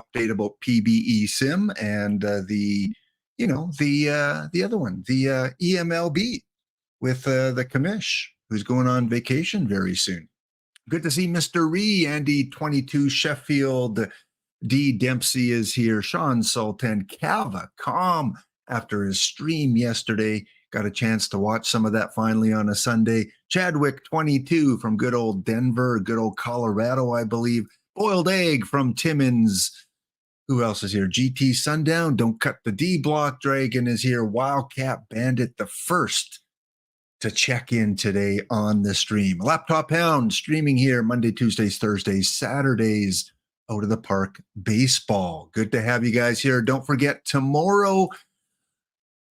update about PBE Sim and the other one, the EMLB with the commish, who's going on vacation very soon. Good to see Mr. Ree, Andy 22 Sheffield, D Dempsey is here, Sean Sultan, Kava Calm after his stream yesterday. Got a chance to watch some of that finally on a Sunday. Chadwick 22 from good old Denver, good old Colorado, I believe. Boiled Egg from Timmins. Who else is here? GT Sundown, Don't Cut the D Block. Dragon is here. Wildcat Bandit the first to check in today on the stream. Laptop Hound streaming here Monday, Tuesdays, Thursdays, Saturdays. Out of the Park Baseball. Good to have you guys here. Don't forget tomorrow,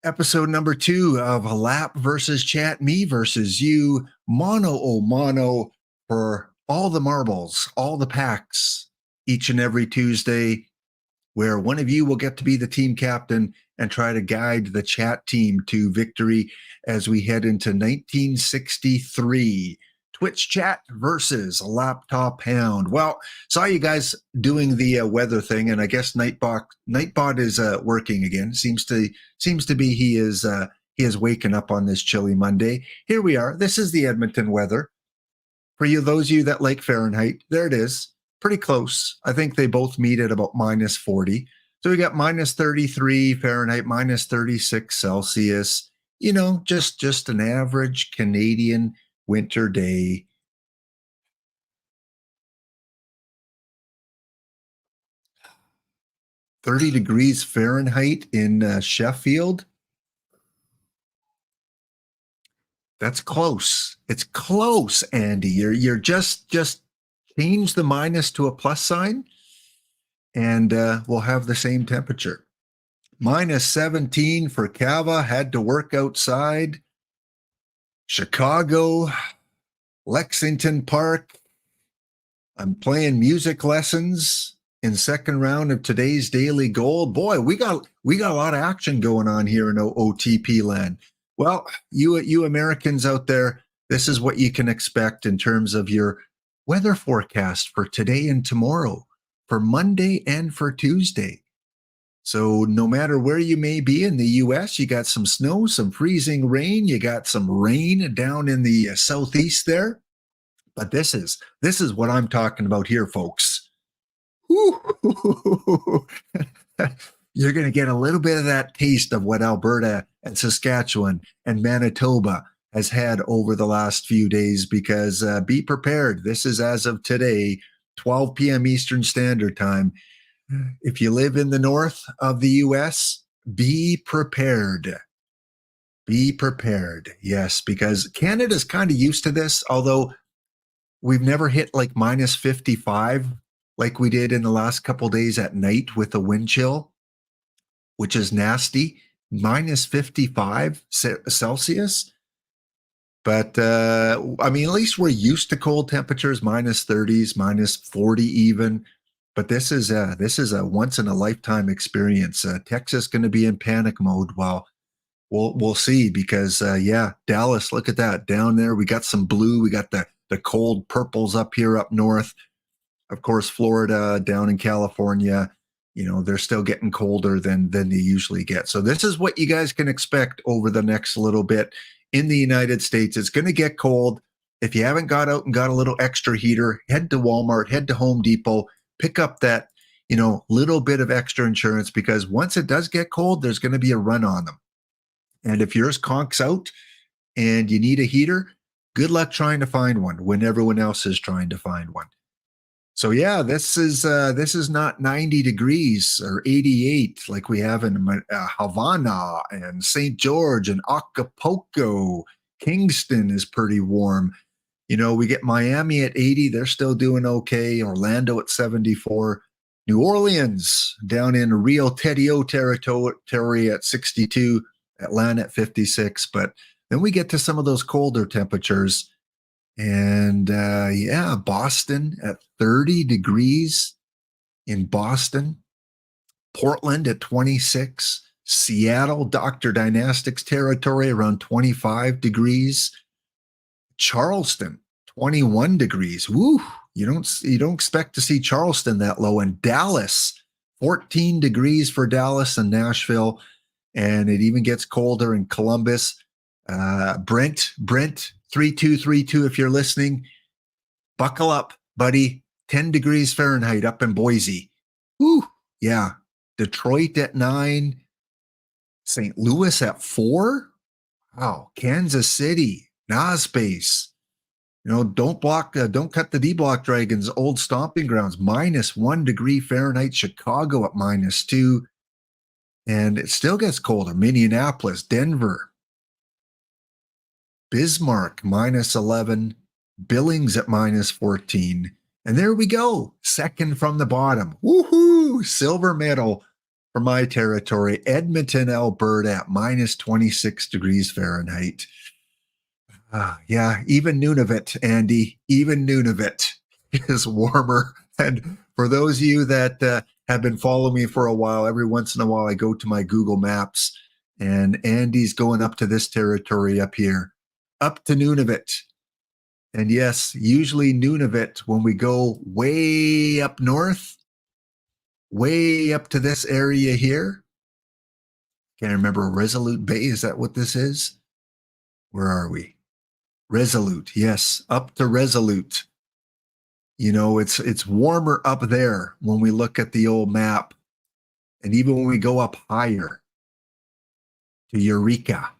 episode number 2 of Lap versus Chat, me versus you, mono o mono for all the marbles, all the packs, each and every Tuesday, where one of you will get to be the team captain and try to guide the chat team to victory as we head into 1963. Twitch chat versus Laptop Hound. Well, saw you guys doing the weather thing, and I guess Nightbot is working again. Seems to be he is waking up on this chilly Monday. Here we are. This is the Edmonton weather. For you, those of you that like Fahrenheit, there it is. Pretty close. I think they both meet at about minus 40. So we got minus 33 Fahrenheit, minus 36 Celsius. You know, just an average Canadian winter day. $30 degrees Fahrenheit in Sheffield. That's close. It's close, Andy. You're just change the minus to a plus sign, and we'll have the same temperature. Minus 17 for Cava. Had to work outside. Chicago, Lexington Park. I'm playing music lessons in second round of today's Daily Gold. Boy, we got a lot of action going on here in OOTP land. Well, you Americans out there, this is what you can expect in terms of your weather forecast for today and tomorrow, for Monday and for Tuesday. So no matter where you may be in the U.S., you got some snow, some freezing rain, you got some rain down in the southeast there. But this is what I'm talking about here, folks. You're going to get a little bit of that taste of what Alberta and Saskatchewan and Manitoba has had over the last few days, because be prepared. This is as of today, 12 p.m. Eastern Standard Time. If you live in the north of the U.S., be prepared. Be prepared. Yes, because Canada's kind of used to this, although we've never hit like minus 55 like we did in the last couple days at night with the wind chill, which is nasty. Minus 55 Celsius. But, I mean, at least we're used to cold temperatures, minus 30s, minus 40 even. But this is a once-in-a-lifetime experience. Texas going to be in panic mode. Well, we'll see, because, Dallas, look at that. Down there, we got some blue. We got the cold purples up here up north. Of course, Florida, down in California, you know, they're still getting colder than they usually get. So this is what you guys can expect over the next little bit in the United States. It's going to get cold. If you haven't got out and got a little extra heater, head to Walmart, head to Home Depot, pick up that, you know, little bit of extra insurance, because once it does get cold, there's going to be a run on them. And if yours conks out and you need a heater, good luck trying to find one when everyone else is trying to find one. So yeah, this is not 90 degrees or 88 like we have in Havana and St. George and Acapulco. Kingston is pretty warm. You know, we get Miami at 80. They're still doing okay. Orlando at 74. New Orleans down in Rio Tedio territory at 62. Atlanta at 56. But then we get to some of those colder temperatures. And Boston at 30 degrees in Boston. Portland at 26. Seattle, Dr. Dynastics territory, around 25 degrees. Charleston, 21 degrees. Woo! You don't expect to see Charleston that low. And Dallas, 14 degrees for Dallas and Nashville, and it even gets colder in Columbus. Brent, 3232, if you're listening, buckle up, buddy. 10 degrees Fahrenheit up in Boise. Woo, yeah. Detroit at 9, St. Louis at 4. Wow, Kansas City, Nas base. Don't cut the D block Dragons' old stomping grounds. -1 degree Fahrenheit. Chicago at -2. And it still gets colder. Minneapolis, Denver, Bismarck, -11. Billings at -14. And there we go. Second from the bottom. Woohoo! Silver medal for my territory. Edmonton, Alberta at -26 degrees Fahrenheit. Yeah, even Nunavut, Andy, even Nunavut is warmer. And for those of you that have been following me for a while, every once in a while I go to my Google Maps and Andy's going up to this territory up here, up to Nunavut. And yes, usually Nunavut, when we go way up north, way up to this area here, can't remember, Resolute Bay, is that what this is? Where are we? Resolute, yes, up to Resolute. It's warmer up there when we look at the old map. And even when we go up higher to Eureka.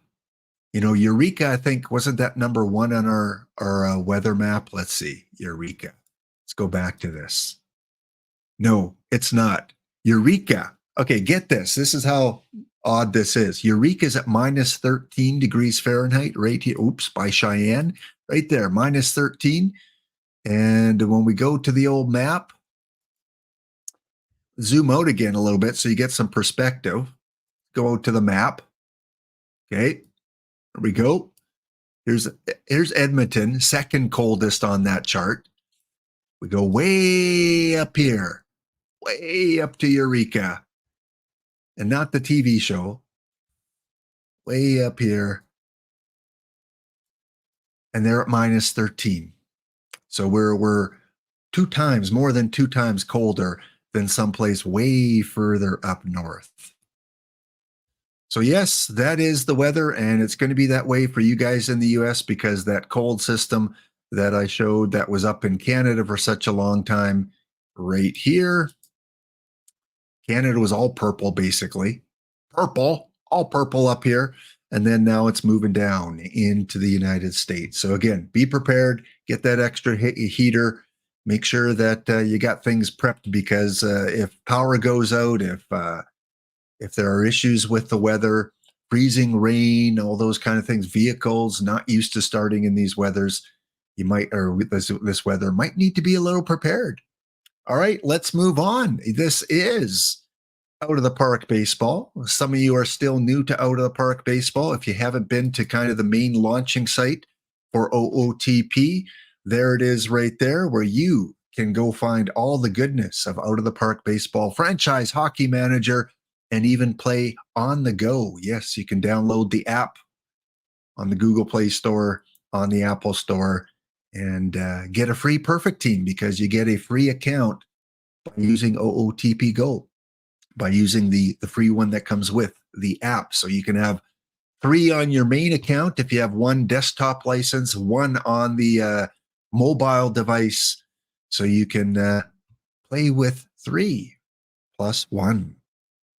Eureka, I think, wasn't that number 1 on our weather map? Let's see, Eureka. Let's go back to this. No, it's not. Eureka. Okay, get this. This is how odd this is. Eureka is at -13 degrees Fahrenheit right here. Oops, by Cheyenne, right there, -13. And when we go to the old map, zoom out again a little bit so you get some perspective. Go out to the map. Okay, there we go. Here's Edmonton, second coldest on that chart. We go way up here, way up to Eureka. And not the TV show, way up here. And they're at -13. So we're more than 2 times colder than someplace way further up north. So yes, that is the weather, and it's going to be that way for you guys in the US because that cold system that I showed that was up in Canada for such a long time, right here, Canada was all purple, basically. All purple up here. And then now it's moving down into the United States. So again, be prepared, get that extra heater, make sure that you got things prepped because if power goes out, if there are issues with the weather, freezing rain, all those kind of things, vehicles not used to starting in these weathers, this weather might need to be a little prepared. All right, let's move on. This is Out of the Park Baseball. Some of you are still new to Out of the Park Baseball. If you haven't been to kind of the main launching site for OOTP, there it is right there where you can go find all the goodness of Out of the Park Baseball, franchise hockey manager, and even play on the go. Yes, you can download the app on the Google Play Store, on the Apple Store, and get a free Perfect Team because you get a free account by using OOTP Go, by using the free one that comes with the app. So you can have 3 on your main account if you have 1 desktop license, 1 on the mobile device. So you can play with 3 plus 1.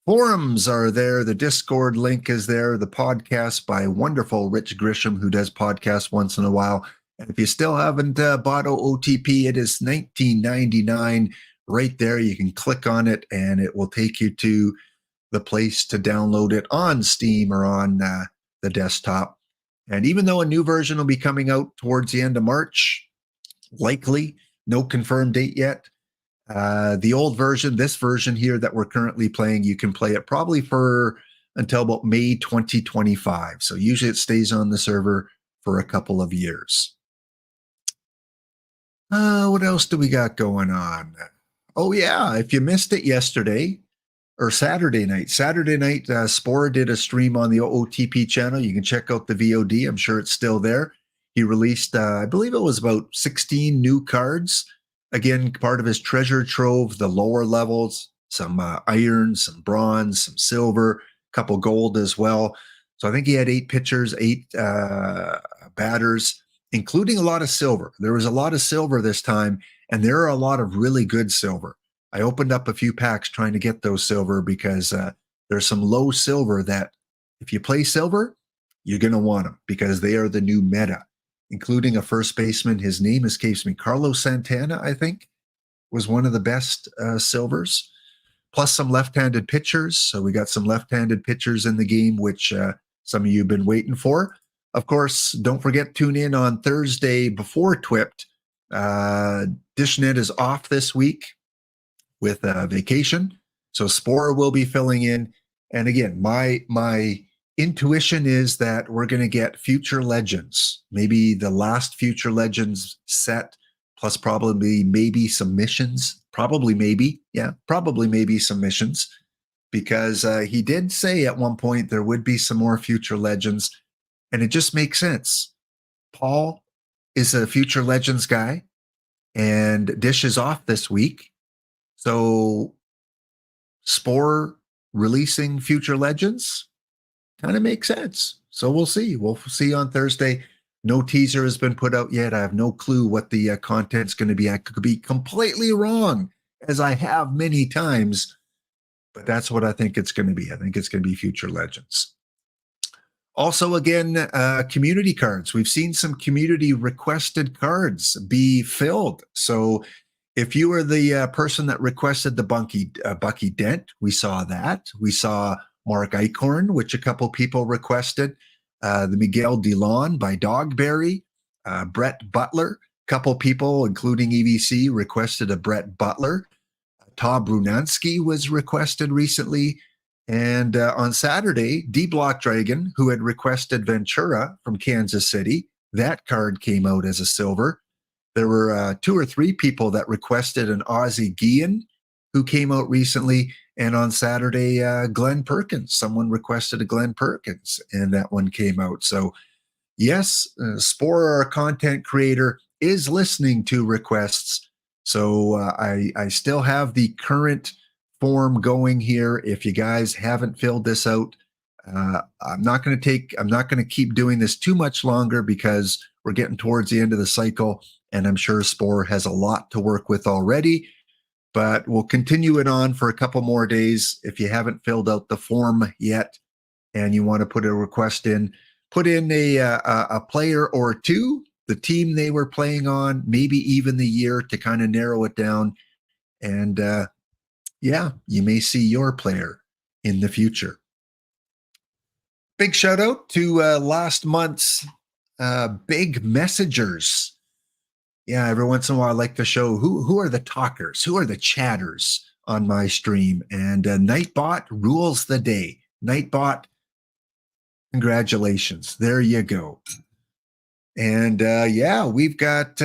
Forums are there. The Discord link is there. The podcast by wonderful Rich Grisham, who does podcasts once in a while. And if you still haven't bought OOTP, it is $19.99 right there. You can click on it and it will take you to the place to download it on Steam or on the desktop. And even though a new version will be coming out towards the end of March, likely, no confirmed date yet, the old version, this version here that we're currently playing, you can play it probably for until about May 2025. So usually it stays on the server for a couple of years. What else do we got going on? Oh yeah, if you missed it yesterday or Saturday night, Spore did a stream on the OOTP channel. You can check out the VOD. I'm sure it's still there. He released, I believe it was about 16 new cards. Again, part of his treasure trove, the lower levels, some iron, some bronze, some silver, a couple gold as well. So I think he had 8 pitchers, 8 batters, including a lot of silver. There was a lot of silver this time, and there are a lot of really good silver. I opened up a few packs trying to get those silver because there's some low silver that if you play silver, you're going to want them because they are the new meta, including a first baseman. His name escapes me. Carlos Santana, I think, was one of the best silvers, plus some left-handed pitchers. So we got some left-handed pitchers in the game, which some of you have been waiting for. Of course, don't forget, tune in on Thursday before Twipped. Dishnet is off this week with vacation, so Spore will be filling in. And again, my intuition is that we're going to get Future Legends, maybe the last Future Legends set, plus probably maybe some missions. Probably maybe some missions, because he did say at one point there would be some more Future Legends, and it just makes sense. Paul is a Future Legends guy, and Dish is off this week. So Spore releasing Future Legends kind of makes sense. So we'll see. We'll see on Thursday. No teaser has been put out yet. I have no clue what the content's going to be. I could be completely wrong, as I have many times, but that's what I think it's going to be. I think it's going to be Future Legends. Also, again, community cards. We've seen some community requested cards be filled. So if you were the person that requested the Bucky Dent, we saw that. We saw Mark Eichhorn, which a couple people requested. The Miguel DeLon by Dogberry. Brett Butler. A couple people, including EVC, requested a Brett Butler. Todd Brunansky was requested recently. And on Saturday, D-Block Dragon, who had requested Ventura from Kansas City, that card came out as a silver. There were 2 or 3 people that requested an Ozzie Guillen, who came out recently. And on Saturday, Glenn Perkins, someone requested a Glenn Perkins, and that one came out. So yes, Spore, our content creator, is listening to requests. So I still have the current form going here. If you guys haven't filled this out, I'm not going to keep doing this too much longer because we're getting towards the end of the cycle, and I'm sure Spore has a lot to work with already. But we'll continue it on for a couple more days. If you haven't filled out the form yet and you want to put a request in, put in a player or 2, the team they were playing on, maybe even the year to kind of narrow it down. And yeah, you may see your player in the future. Big shout out to last month's big messengers. Yeah, every once in a while I like to show who are the talkers, who are the chatters on my stream. And Nightbot rules the day. Nightbot, congratulations. There you go. And yeah, we've got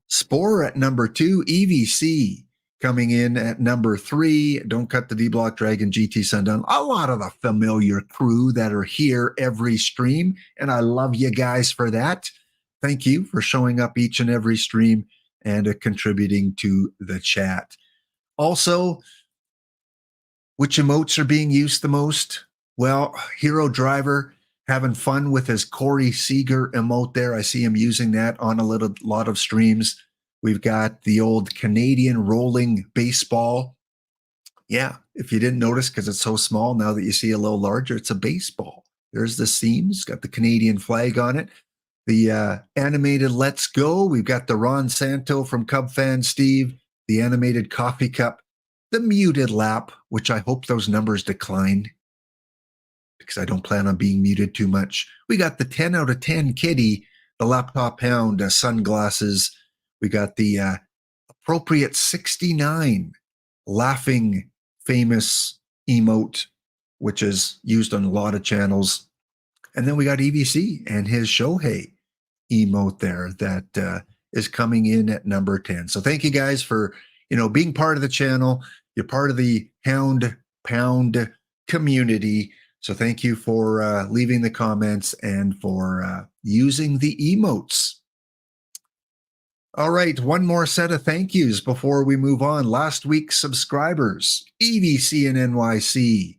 Spore at number 2, EVC coming in at number 3. Don't Cut the D-Block Dragon, GT Sundown. A lot of the familiar crew that are here every stream. And I love you guys for that. Thank you for showing up each and every stream and contributing to the chat. Also, which emotes are being used the most? Well, Hero Driver having fun with his Corey Seager emote there. I see him using that on a lot of streams. We've got the old Canadian rolling baseball. Yeah, if you didn't notice because it's so small, now that you see a little larger, it's a baseball. There's the seams, got the Canadian flag on it. The animated Let's Go. We've got the Ron Santo from Cub Fan Steve, the animated coffee cup, the muted lap, which I hope those numbers decline because I don't plan on being muted too much. We got the 10 out of 10 kitty, the laptop hound sunglasses. We got the appropriate 69 laughing famous emote, which is used on a lot of channels. And then we got EVC and his Shohei emote there that is coming in at number 10. So thank you guys for, being part of the channel. You're part of the Hound Pound community. So thank you for leaving the comments and for using the emotes. All right, one more set of thank yous before we move on. Last week's subscribers, EVC and NYC,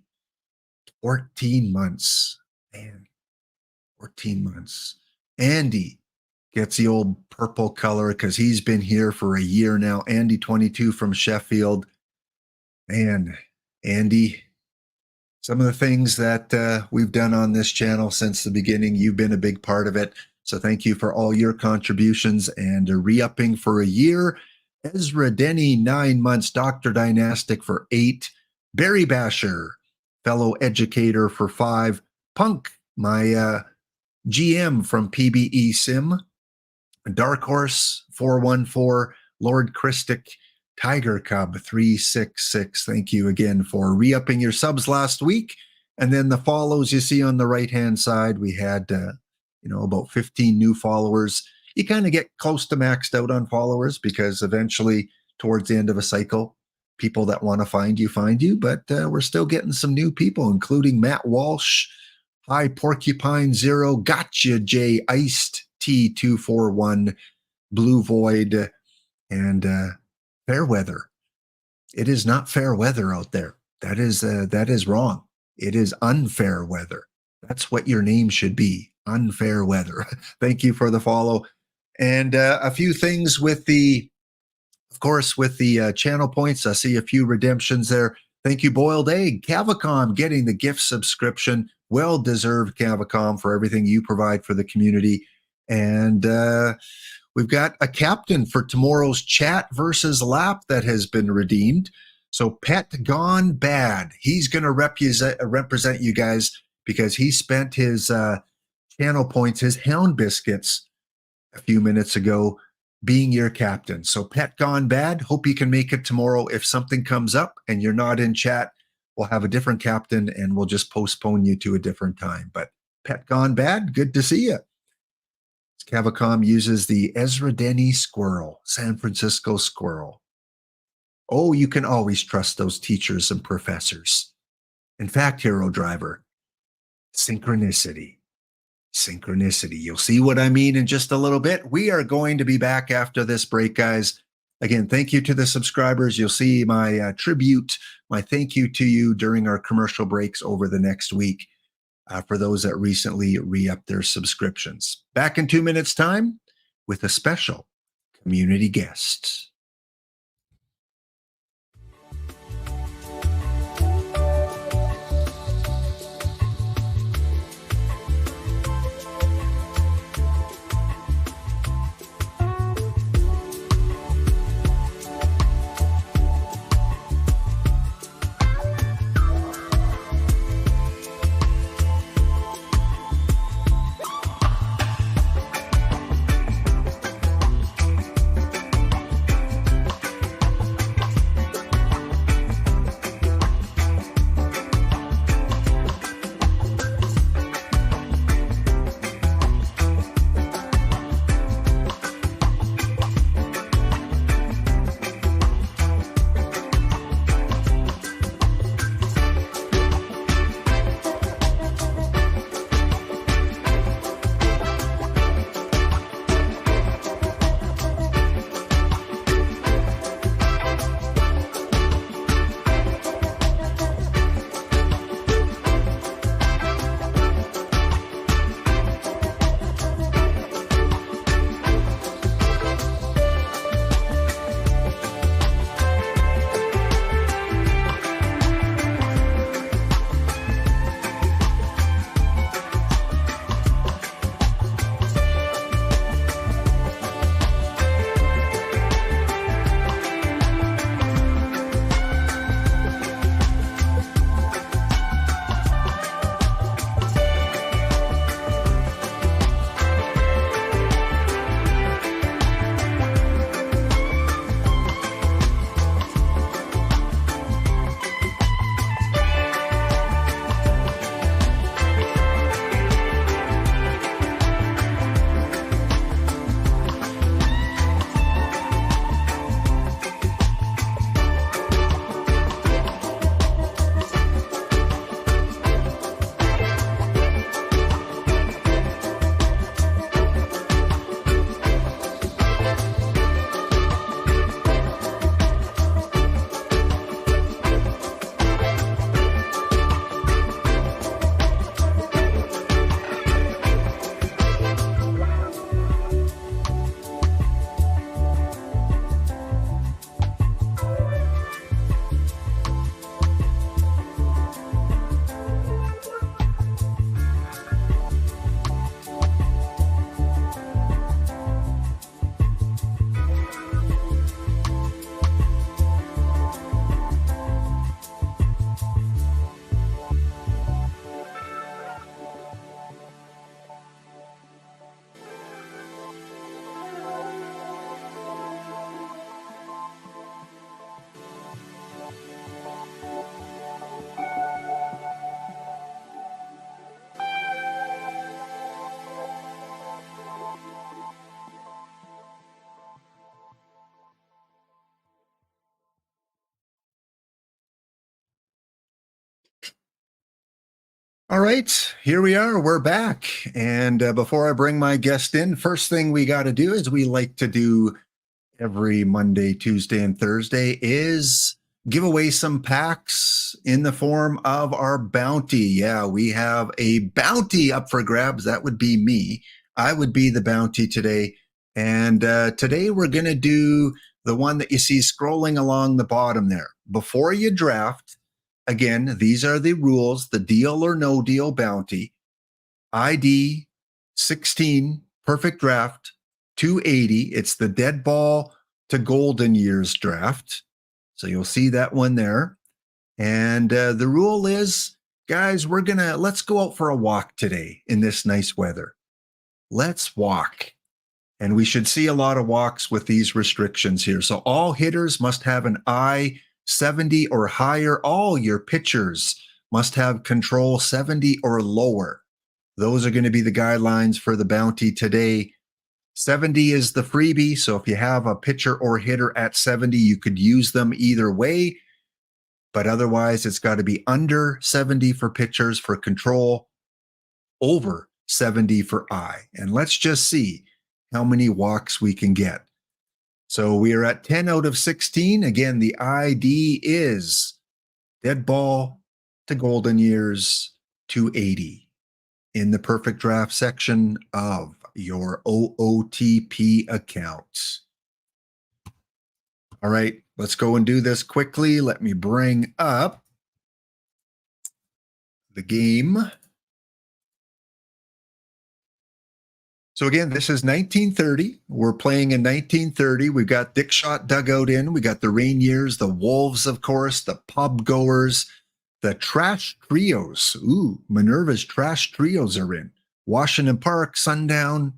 14 months. Man, 14 months. Andy gets the old purple color because he's been here for a year now. Andy 22 from Sheffield. Man, Andy, some of the things that we've done on this channel since the beginning, you've been a big part of it. So thank you for all your contributions and re-upping for a year. Ezra Denny, 9 months. Dr. Dynastic for 8. Barry Basher, fellow educator for 5. Punk, my GM from PBE Sim. Dark Horse, 414. Lord Christic, Tiger Cub 366. Thank you again for re-upping your subs last week. And then the follows you see on the right-hand side, we had about 15 new followers. You kind of get close to maxed out on followers because eventually towards the end of a cycle, people that want to find you. But we're still getting some new people, including Matt Walsh, Hi Porcupine Zero, Gotcha J, Iced T241, Blue Void, and fair weather. It is not fair weather out there. That is wrong. It is unfair weather. That's what your name should be. Unfair weather. Thank you for the follow. And a few things with the channel points. I see a few redemptions there. Thank you, Boiled Egg. Cavacom getting the gift subscription. Well-deserved, Cavacom, for everything you provide for the community. And we've got a captain for tomorrow's chat versus lap that has been redeemed. So Pet Gone Bad. He's going to represent you guys because he spent his channel points, his Hound Biscuits, a few minutes ago being your captain. So Pet Gone Bad, hope you can make it tomorrow. If something comes up and you're not in chat, we'll have a different captain and we'll just postpone you to a different time. But Pet Gone Bad, good to see you. Cavacom uses the Ezra Denny Squirrel, San Francisco Squirrel. Oh, you can always trust those teachers and professors. In fact, Hero Driver, synchronicity. Synchronicity. You'll see what I mean in just a little bit. We are going to be back after this break, guys. Again, thank you to the subscribers. You'll see my tribute, my thank you to you during our commercial breaks over the next week. For those that recently re-upped their subscriptions. Back in 2 minutes' time with a special community guest. All right, here we are. We're back. And before I bring my guest in, first thing we got to do is we like to do every Monday, Tuesday, and Thursday is give away some packs in the form of our bounty. Yeah, we have a bounty up for grabs. That would be me. I would be the bounty today. And today we're going to do the one that you see scrolling along the bottom there. Before you draft, again, these are the rules, the deal or no deal bounty. ID 16, perfect draft, 280. It's the dead ball to golden years draft. So you'll see that one there. And the rule is, guys, let's go out for a walk today in this nice weather. Let's walk. And we should see a lot of walks with these restrictions here. So all hitters must have an I 70 or higher. All your pitchers must have control 70 or lower. Those are going to be the guidelines for the bounty today. 70 is the freebie. So if you have a pitcher or hitter at 70, you could use them either way. But otherwise, it's got to be under 70 for pitchers for control, over 70 for I. And let's just see how many walks we can get. So we are at 10 out of 16. Again, the ID is dead ball to golden years 280 in the perfect draft section of your OOTP account. All right, let's go and do this quickly. Let me bring up the game. So again, this is 1930. We're playing in 1930. We've got Dick Shot dugout in. We got the Rainiers, the Wolves, of course, the pub goers, the trash trios. Ooh, Minerva's trash trios are in. Washington Park, Sundown.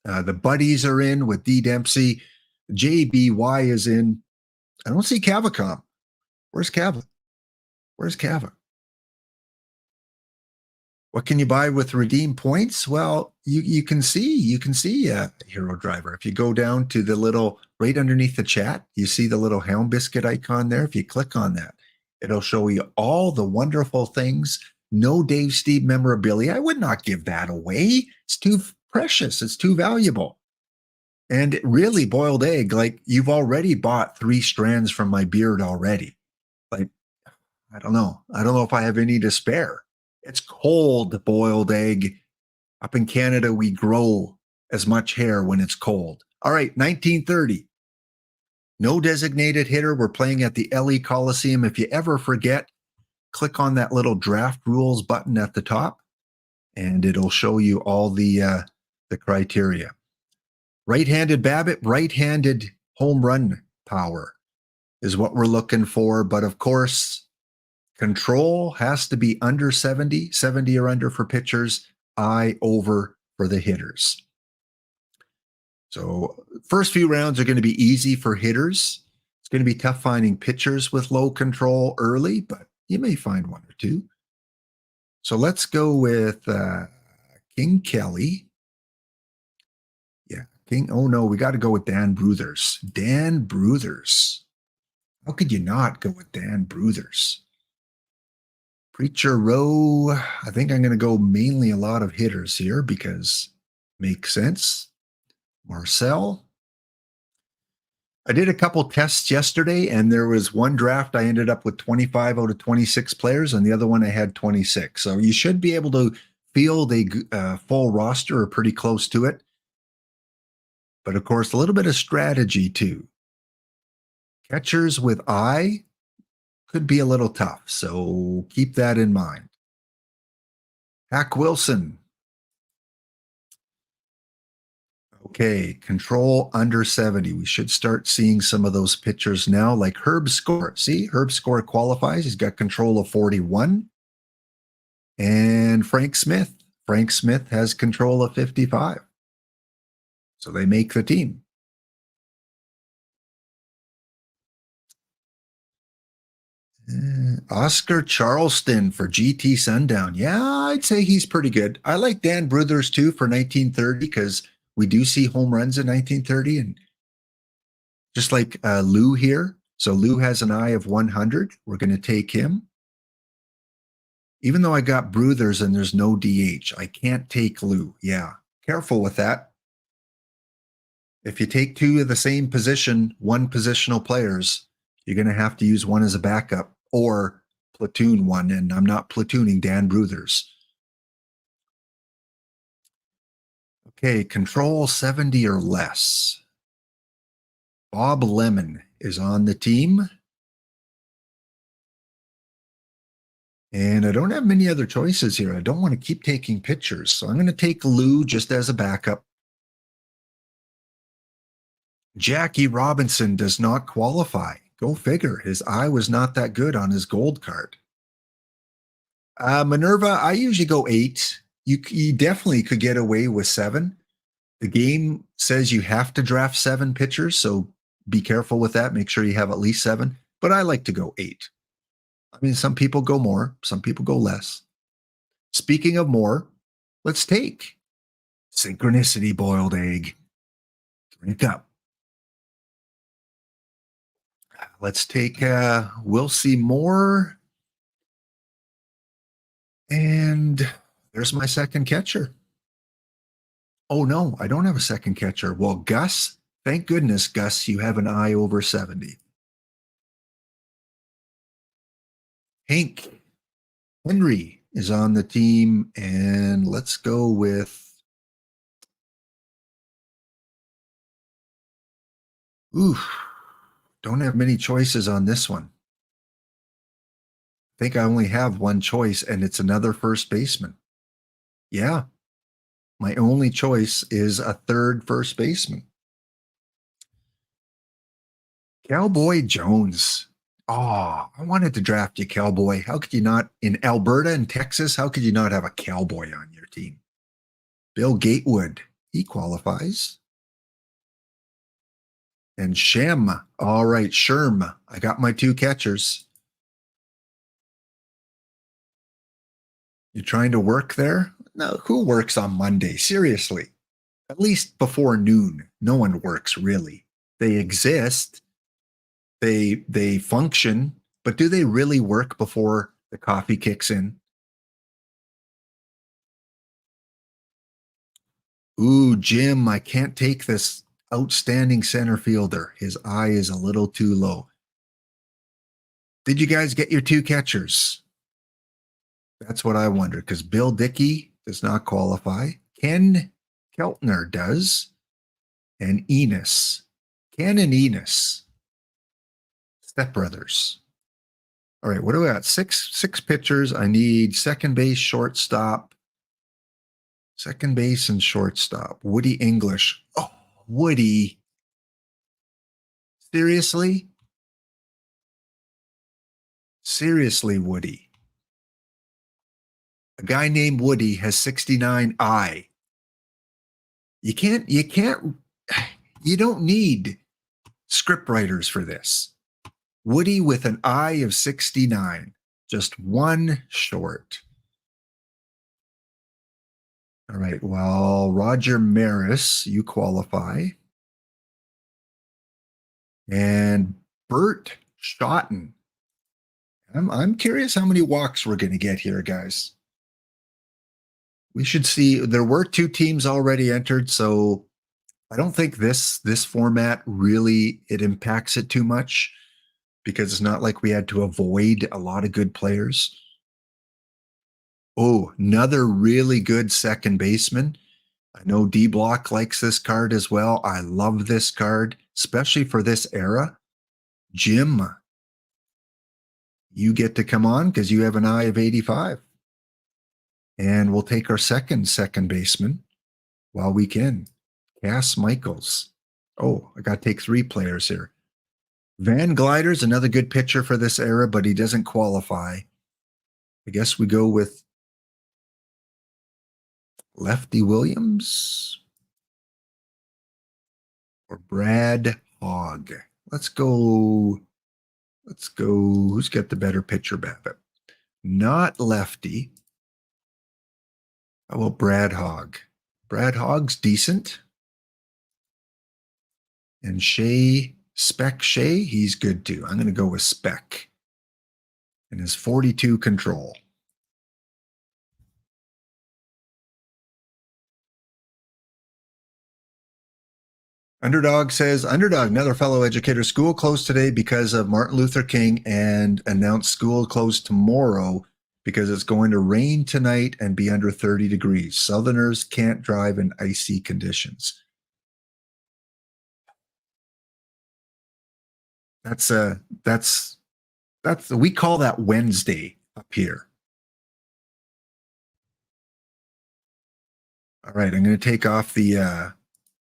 The Buddies are in with D. Dempsey. JBY is in. I don't see Cavacom. Where's Cava? Where's Cava? What can you buy with redeem points? Well, you can see Hero Driver. If you go down to the little right underneath the chat, you see the little Helm Biscuit icon there. If you click on that, it'll show you all the wonderful things. No Dave Steve memorabilia. I would not give that away. It's too precious. It's too valuable. And really, boiled egg, like you've already bought 3 strands from my beard already. Like, I don't know. I don't know if I have any to spare. It's cold, boiled egg. Up in Canada, we grow as much hair when it's cold. All right, 1930. No designated hitter. We're playing at the LE Coliseum. If you ever forget, click on that little draft rules button at the top, and it'll show you all the criteria. Right-handed BABIP, right-handed home run power is what we're looking for. But of course, control has to be under 70, 70 or under for pitchers, I over for the hitters. So first few rounds are going to be easy for hitters. It's going to be tough finding pitchers with low control early, but you may find one or two. So let's go with King Kelly. Yeah, King. Oh no, we got to go with Dan Bruthers. Dan Bruthers. How could you not go with Dan Bruthers? Preacher Row, I think I'm going to go mainly a lot of hitters here because makes sense. Marcel. I did a couple tests yesterday, and there was one draft I ended up with 25 out of 26 players, and the other one I had 26. So you should be able to field a full roster or pretty close to it. But of course, a little bit of strategy too. Catchers with I could be a little tough, so keep that in mind. Hack Wilson. Okay, control under 70. We should start seeing some of those pitchers now, like Herb Score. See, Herb Score qualifies. He's got control of 41. And Frank Smith. Frank Smith has control of 55. So they make the team. Oscar Charleston for GT Sundown. Yeah, I'd say he's pretty good. I like Dan Bruthers too for 1930 because we do see home runs in 1930, and just like Lou here. So Lou has an eye of 100. We're going to take him. Even though I got Bruthers and there's no DH, I can't take Lou. Yeah, careful with that. If you take two of the same position, one positional players, you're going to have to use one as a backup or platoon one. And I'm not platooning Dan Bruthers. Okay, control 70 or less. Bob Lemon is on the team. And I don't have many other choices here. I don't want to keep taking pitchers. So I'm going to take Lou just as a backup. Jackie Robinson does not qualify. Go figure. His eye was not that good on his gold card. Minerva, I usually go 8. You definitely could get away with 7. The game says you have to draft 7 pitchers, so be careful with that. Make sure you have at least 7. But I like to go 8. I mean, some people go more, some people go less. Speaking of more, let's take Synchronicity Boiled Egg. Drink up. Let's take We'll See More. And there's my second catcher. Oh, no, I don't have a second catcher. Well, Gus, thank goodness, Gus, you have an eye over 70. Hank Henry is on the team, and let's go with don't have many choices on this one. I think I only have one choice, and it's another first baseman. Yeah, my only choice is a third first baseman. Cowboy Jones. Oh, I wanted to draft you, Cowboy. How could you not? In Alberta and Texas, how could you not have a Cowboy on your team? Bill Gatewood, he qualifies. And Shem. All right, Sherm. I got my 2 catchers. You trying to work there? No, who works on Monday? Seriously. At least before noon. No one works really. They exist. They function, but do they really work before the coffee kicks in? Ooh, Jim, I can't take this outstanding center fielder. His eye is a little too low. Did you guys get your 2 catchers? That's what I wondered, because Bill Dickey does not qualify. Ken Keltner does. And Enos. Ken and Enos. Stepbrothers. All right, what do we got? Six pitchers. I need second base, shortstop. Second base and shortstop. Woody English. Oh, Woody. Seriously? Seriously, Woody. A guy named Woody has 69 eye. You don't need script writers for this. Woody with an eye of 69, just one short. All right, well, Roger Maris, you qualify. And Bert Schotten. I'm curious how many walks we're going to get here, guys. We should see. There were 2 teams already entered, so I don't think this format really it impacts it too much because it's not like we had to avoid a lot of good players. Oh, another really good second baseman. I know D Block likes this card as well. I love this card, especially for this era. Jim, you get to come on because you have an eye of 85. And we'll take our second baseman while we can. Cass Michaels. Oh, I got to take 3 players here. Van Glider's another good pitcher for this era, but he doesn't qualify. I guess we go with Lefty Williams or Brad Hogg. Let's go. Who's got the better pitcher, Babbitt? Not Lefty. How about Brad Hogg? Brad Hogg's decent. And Spec Shea, he's good too. I'm going to go with Spec. And his 42 control. Underdog says, Underdog, another fellow educator, school closed today because of Martin Luther King and announced school closed tomorrow because it's going to rain tonight and be under 30 degrees. Southerners can't drive in icy conditions. That's we call that Wednesday up here. All right, I'm going to take off the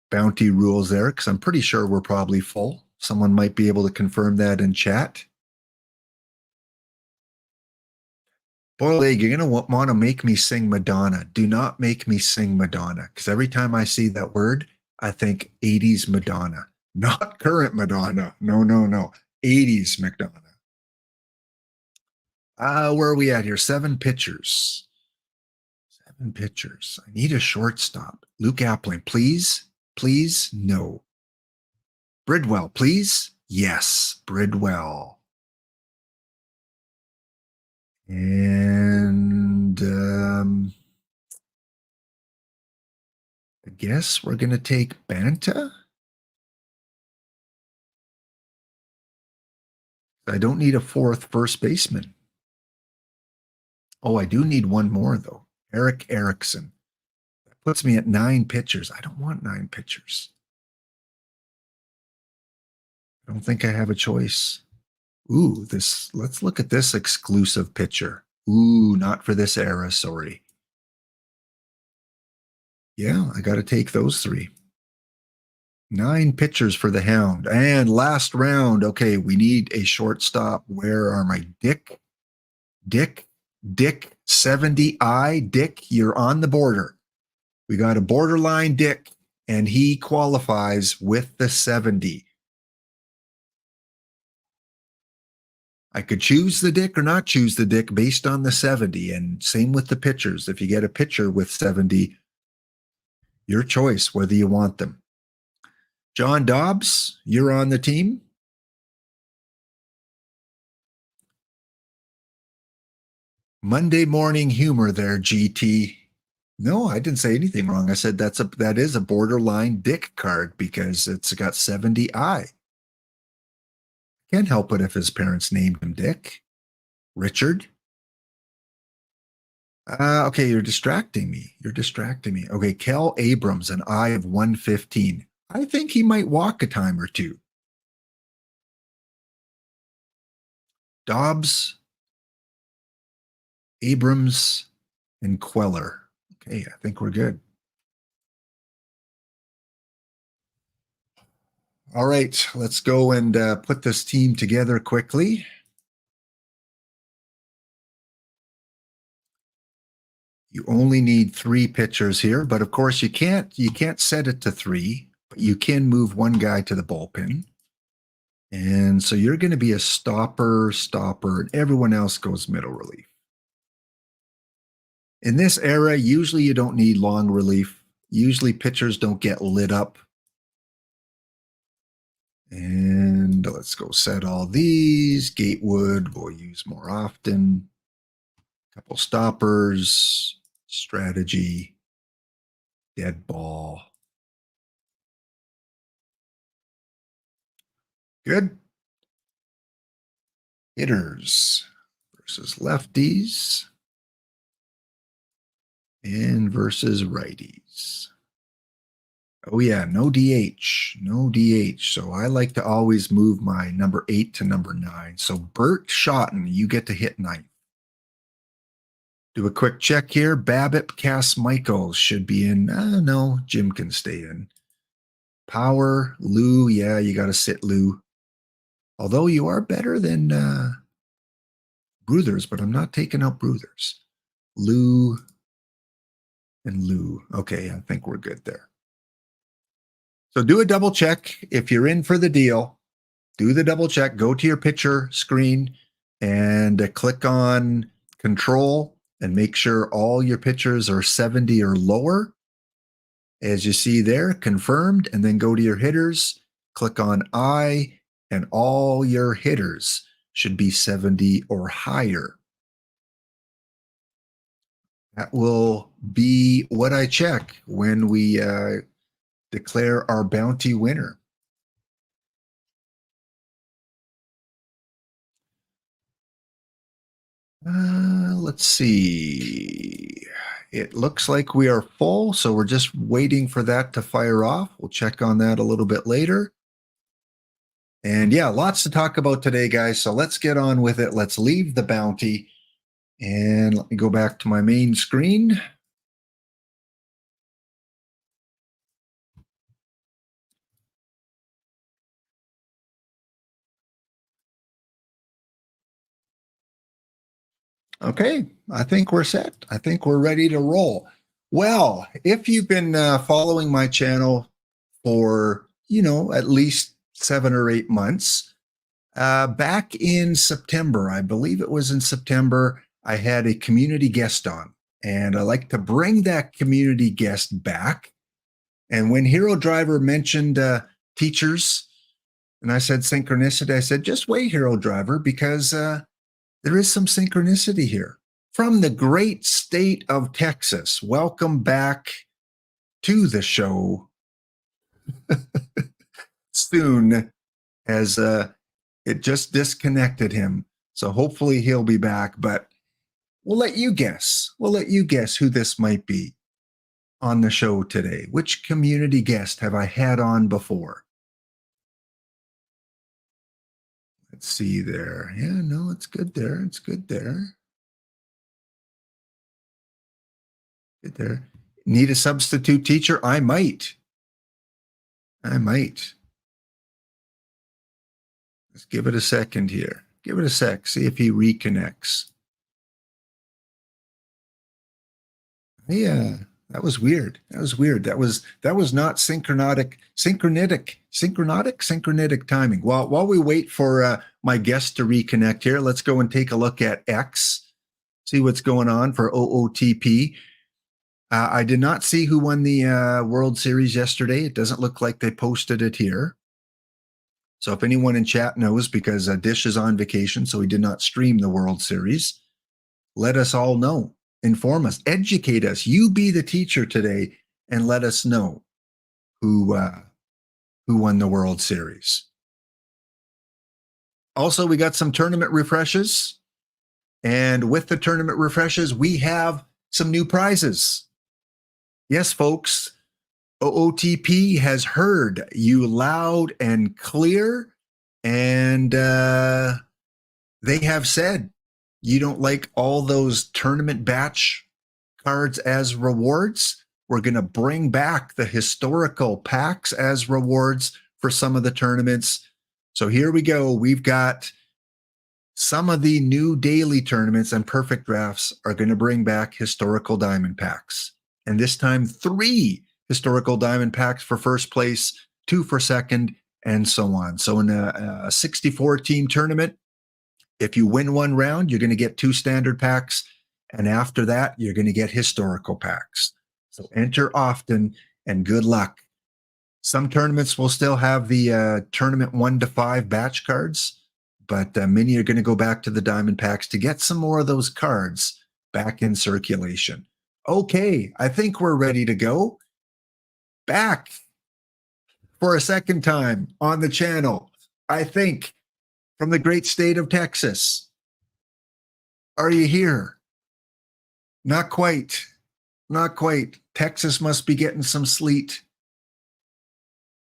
bounty rules there because I'm pretty sure we're probably full. Someone might be able to confirm that in chat. Boiled egg, you're going to want to make me sing Madonna. Do not make me sing Madonna because every time I see that word, I think 80s Madonna, not current Madonna. No, no, no. 80s Madonna. Where are we at here? 7 pitchers. 7 pitchers. I need a shortstop. Luke Appling, please. Please, no. Bridwell, please. Yes, Bridwell. And I guess we're going to take Banta. I don't need a 4th first baseman. Oh, I do need one more, though. Eric Erickson. That puts me at 9 pitchers. I don't want 9 pitchers. I don't think I have a choice. Ooh, let's look at this exclusive pitcher. Ooh, not for this era, sorry. Yeah, I got to take those 3. 9 pitchers for the Hound. And last round, okay, we need a shortstop. Where are my Dick 70I? Dick, you're on the border. We got a borderline Dick, and he qualifies with the 70. I could choose the Dick or not choose the Dick based on the 70, and same with the pitchers. If you get a pitcher with 70, your choice whether you want them. John Dobbs, you're on the team. Monday morning humor there, GT. No, I didn't say anything wrong. I said that is a borderline Dick card because it's got 70I. Can't help it if his parents named him Dick. Richard. Okay, you're distracting me. Okay, Kel Abrams, an I of 115. I think he might walk a time or two. Dobbs, Abrams, and Queller. Okay, I think we're good. All right, let's go and put this team together quickly. You only need 3 pitchers here, but of course you can't set it to 3, but you can move one guy to the bullpen. And so you're going to be a stopper, and everyone else goes middle relief. In this era, usually you don't need long relief. Usually pitchers don't get lit up. And let's go set all these. Gatewood we'll use more often. Couple stoppers, strategy, dead ball. Good. Hitters versus lefties and versus righties. Oh yeah, no DH. So I like to always move my number 8 to number 9. So Bert Schotten, you get to hit 9th. Do a quick check here. Babbitt, Cass Michaels should be in. No, Jim can stay in. Power, Lou, yeah, you got to sit Lou. Although you are better than Bruthers, but I'm not taking out Bruthers. Lou and Lou. Okay, I think we're good there. So do a double check. If you're in for the deal, do the double check. Go to your pitcher screen and click on control and make sure all your pitchers are 70 or lower. As you see there, confirmed, and then go to your hitters, click on I, and all your hitters should be 70 or higher. That will be what I check when we declare our bounty winner. Let's see. It looks like we are full, so we're just waiting for that to fire off. We'll check on that a little bit later. And yeah, lots to talk about today, guys. So let's get on with it. Let's leave the bounty. And let me go back to my main screen. Okay, I think we're set. I think we're ready to roll. Well, if you've been following my channel for, at least 7 or 8 months, back in September, I believe it was in September, I had a community guest on, and I like to bring that community guest back. And when Hero Driver mentioned teachers, and I said synchronicity, I said, just wait, Hero Driver, because there is some synchronicity here. From the great state of Texas, welcome back to the show soon, as it just disconnected him. So hopefully he'll be back, but we'll let you guess. We'll let you guess who this might be on the show today. Which community guest have I had on before? Let's see there. Yeah, no, it's good there. It's good there. Good there. Need a substitute teacher? I might. Let's give it a second here. Give it a sec. See if he reconnects. Yeah, that was weird. That was not synchronitic timing. While we wait for my guest to reconnect here, let's go and take a look at X. See what's going on for OOTP. I did not see who won the World Series yesterday. It doesn't look like they posted it here. So if anyone in chat knows, because Dish is on vacation, so he did not stream the World Series, let us all know. Inform us. Educate us. You be the teacher today and let us know who won the World Series. Also, we got some tournament refreshes. And with the tournament refreshes, we have some new prizes. Yes, folks, OOTP has heard you loud and clear, and they have said you don't like all those tournament batch cards as rewards. We're going to bring back the historical packs as rewards for some of the tournaments. So here we go. We've got some of the new daily tournaments, and perfect drafts are going to bring back historical diamond packs. And this time, 3 historical diamond packs for first place, 2 for second, and so on. So in a 64-team tournament, if you win one round, you're going to get 2 standard packs. And after that, you're going to get historical packs. So enter often and good luck. Some tournaments will still have the tournament 1 to 5 batch cards, but many are going to go back to the diamond packs to get some more of those cards back in circulation. Okay, I think we're ready to go. Back for a second time on the channel, I think, from the great state of Texas. Are you here? Not quite. Not quite. Texas must be getting some sleet.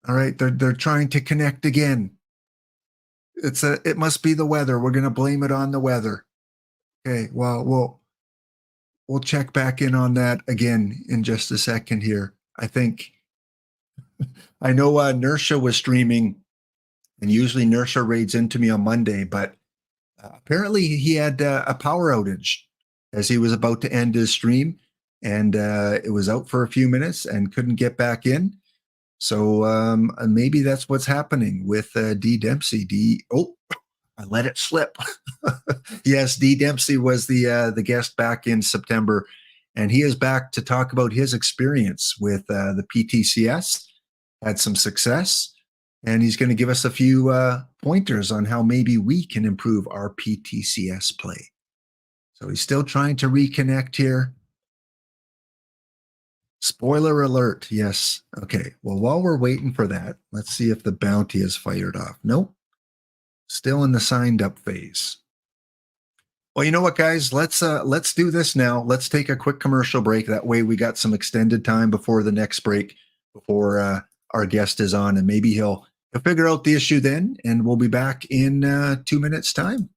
All right, they're trying to connect again. It must be the weather. We're going to blame it on the weather. Okay, well, we'll check back in on that again in just a second here. I think, I know Nersha was streaming, and usually Nersha raids into me on Monday, but apparently he had a power outage as he was about to end his stream, and it was out for a few minutes and couldn't get back in. So maybe that's what's happening with D Dempsey. I let it slip. Yes, D Dempsey was the guest back in September, and he is back to talk about his experience with the PTCS. Had some success, and he's going to give us a few pointers on how maybe we can improve our PTCS play. So he's still trying to reconnect here. Spoiler alert. Yes. Okay. Well, while we're waiting for that, let's see if the bounty is fired off. Nope. Still in the signed up phase. Well, you know what, guys? Let's do this now. Let's take a quick commercial break. That way, we got some extended time before the next break, before our guest is on, and maybe he'll figure out the issue then, and we'll be back in 2 minutes' time.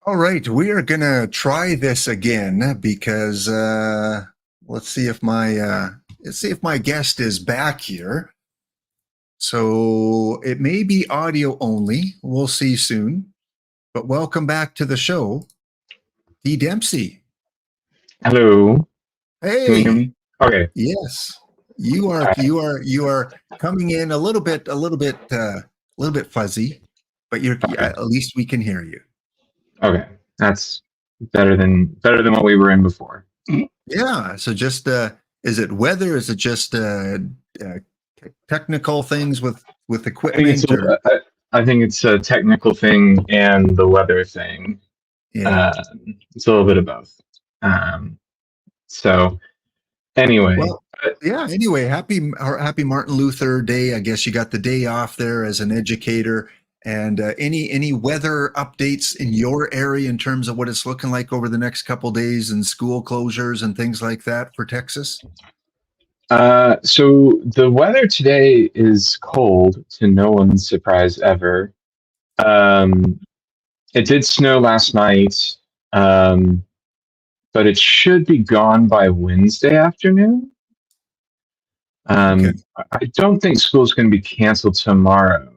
All right, we are gonna try this again because let's see if my guest is back here. So it may be audio only. We'll see soon. But welcome back to the show, D. Dempsey. Hello. Hey. Can you hear me? Okay. Yes, you are coming in a little bit fuzzy, but Okay. at least we can hear you. Okay. That's better than what we were in before. Yeah. So just is it weather? Is it just technical things with equipment? I think it's a technical thing and the weather thing. Yeah. It's a little bit of both. So anyway. Well, yeah. Anyway, happy Martin Luther Day. I guess you got the day off there as an educator. And any weather updates in your area in terms of what it's looking like over the next couple of days and school closures and things like that for Texas? So the weather today is cold, to no one's surprise ever. It did snow last night, but it should be gone by Wednesday afternoon. Okay. I don't think school's going to be canceled tomorrow.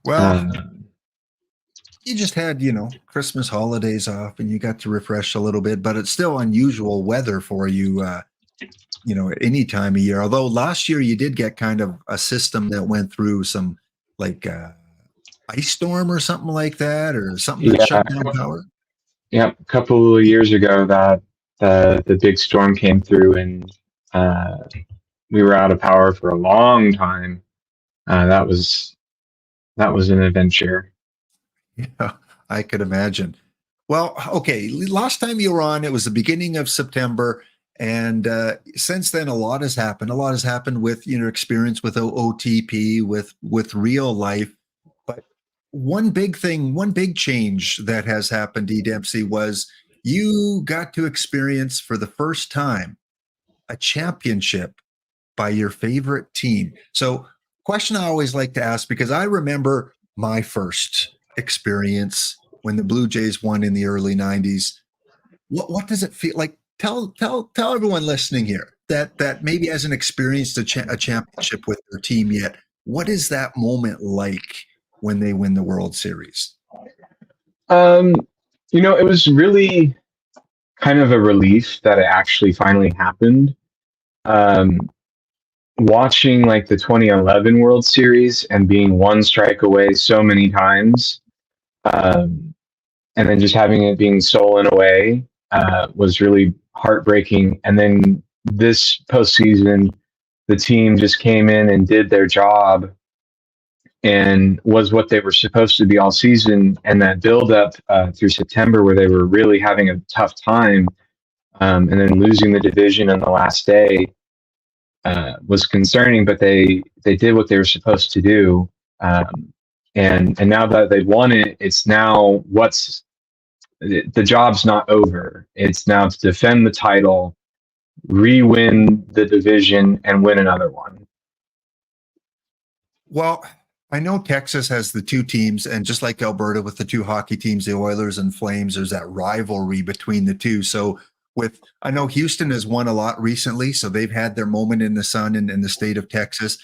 Well, Uh, you just had, Christmas holidays off and you got to refresh a little bit, but it's still unusual weather for you, any time of year. Although last year you did get kind of a system that went through some like ice storm or something like that, or something that yeah, shut down power. yeah. A couple of years ago, that the big storm came through, and uh, we were out of power for a long time. That was an adventure. Yeah, I could imagine. Well, okay. Last time you were on, it was the beginning of September. And since then, a lot has happened. A lot has happened with experience with OOTP, with real life. But one big thing, one big change that has happened, D Dempsey, was you got to experience for the first time a championship by your favorite team. So, question I always like to ask, because I remember my first experience when the Blue Jays won in the early 90s. What does it feel like? Tell everyone listening here that maybe hasn't experienced a championship with their team yet. What is that moment like when they win the World Series? Um, it was really kind of a relief that it actually finally happened. Um, Watching like the 2011 World Series and being one strike away so many times, um, and then just having it being stolen away was really heartbreaking. And then this postseason, the team just came in and did their job and was what they were supposed to be all season. And that build up through September, where they were really having a tough time, and then losing the division on the last day, was concerning. But they did what they were supposed to do. And now that they've won it, it's now the job's not over. It's now to defend the title, re-win the division, and win another one. Well, I know Texas has the two teams, and just like Alberta with the two hockey teams, the Oilers and Flames, there's that rivalry between the two. So I know Houston has won a lot recently, so they've had their moment in the sun in the state of Texas.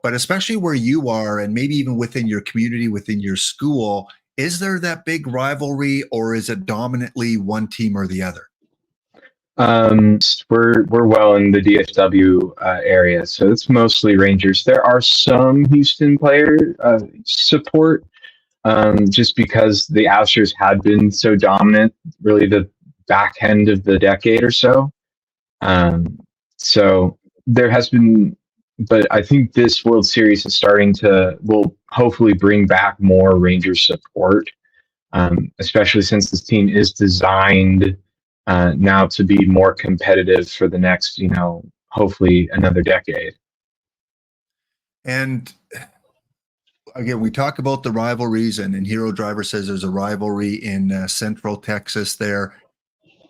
But especially where you are, and maybe even within your community, within your school, is there that big rivalry, or is it dominantly one team or the other? We're well in the DFW area, so it's mostly Rangers. There are some Houston player support, just because the Astros had been so dominant, really the back end of the decade or so. So there has been, but I think this World Series is will hopefully bring back more Rangers support, especially since this team is designed now to be more competitive for the next, hopefully another decade. And again, we talk about the rivalries, and Hero Driver says there's a rivalry in Central Texas there.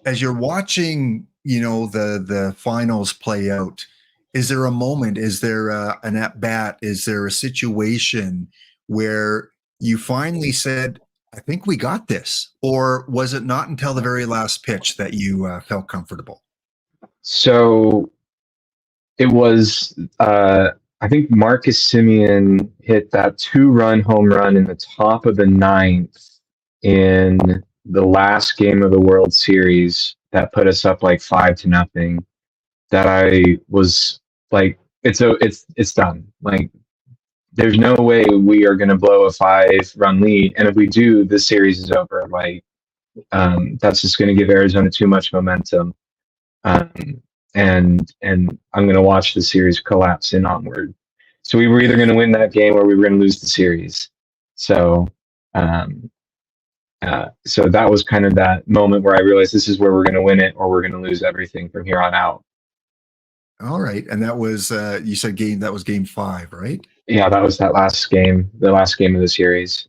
As you're watching, the finals play out, is there a moment? Is there an at bat? Is there a situation where you finally said, "I think we got this," or was it not until the very last pitch that you felt comfortable? So it was, I think Marcus Simeon hit that 2-run home run in the top of the ninth in the last game of the World Series that put us up like 5-0. That I was like, it's done. Like, there's no way we are going to blow a 5-run lead, and if we do, this series is over. Like, that's just going to give Arizona too much momentum. And I'm going to watch the series collapse in onward. So we were either going to win that game or we were going to lose the series. So, so that was kind of that moment where I realized this is where we're going to win it or we're going to lose everything from here on out. All right, and that was you said that was game 5, right? Yeah, that was that last game, the last game of the series.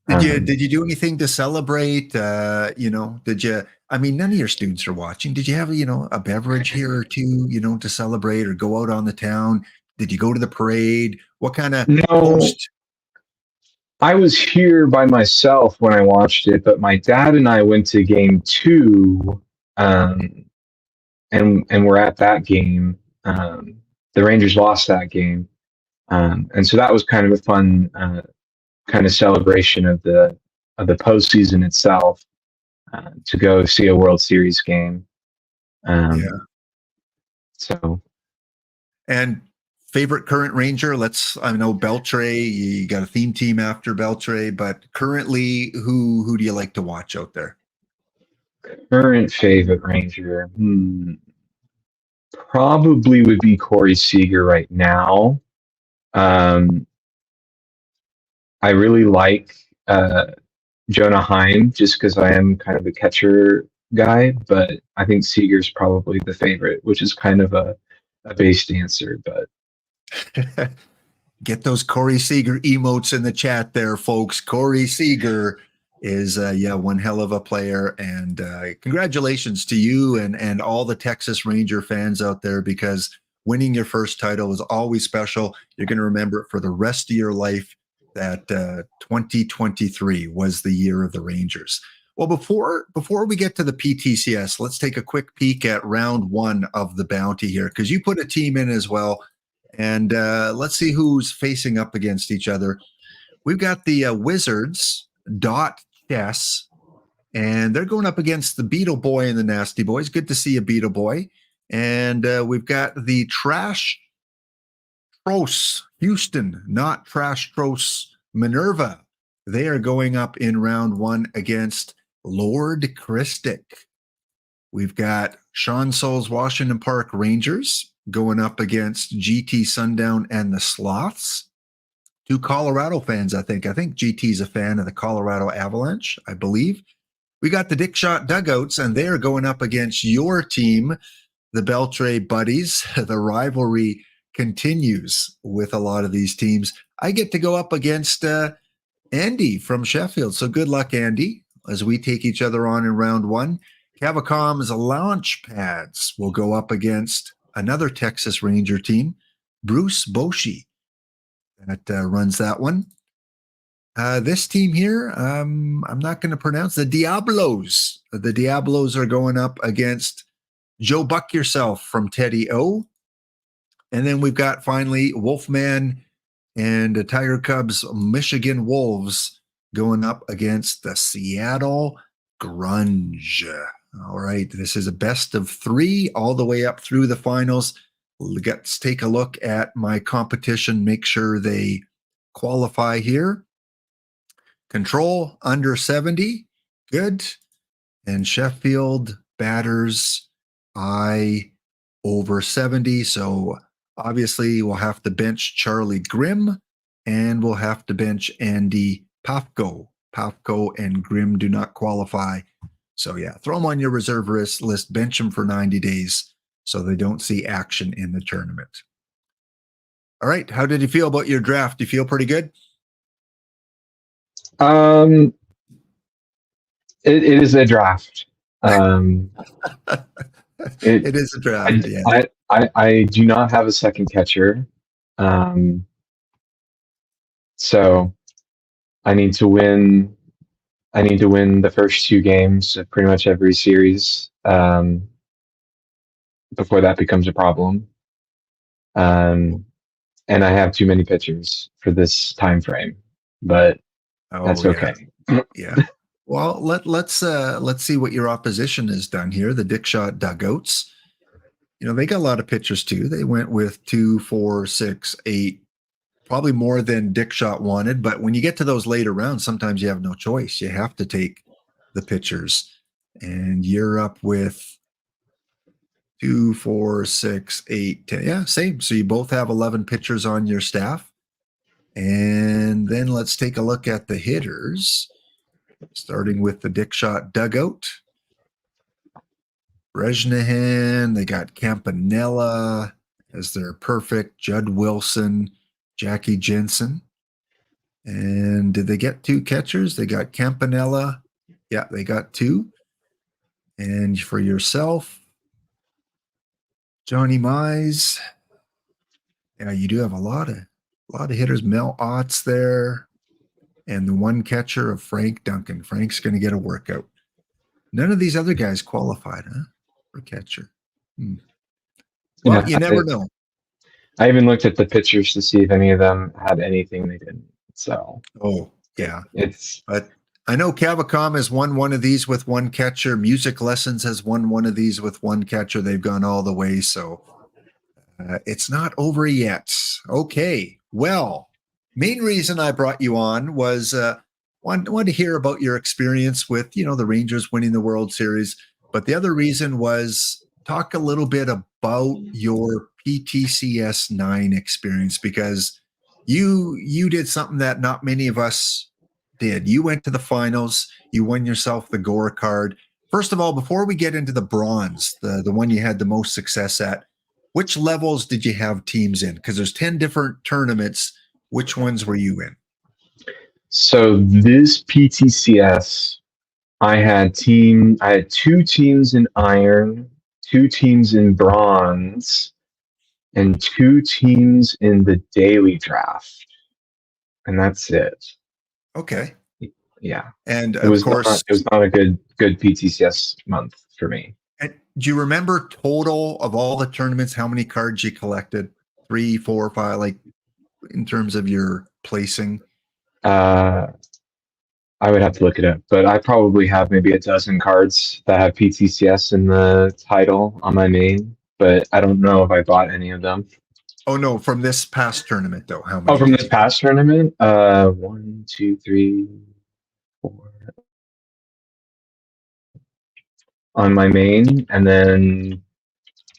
Did you do anything to celebrate? Did you? I mean, none of your students are watching. Did you have a beverage here or two, to celebrate, or go out on the town? Did you go to the parade? What kind of No, post? I was here by myself when I watched it, but my dad and I went to game two, um, and we're at that game. The Rangers lost that game, and so that was kind of a fun kind of celebration of the postseason itself, to go see a World Series game. Yeah. Um, so And favorite current Ranger? I know Beltre, you got a theme team after Beltre, but currently who do you like to watch out there? current favorite Ranger, probably would be Corey Seager right now. Um, I really like Jonah Heim just because I am kind of a catcher guy, but I think Seager's probably the favorite, which is kind of a based answer. But Get those Corey Seager emotes in the chat there, folks. Corey Seager is one hell of a player, and congratulations to you and all the Texas Ranger fans out there, because winning your first title is always special. You're going to remember it for the rest of your life, that 2023 was the year of the Rangers. Well, before we get to the PTCS, let's take a quick peek at round one of the bounty here, because you put a team in as well. And let's see who's facing up against each other. We've got the Wizards, Dot Chess, and they're going up against the Beetle Boy and the Nasty Boys. Good to see you, Beetle Boy. And we've got the Trash Tros Houston, not Trash Tros Minerva. They are going up in round one against Lord Christic. We've got Sean Souls Washington Park Rangers going up against GT Sundown and the Sloths. Two Colorado fans, I think. I think GT's a fan of the Colorado Avalanche, I believe. We got the Dick Shot Dugouts, and they're going up against your team, the Beltre Buddies. The rivalry continues with a lot of these teams. I get to go up against Andy from Sheffield. So good luck, Andy, as we take each other on in round one. Cavacom's launch pads will go up against another Texas Ranger team, Bruce Boshi, that runs that one. This team here, I'm not going to pronounce, the Diablos. The Diablos are going up against Joe Buck Yourself from Teddy O. And then we've got finally Wolfman and the Tiger Cubs Michigan Wolves going up against the Seattle Grunge. All right, this is a best of three all the way up through the finals. Let's take a look at my competition, make sure they qualify here. Control under 70, good. And Sheffield batters, I over 70. So obviously we'll have to bench Charlie Grimm, and we'll have to bench Andy Pafko. Pafko and Grimm do not qualify. So yeah, throw them on your reserve list, bench them for 90 days so they don't see action in the tournament. All right, how did you feel about your draft? Do you feel pretty good? it is a draft. It is a draft. I do not have a second catcher. So I need to win. I need to win the first two games of pretty much every series before that becomes a problem. And I have too many pitchers for this time frame, but that's okay. Yeah. Well, let's see what your opposition has done here. The Dick Shot Dugouts. They got a lot of pitchers too. They went with 2, 4, 6, 8, probably more than Dick Shot wanted. But when you get to those later rounds, sometimes you have no choice. You have to take the pitchers, and you're up with 2, 4, 6, 8, 10. Yeah, same. So you both have 11 pitchers on your staff. And then let's take a look at the hitters, starting with the Dick Shot Dugout. Brezhnehan, they got Campanella as their perfect, Judd Wilson, Jackie Jensen. And did they get two catchers? They got Campanella. Yeah, they got two. And for yourself, Johnny Mize. Yeah, you do have a lot of hitters. Mel Otts there. and the one catcher of Frank Duncan. Frank's going to get a workout. None of these other guys qualified, huh, for catcher. Well, you never know. I even looked at the pictures to see if any of them had anything. They didn't. So, yeah. It's But I know Cavacom has won one of these with one catcher. Music Lessons has won one of these with one catcher. They've gone all the way. So it's not over yet. Okay. Well, main reason I brought you on was want to hear about your experience with, the Rangers winning the World Series. But the other reason was talk a little bit about your PTCS 9 experience, because you did something that not many of us did. You went to the finals. You won yourself the Gore card. First of all, before we get into the bronze, the one you had the most success at, which levels did you have teams in? Because there's 10 different tournaments. Which ones were you in? So this PTCS, I had two teams in iron, two teams in bronze, and two teams in the daily draft. And that's it. Okay. Yeah. And it was course, it was not a good PTCS month for me. And do you remember total of all the tournaments, how many cards you collected? 3, 4, 5, like in terms of your placing? I would have to look it up, but I probably have maybe a dozen cards that have PTCS in the title on my main, but I don't know if I bought any of them. Oh no, from this past tournament though, how many? Oh, from this past tournament? 1, 2, 3, 4 on my main, and then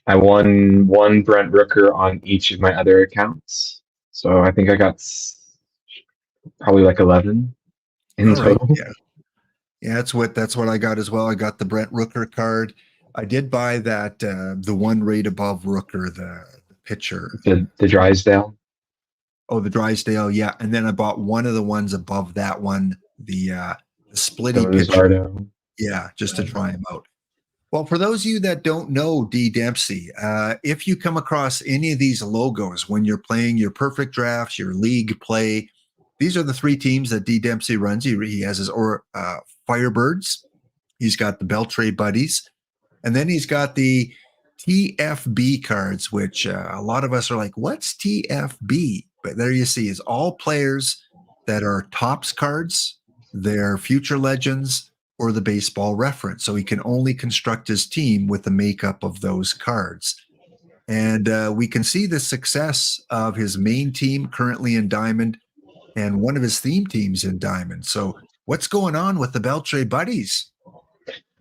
I won one Brent Rooker on each of my other accounts. So I think I got probably like 11 in total. Right, yeah, that's what I got as well. I got the Brent Rooker card. I did buy that the one rate above Rooker, the pitcher, the Drysdale. Oh, the Drysdale, yeah. And then I bought one of the ones above that one, the splitty pitcher. Yeah, just to try him out. Well, for those of you that don't know D. Dempsey, if you come across any of these logos when you're playing your perfect drafts, your league play, these are the three teams that D. Dempsey runs. He has his Firebirds. He's got the Beltray Buddies. And then he's got the TFB cards, which a lot of us are like, what's TFB? But there you see, is all players that are tops cards, they're future legends, or the baseball reference. So he can only construct his team with the makeup of those cards. And we can see the success of his main team currently in Diamond and one of his theme teams in Diamond. So what's going on with the Beltray Buddies?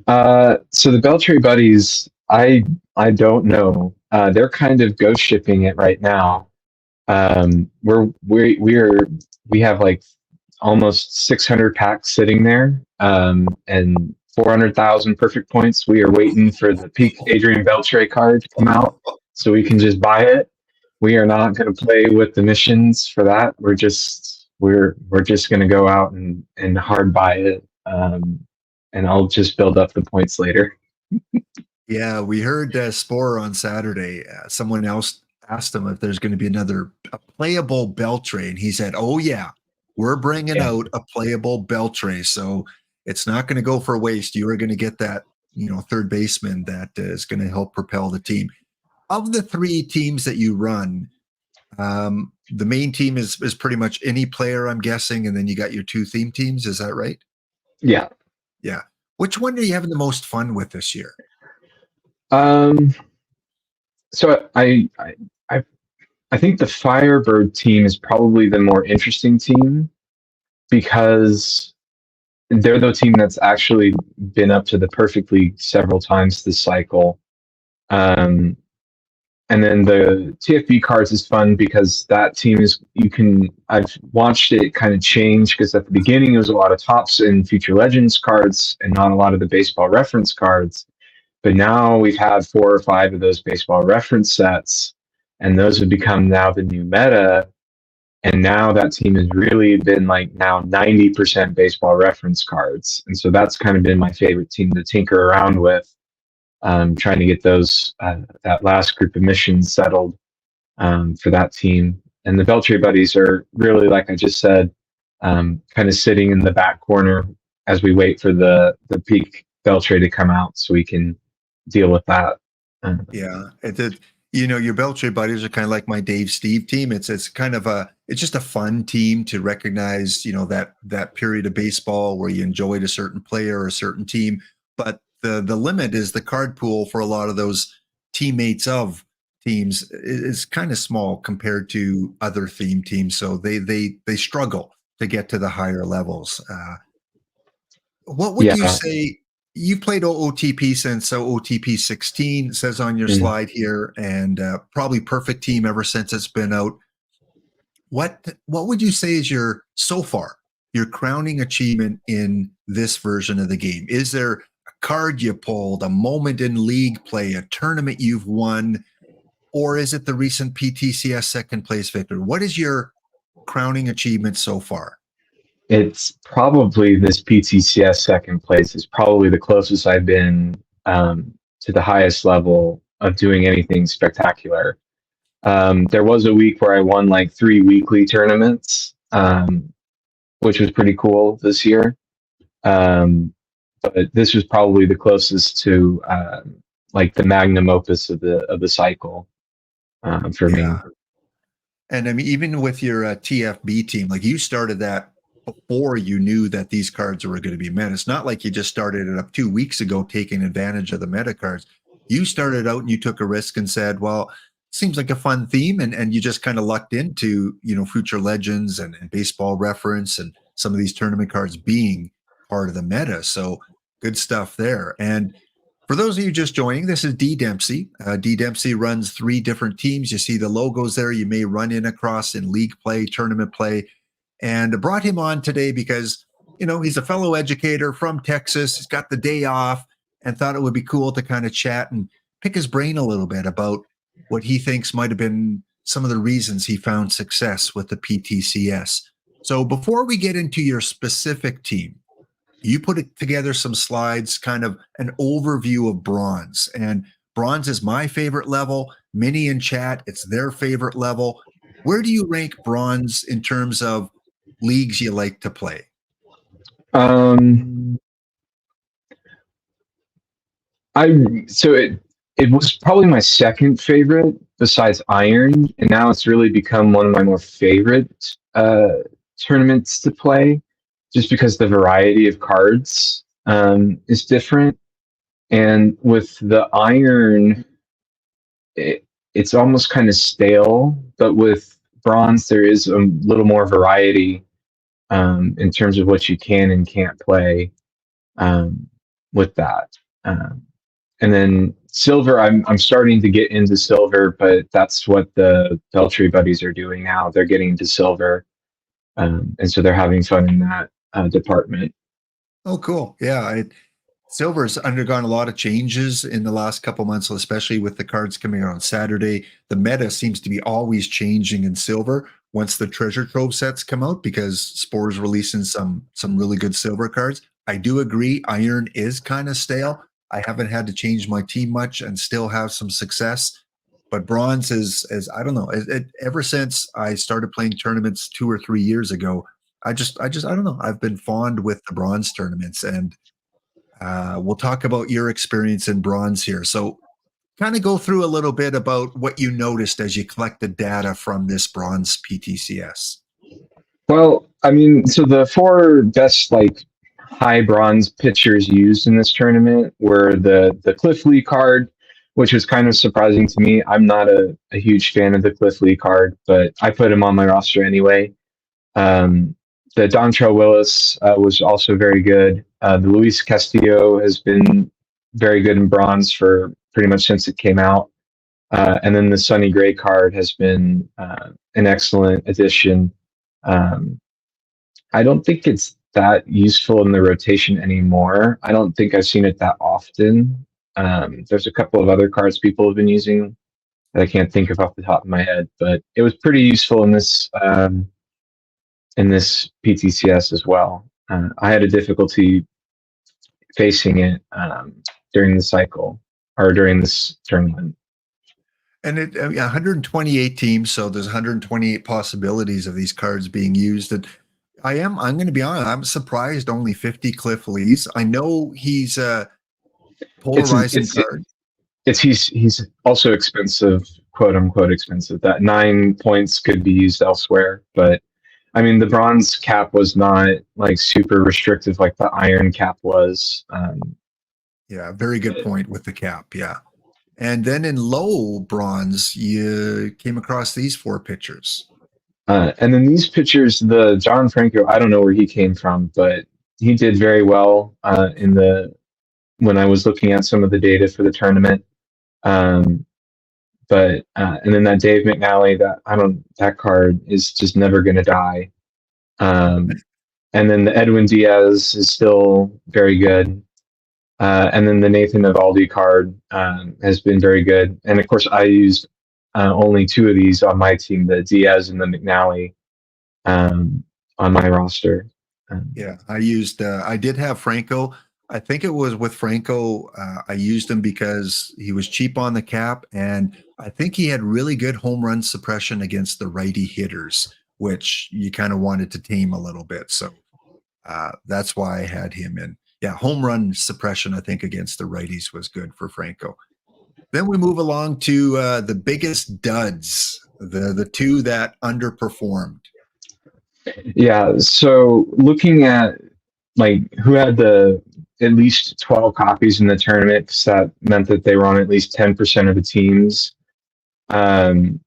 So the Beltray Buddies, I don't know. They're kind of ghost shipping it right now. We have like almost 600 packs sitting there, and 400,000 perfect points. We are waiting for the peak Adrian Beltre card to come out so we can just buy it. We are not going to play with the missions for that. We're just going to go out and hard buy it, and I'll just build up the points later. Yeah, we heard Spore on Saturday. Someone else asked him if there's going to be a playable Beltre, and he said, "Oh yeah, we're bringing out a playable Beltre, so it's not going to go for waste. You are going to get that, third baseman that is going to help propel the team." Of the three teams that you run, the main team is pretty much any player, I'm guessing, and then you got your two theme teams. Is that right? Yeah. Yeah. Which one are you having the most fun with this year? So I think the Firebird team is probably the more interesting team because they're the team that's actually been up to the perfect league several times this cycle. And then the TFB cards is fun because that team I've watched it kind of change, because at the beginning it was a lot of tops and future legends cards and not a lot of the baseball reference cards. But now we've had 4 or 5 of those baseball reference sets, and those have become now the new meta. And now that team has really been like now 90% baseball reference cards. And so that's kind of been my favorite team to tinker around with, trying to get those, that last group of missions settled for that team. And the Beltray Buddies are really, like I just said, kind of sitting in the back corner as we wait for the peak Beltray to come out so we can deal with that. Yeah, it did. Your Beltray buddies are kind of like my Dave Steve team. It's kind of it's just a fun team to recognize, that period of baseball where you enjoyed a certain player or a certain team. But the limit is the card pool for a lot of those teammates of teams is kind of small compared to other theme teams. So they struggle to get to the higher levels. What would you Yeah. say? You played OOTP since OOTP 16 says on your Mm. slide here, and probably perfect team ever since it's been out. What would you say is your crowning achievement in this version of the game? Is there a card you pulled, a moment in league play, a tournament you've won, or is it the recent PTCS second place victory? What is your crowning achievement so far? It's probably this PTCS second place is probably the closest I've been to the highest level of doing anything spectacular. There was a week where I won like 3 weekly tournaments, which was pretty cool this year. But this was probably the closest to like the magnum opus of the cycle for me. Yeah. And I mean, even with your TFB team, like you started that before you knew that these cards were going to be meta. It's not like you just started it up 2 weeks ago, taking advantage of the meta cards. You started out and you took a risk and said, well, seems like a fun theme. And you just kind of lucked into, Future Legends and Baseball Reference and some of these tournament cards being part of the meta. So good stuff there. And for those of you just joining, this is D Dempsey. D Dempsey runs 3 different teams. You see the logos there. You may run in across in league play, tournament play, and I brought him on today because, he's a fellow educator from Texas. He's got the day off and thought it would be cool to kind of chat and pick his brain a little bit about what he thinks might have been some of the reasons he found success with the PTCS. So before we get into your specific team, you put together some slides, kind of an overview of bronze. And bronze is my favorite level. Many in chat, it's their favorite level. Where do you rank bronze in terms of leagues you like to play? It was probably my second favorite besides Iron, and now it's really become one of my more favorite tournaments to play, just because the variety of cards is different. And with the Iron, it's almost kind of stale, but with Bronze, there is a little more variety in terms of what you can and can't play with that. And then Silver, I'm starting to get into Silver, but that's what the Beltry buddies are doing now. They're getting into Silver, and so they're having fun in that department. Oh, cool. Yeah. Silver's undergone a lot of changes in the last couple months, especially with the cards coming out on Saturday. The meta seems to be always changing in Silver once the treasure trove sets come out, because Spore's releasing some really good Silver cards. I do agree, Iron is kind of stale. I haven't had to change my team much and still have some success. But Bronze is I don't know. Ever since I started playing tournaments 2 or 3 years ago, I don't know. I've been fond with the Bronze tournaments, and we'll talk about your experience in Bronze here. So kind of go through a little bit about what you noticed as you collected data from this Bronze PTCS. Well, I mean, so the 4 best like high bronze pitchers used in this tournament were the Cliff Lee card, which was kind of surprising to me. I'm not a huge fan of the Cliff Lee card, but I put him on my roster anyway. The Dontrell Willis was also very good. The Luis Castillo has been very good in bronze for pretty much since it came out. And then the Sonny Gray card has been an excellent addition. I don't think it's that useful in the rotation anymore. I don't think I've seen it that often. There's a couple of other cards people have been using that I can't think of off the top of my head, but it was pretty useful in this PTCS as well. I had a difficulty facing it during the cycle or during this tournament. And 128 teams, so there's 128 possibilities of these cards being used. And I'm going to be honest. I'm surprised only 50 Cliff Lees. I know he's a It's polarizing it's card. it's he's also expensive, quote unquote expensive. That 9 points could be used elsewhere, but I mean the bronze cap was not like super restrictive like the iron cap was. Yeah, very good But, point with the cap. Yeah. And then in low bronze, you came across these four pitchers. and then these pitchers, the John Franco, I don't know where he came from, but he did very well in the when I was looking at some of the data for the tournament. Um, but and then that Dave McNally, that card is just never going to die. Um, and then the Edwin Diaz is still very good. And then the Nathan Evaldi card has been very good. And of course, I used only two of these on my team, the Diaz and the McNally on my roster. Yeah, I did have Franco. I think it was with Franco. I used him because he was cheap on the cap, and I think he had really good home run suppression against the righty hitters, which you kind of wanted to tame a little bit. So that's why I had him in. Yeah, home run suppression, I think, against the righties was good for Franco. Then we move along to the biggest duds, the two that underperformed. Yeah. So looking at like who had the at least 12 copies in the tournament, 'cause that meant that they were on at least 10% of the teams. Um,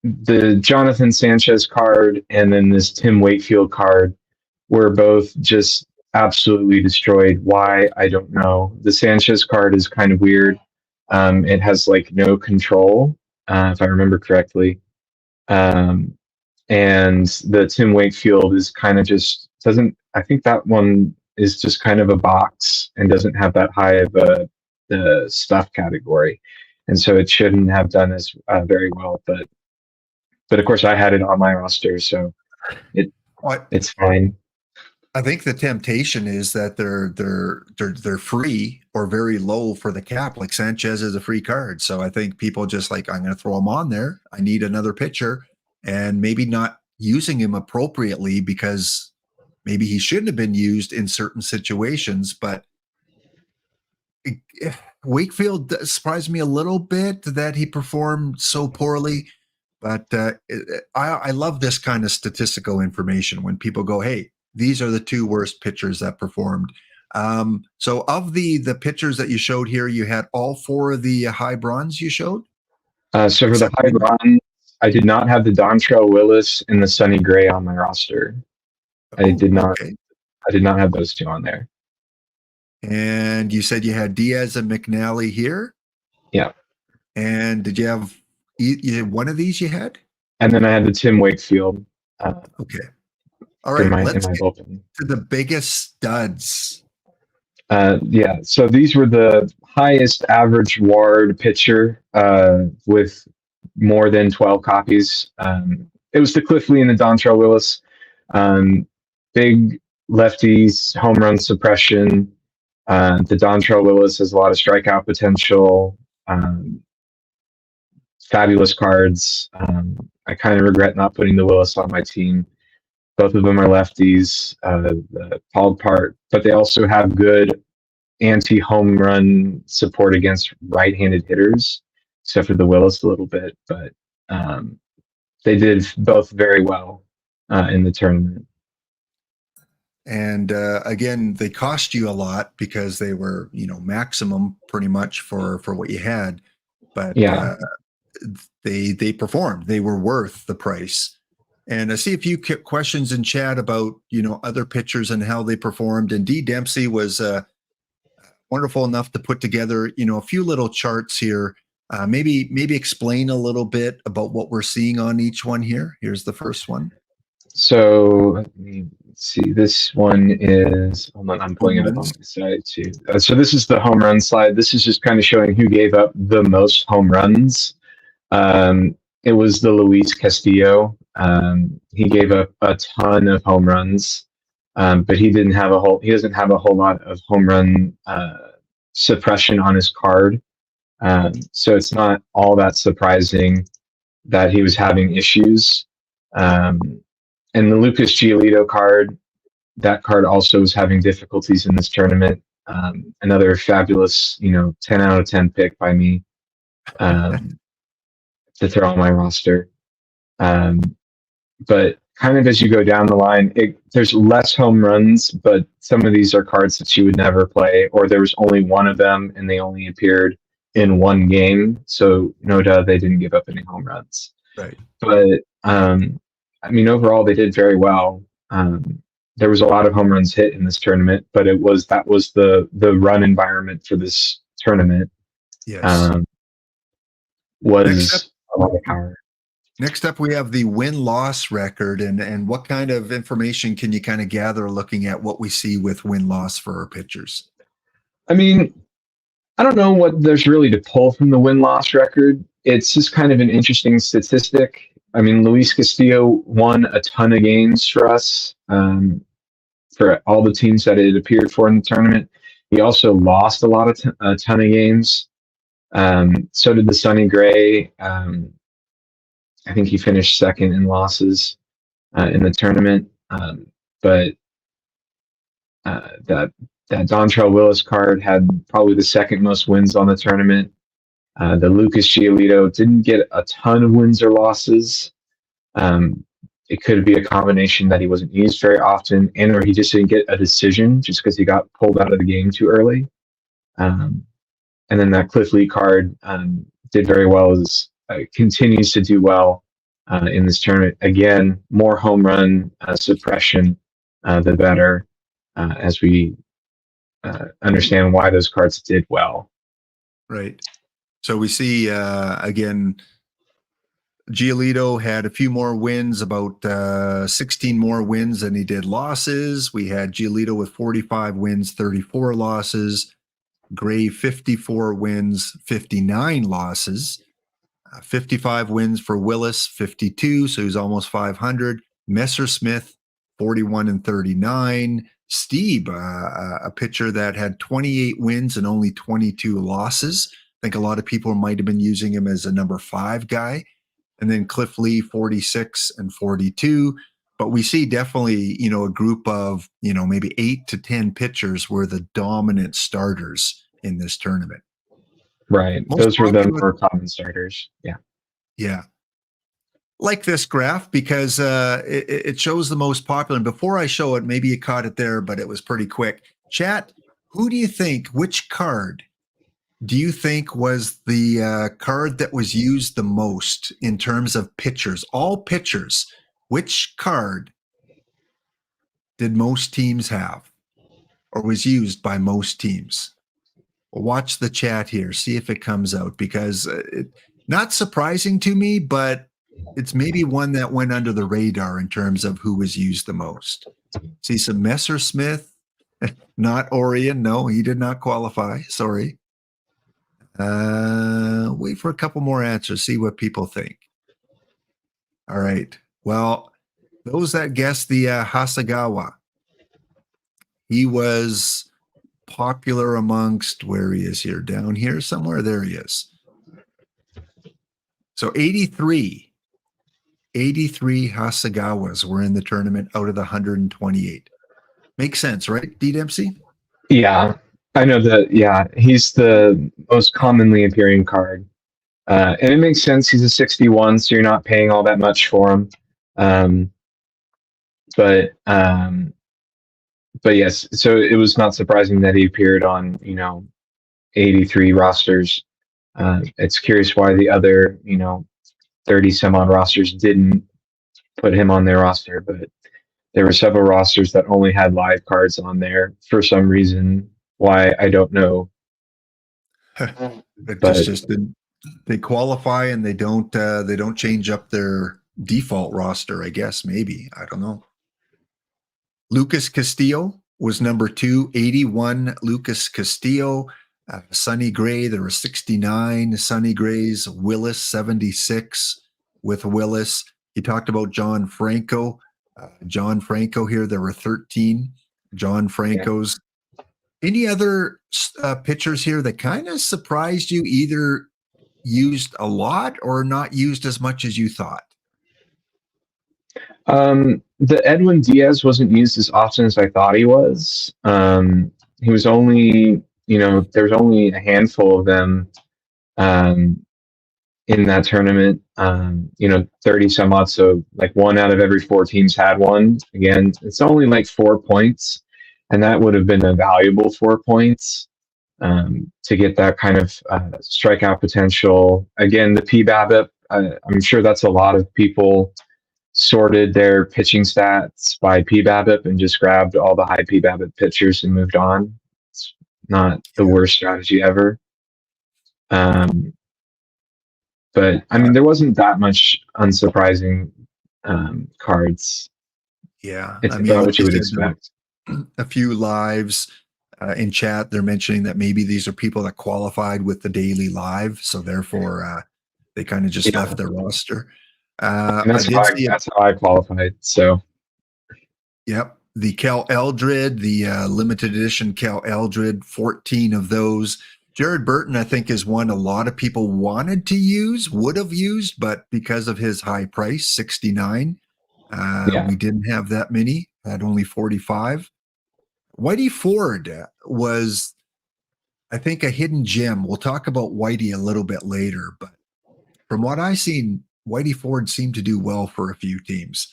the Jonathan Sanchez card and then this Tim Wakefield card were both just absolutely destroyed. Why? I don't know. The Sanchez card is kind of weird. It has like no control, if I remember correctly. Um, and the Tim Wakefield is kind of just doesn't. I think that one is just kind of a box and doesn't have that high of a the stuff category, and so it shouldn't have done as very well. But of course, I had it on my roster, so it What it's fine. I think the temptation is that they're free or very low for the cap. Like Sanchez is a free card, so I think people just like I'm going to throw him on there. I need another pitcher, and maybe not using him appropriately because maybe he shouldn't have been used in certain situations. But Wakefield surprised me a little bit that he performed so poorly. But I love this kind of statistical information when people go, "Hey, these are the two worst pitchers that performed." So, of the pitchers that you showed here, you had all four of the high bronze you showed, So for the except high one. run, I did not have the Dontrell Willis and the Sonny Gray on my roster. I Oh, did not. okay. I did not have those two on there. And you said you had Diaz and McNally here. Yeah, And did you have one of these? You had. and then I had the Tim Wakefield uh, Okay. All in right. my Let's get bullpen. to the biggest studs. Yeah, so these were the highest average WARD pitcher with more than 12 copies. It was the Cliff Lee and the Dontrell Willis. Big lefties, home run suppression. The Dontrell Willis has a lot of strikeout potential. Um, Fabulous cards. I kind of regret not putting the Willis on my team. Both of them are lefties, the called part, but they also have good anti-home run support against right-handed hitters, except for the Willis a little bit. But they did both very well in the tournament. And again, they cost you a lot because they were, maximum pretty much for what you had. But Yeah. they performed. They were worth the price. And I see a few questions in chat about other pitchers and how they performed. And D Dempsey was wonderful enough to put together a few little charts here. Maybe explain a little bit about what we're seeing on each one here. Here's the first one. So let me see. This one is. Hold on, I'm pulling Home it up on runs. my side too. So this is the home run slide. This is just kind of showing who gave up the most home runs. It was the Luis Castillo. He gave up a ton of home runs, but he didn't have a whole. He doesn't have a whole lot of home run suppression on his card. So it's not all that surprising that he was having issues. And the Lucas Giolito card, that card also was having difficulties in this tournament. Another fabulous, 10 out of 10 pick by me to throw on my roster. But kind of as you go down the line, there's less home runs, but some of these are cards that you would never play, or there was only one of them and they only appeared in one game. So no doubt they didn't give up any home runs. Right. But overall they did very well. There was a lot of home runs hit in this tournament, but that was the run environment for this tournament. Yes. Was a lot of power. Next up, we have the win-loss record, and what kind of information can you kind of gather looking at what we see with win-loss for our pitchers? I mean, I don't know what there's really to pull from the win-loss record. It's just kind of an interesting statistic. I mean, Luis Castillo won a ton of games for us, for all the teams that it appeared for in the tournament. He also lost a ton of games. So did the Sonny Gray. I think he finished second in losses in the tournament. But that Dontrell Willis card had probably the second most wins on the tournament. The Lucas Giolito didn't get a ton of wins or losses. It could be a combination that he wasn't used very often, or he just didn't get a decision just because he got pulled out of the game too early. And then that Cliff Lee card did very well, continues to do well in this tournament. Again, more home run suppression, the better, as we understand why those cards did well. Right. So we see, again, Giolito had a few more wins, about 16 more wins than he did losses. We had Giolito with 45 wins, 34 losses. Gray, 54 wins, 59 losses. 55 wins for Willis, 52, so he's almost 500. Messersmith, 41 and 39. Steve, a pitcher that had 28 wins and only 22 losses. I think a lot of people might have been using him as a number 5 guy. And then Cliff Lee, 46 and 42. But we see definitely, a group of, maybe 8 to 10 pitchers were the dominant starters in this tournament. Right. Those were the more common starters. Yeah. Yeah. Like this graph because it shows the most popular. And before I show it, maybe you caught it there, but it was pretty quick. Chat, which card do you think was the card that was used the most in terms of pitchers? All pitchers, which card did most teams have or was used by most teams? Well, watch the chat here, see if it comes out, because not surprising to me, but it's maybe one that went under the radar in terms of who was used the most. See some Messersmith, not Orion. No, he did not qualify. Sorry. Wait for a couple more answers, see what people think. All right. Well, those that guessed the Hasegawa, he was popular amongst, where he is here, down here somewhere. There he is. So 83 Hasegawas were in the tournament out of the 128. Makes sense, right, D. Dempsey? Yeah, I know that. Yeah, he's the most commonly appearing card. And it makes sense. He's a 61, so you're not paying all that much for him. But yes, so it was not surprising that he appeared on, 83 rosters. It's curious why the other, 30 some odd rosters didn't put him on their roster, but there were several rosters that only had live cards on there for some reason. Why, I don't know. They qualify and they don't change up their default roster, I guess. Maybe, I don't know. Lucas Castillo was number 2, 81 Lucas Castillo. Sonny Gray, there were 69 Sonny Grays. Willis, 76 with Willis. He talked about John Franco. John Franco here, there were 13 John Francos. Yeah. Any other pitchers here that kind of surprised you, either used a lot or not used as much as you thought? The Edwin Diaz wasn't used as often as I thought he was. He was only, there's only a handful of them um, in that tournament. 30 some odd. So like one out of every four teams had one. Again, it's only like 4 points, and that would have been a valuable 4 points to get that kind of strikeout potential. Again, the PBABIP, I'm sure that's a lot of people sorted their pitching stats by PBABIP and just grabbed all the high PBABIP pitchers and moved on. It's not the worst strategy ever. But I mean, there wasn't that much unsurprising cards. Yeah, It's I mean, about like what you you would said, expect. a few lives in chat. They're mentioning that maybe these are people that qualified with the daily live, so therefore they kind of just Yeah, left their roster. and I did see it. that's how I qualified. So Yep, the Cal Eldred, the limited edition Cal Eldred, 14 of those. Jared Burton, I think, is one a lot of people wanted to use, would have used, but because of his high price, 69, yeah, we didn't have that many. Had only 45. Whitey Ford was, I think, a hidden gem. We'll talk about Whitey a little bit later, but from what I've seen, Whitey Ford seemed to do well for a few teams.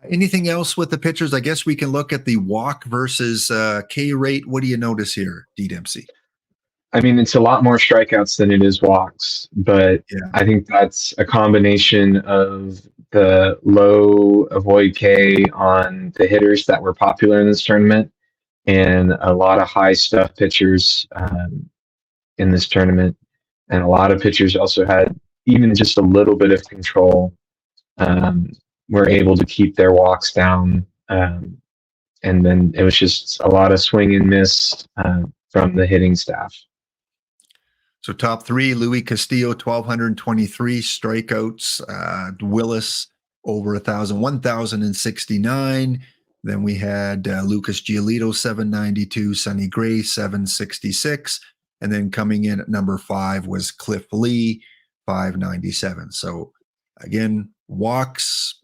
Anything else with the pitchers? I guess we can look at the walk versus K rate. What do you notice here, D Dempsey? I mean, it's a lot more strikeouts than it is walks, but Yeah, I think that's a combination of the low avoid K on the hitters that were popular in this tournament and a lot of high stuff pitchers in this tournament. And a lot of pitchers also had even just a little bit of control, were able to keep their walks down. And then it was just a lot of swing and miss from the hitting staff. so top three, Louis Castillo, 1,223 strikeouts. Willis, over 1,069. Then we had Lucas Giolito, 792. Sonny Gray, 766. And then coming in at number 5 was Cliff Lee, 597. So again, walks,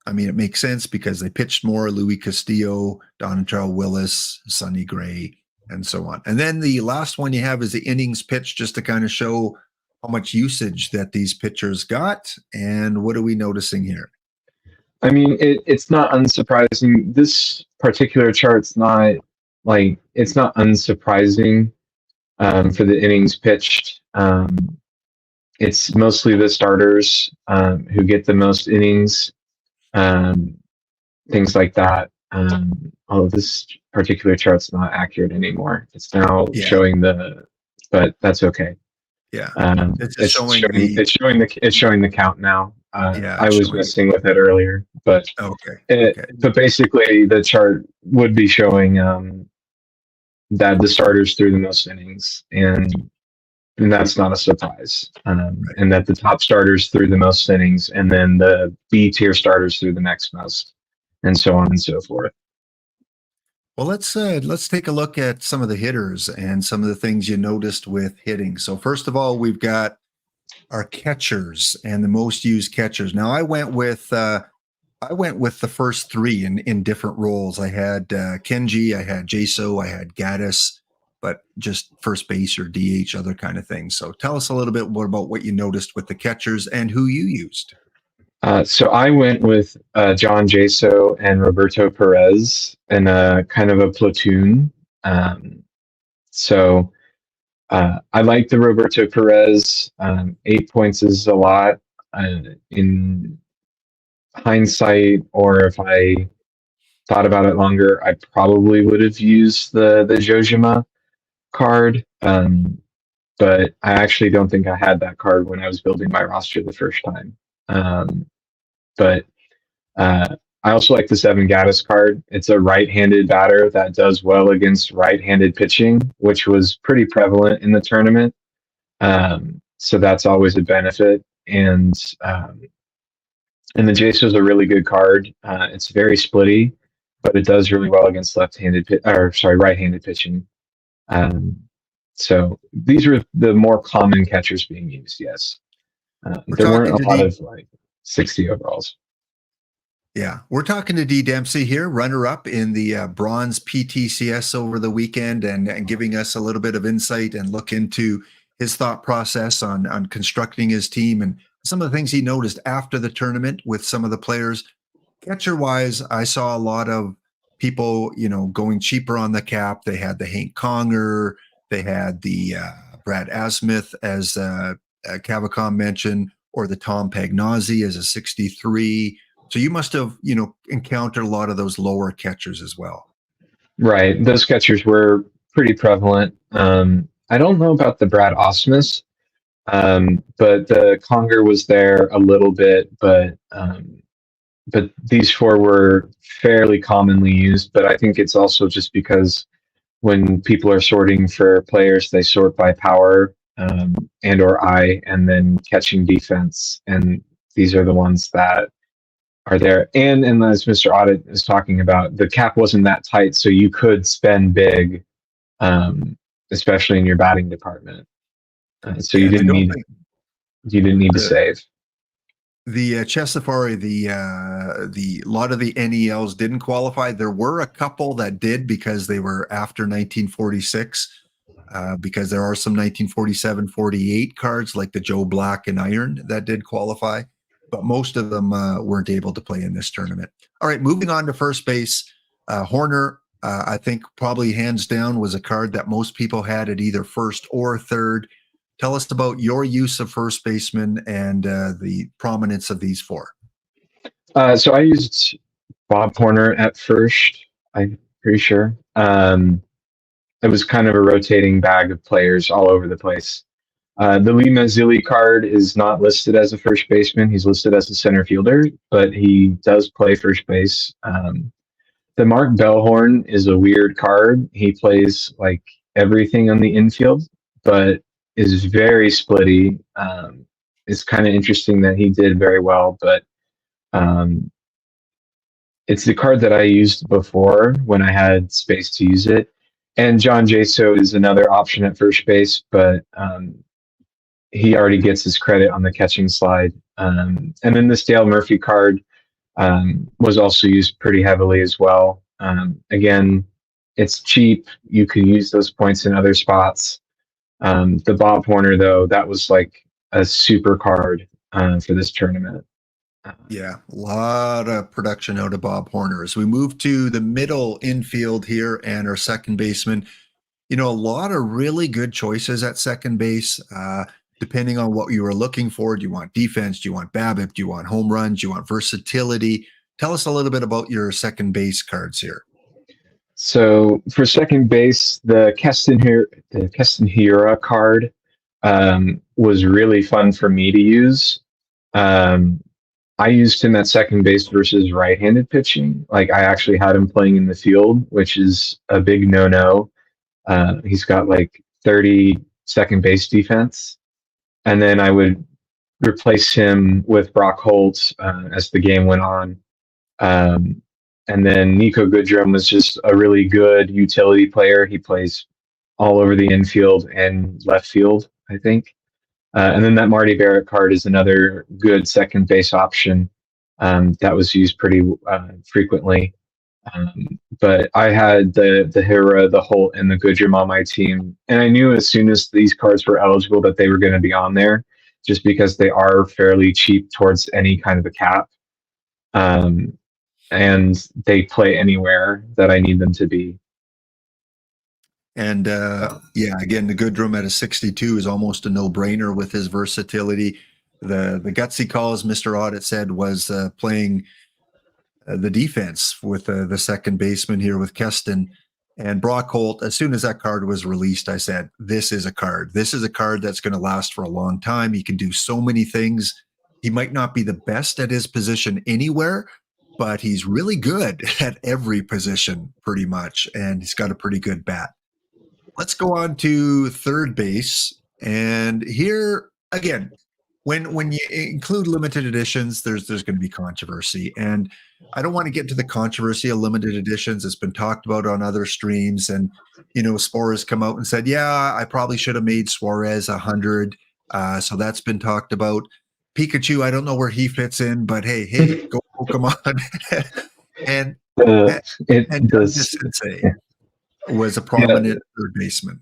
I mean, it makes sense because they pitched more. Louis Castillo, Donatello Willis, Sonny Gray, and so on. And then the last one you have is the innings pitched, just to kind of show how much usage that these pitchers got. And what are we noticing here? I mean, it's not unsurprising. This particular chart's not like, it's not unsurprising for the innings pitched. It's mostly the starters who get the most innings, things like that. Although this particular chart's not accurate anymore. It's now showing but that's okay. Yeah, it's showing the count now. I was messing with it earlier, but but basically the chart would be showing that the starters threw the most innings, and that's not a surprise. And that the top starters threw the most innings, and then the B tier starters threw the next most, and so on and so forth. Well, let's take a look at some of the hitters and some of the things you noticed with hitting. So first of all, we've got our catchers and the most used catchers. Now I went with the first three in different roles. I had Kenji, I had Jaso, I had Gaddis, but just first base or DH, other kind of things. So tell us a little bit more about what you noticed with the catchers and who you used. So I went with John Jaso and Roberto Perez in a kind of a platoon. So I like the Roberto Perez. 8 points is a lot. In hindsight, or if I thought about it longer, I probably would have used the Jojima card. But I actually don't think I had that card when I was building my roster the first time. But I also like the 7 Gaddis card. It's a right-handed batter that does well against right-handed pitching, which was pretty prevalent in the tournament. So that's always a benefit. And the Jaso is a really good card. It's very splitty, but it does really well against right-handed pitching. So these are the more common catchers being used. Yes, there weren't a lot of like 60 overalls. Yeah, we're talking to D Dempsey here, runner-up in the bronze PTCS over the weekend, and giving us a little bit of insight and look into his thought process on constructing his team and some of the things he noticed after the tournament with some of the players. Catcher wise, I saw a lot of people, going cheaper on the cap. They had the Hank Conger, they had the Brad Asmuth, as Cavacom mentioned, or the Tom Pagnozzi as a 63. So you must have, encountered a lot of those lower catchers as well. Right. Those catchers were pretty prevalent. I don't know about the Brad Osmus, but the Conger was there a little bit, but these four were fairly commonly used. But I think it's also just because when people are sorting for players, they sort by power and or eye, and then catching defense, and these are the ones that are there. And as Mr. Audit is talking about, the cap wasn't that tight, so you could spend big, um, especially in your batting department. So Yeah, you and I didn't don't need think to the save. the Chess Safari, the lot of the NELs didn't qualify. There were a couple that did because they were after 1946. Because there are some 1947, 48 cards like the Joe Black and Iron that did qualify, but most of them weren't able to play in this tournament. All right, moving on to first base. Horner, I think probably hands down was a card that most people had at either first or third. Tell us about your use of first baseman and the prominence of these four. So I used Bob Horner at first. I'm pretty sure. It was kind of a rotating bag of players all over the place. The Lee Mazzilli card is not listed as a first baseman. He's listed as a center fielder, but he does play first base. The Mark Bellhorn is a weird card. He plays like everything on the infield, but is very splitty. It's kind of interesting that he did very well, but um, it's the card that I used before when I had space to use it. And John Jaso is another option at first base, but he already gets his credit on the catching slide. And then the Dale Murphy card was also used pretty heavily as well. Again, it's cheap. You can use those points in other spots. The Bob Horner, though, that was like a super card for this tournament. Yeah, a lot of production out of Bob Horner. As we move to the middle infield here and our second baseman, a lot of really good choices at second base, depending on what you were looking for. Do you want defense? Do you want BABIP? Do you want home runs? Do you want versatility? Tell us a little bit about your second base cards here. So for second base, the Keston Hiura card was really fun for me to use. I used him at second base versus right-handed pitching. Like I actually had him playing in the field, which is a big no-no. He's got like 30 second base defense. And then I would replace him with Brock Holt as the game went on. And then Nico Goodrum was just a really good utility player. He plays all over the infield and left field, I think. And then that Marty Barrett card is another good second base option that was used pretty frequently. But I had the Hira, the Holt, and the Goodrum on my team, and I knew as soon as these cards were eligible that they were going to be on there, just because they are fairly cheap towards any kind of a cap, and they play anywhere that I need them to be. And yeah, again, the Goodrum at a 62 is almost a no-brainer with his versatility. The gutsy call, as Mr. Audit said, was playing the defense with the second baseman here with Keston and Brock Holt. As soon as that card was released, I said, this is a card. This is a card that's going to last for a long time. He can do so many things. He might not be the best at his position anywhere, but he's really good at every position pretty much. And he's got a pretty good bat. Let's go on to third base. And here again, when you include limited editions, there's going to be controversy. And I don't want to get into the controversy of limited editions. It's been talked about on other streams. And, Suarez come out and said, yeah, I probably should have made Suarez 100. So that's been talked about. Pikachu, I don't know where he fits in, but hey, go Pokemon, and The and it Doug this DeCinces was a yeah. prominent third baseman.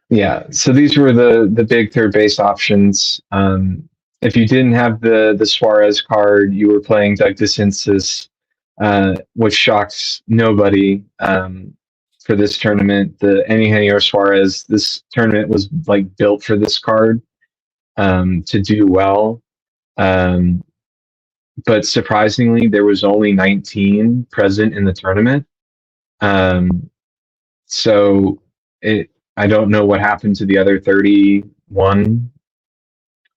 Yeah, so these were the big third base options. If you didn't have the Suarez card, you were playing Doug DeCinces, which shocks nobody for this tournament. The Eugenio Suarez, this tournament was like built for this card to do well. Um, but surprisingly, there was only 19 present in the tournament. Um, so it I don't know what happened to the other 31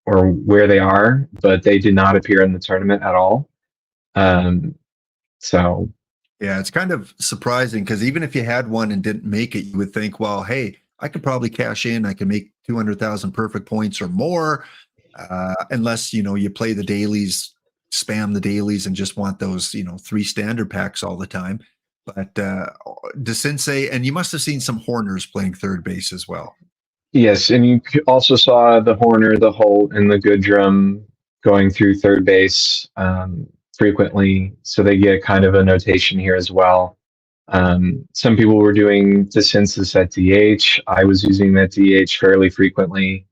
or where they are, but they did not appear in the tournament at all. Um, so Yeah, it's kind of surprising because even if you had one and didn't make it, you would think, well, hey, I could probably cash in. I can make 200,000 perfect points or more, unless you play the dailies, spam the dailies, and just want those 3 standard packs all the time. But DeCinces, and you must have seen some Horners playing third base as well. yes, and you also saw the Horner, the Holt, and the Goodrum going through third base frequently, so they get kind of a notation here as well. Some people were doing DeCinces at DH. I was using that DH fairly frequently.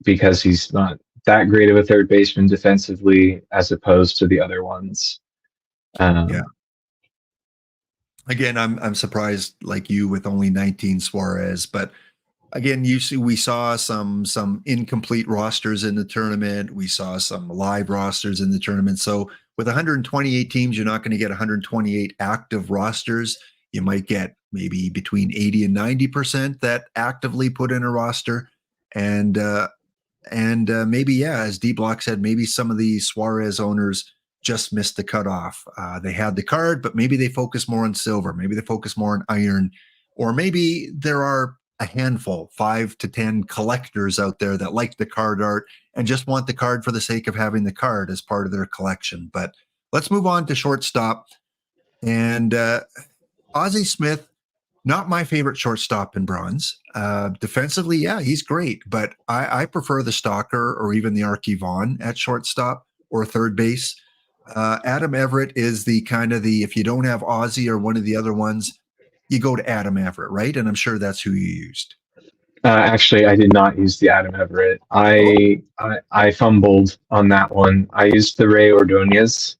Because he's not that great of a third baseman defensively as opposed to the other ones. Yeah. Again, I'm surprised like you with only 19 Suarez, but again, we saw some incomplete rosters in the tournament. We saw some live rosters in the tournament. So with 128 teams, you're not going to get 128 active rosters. You might get maybe between 80 and 90% that actively put in a roster, and maybe, yeah, as D Block said, maybe some of the Suarez owners just missed the cutoff. They had the card, but maybe they focus more on silver. Maybe they focus more on iron, or maybe there are a handful, 5 to 10 collectors out there that like the card art and just want the card for the sake of having the card as part of their collection. But let's move on to shortstop. And Ozzie Smith, not my favorite shortstop in bronze. Defensively, yeah, he's great, but I prefer the Stalker or even the Archie-Vaughn at shortstop or third base. Adam Everett is the kind of if you don't have Ozzie or one of the other ones, you go to Adam Everett, right? And I'm sure that's who you used. Actually, I did not use the Adam Everett. Oh, I fumbled on that one. I used the Ray Ordonez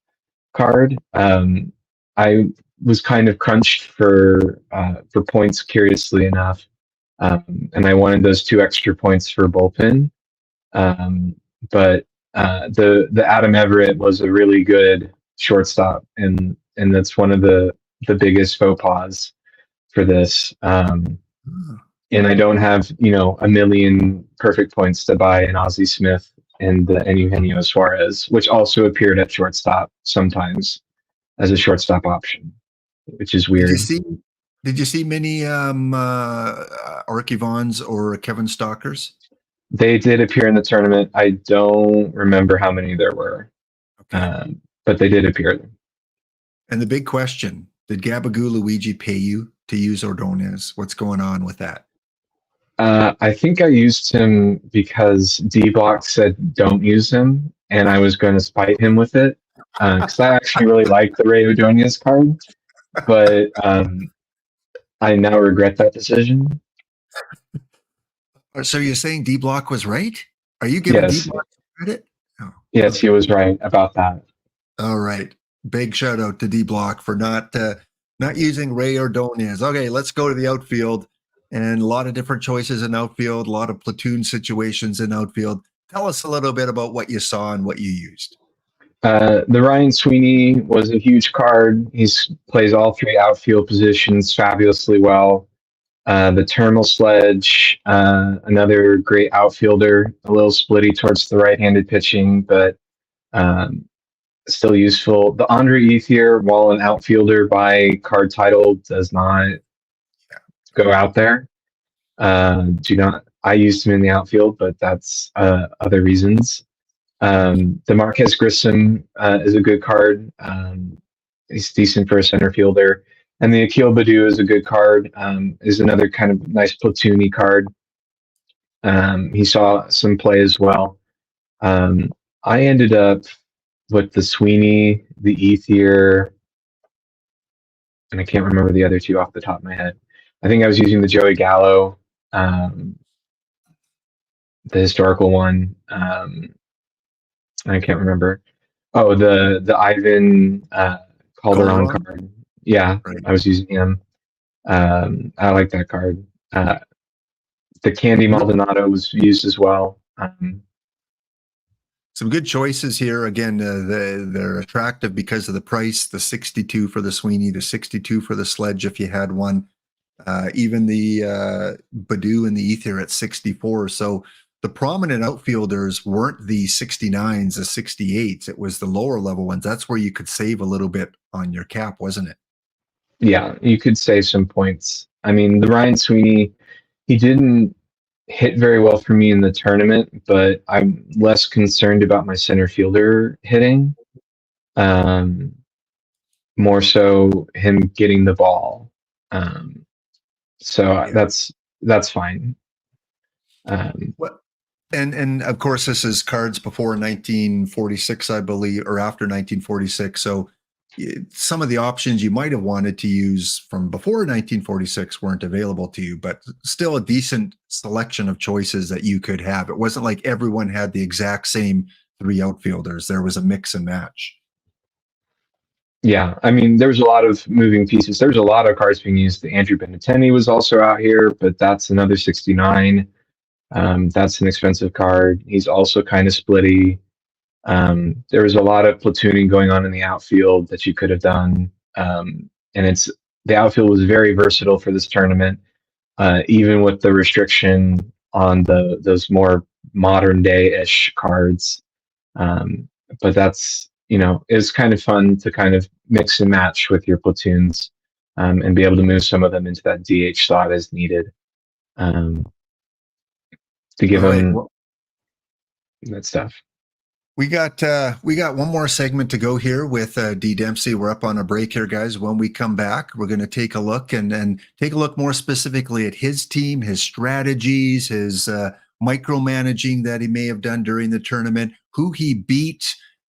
card. I was kind of crunched for points, curiously enough, and I wanted those 2 extra points for bullpen. But the Adam Everett was a really good shortstop, and that's one of the biggest faux pas for this. And I don't have a million perfect points to buy an Ozzie Smith and the Eugenio Suarez, which also appeared at shortstop sometimes as a shortstop option, which is did you weird. see? Did you see many Archie-Vaughns or Kevin Stalkers? They did appear in the tournament. I don't remember how many there were, Okay. but they did appear. And the big question: did Gabagoo Luigi pay you to use Ordonez? What's going on with that? I think I used him because D Block said don't use him, and I was going to spite him with it because I actually really like the Ray Ordonez card, but I now regret that decision. So you're saying D Block was right? Are you giving D Yes, Block credit? Oh, yes, he okay. was right about that. All right. Big shout out to D Block for not using Ray Ordonez. Okay, let's go to the outfield. And a lot of different choices in outfield, a lot of platoon situations in outfield. Tell us a little bit about what you saw and what you used. The Ryan Sweeney was a huge card. He plays all 3 outfield positions fabulously well. The Thermal Sledge, another great outfielder, a little splitty towards the right-handed pitching, but still useful. The Andre Ethier, while an outfielder by card title, does not go out there. I used him in the outfield, but that's other reasons. The Marquez Grissom is a good card. He's decent for a center fielder. And the Akil Baddoo is a good card, is another kind of nice platoony card. He saw some play as well. I ended up with the Sweeney, the Ethier, and I can't remember the other two off the top of my head. I think I was using the Joey Gallo, the historical one. I can't remember. Oh, the Ivan Calderon Calderon, card. Yeah, right? I was using him. I like that card. The Candy Maldonado was used as well. Some good choices here. Again, they're attractive because of the price. The 62 for the Sweeney, the 62 for the Sledge if you had one. Even the Badu and the Ether at 64. So the prominent outfielders weren't the 69s, the 68s. It was the lower level ones. That's where you could save a little bit on your cap, wasn't it? Yeah, you could save some points. I mean, the Ryan Sweeney, he didn't hit very well for me in the tournament, but I'm less concerned about my center fielder hitting. More so him getting the ball. So Yeah. that's fine. What? And of course, this is cards before 1946, I believe, or after 1946. So some of the options you might have wanted to use from before 1946 weren't available to you, but still a decent selection of choices that you could have. It wasn't like everyone had the exact same three outfielders. There was a mix and match. Yeah, I mean, there was a lot of moving pieces. There was a lot of cards being used. The Andrew Benintendi was also out here, but that's another 69. That's an expensive card. He's also kind of splitty. There was a lot of platooning going on in the outfield that you could have done. And the outfield was very versatile for this tournament, even with the restriction on those more modern day-ish cards. But that's, it's kind of fun to kind of mix and match with your platoons, and be able to move some of them into that DH slot as needed, to give them that stuff. We got one more segment to go here with D Dempsey. We're up on a break here, guys. When we come back, we're going to take a look and take a look more specifically at his team, his strategies, his micromanaging that he may have done during the tournament, who he beat,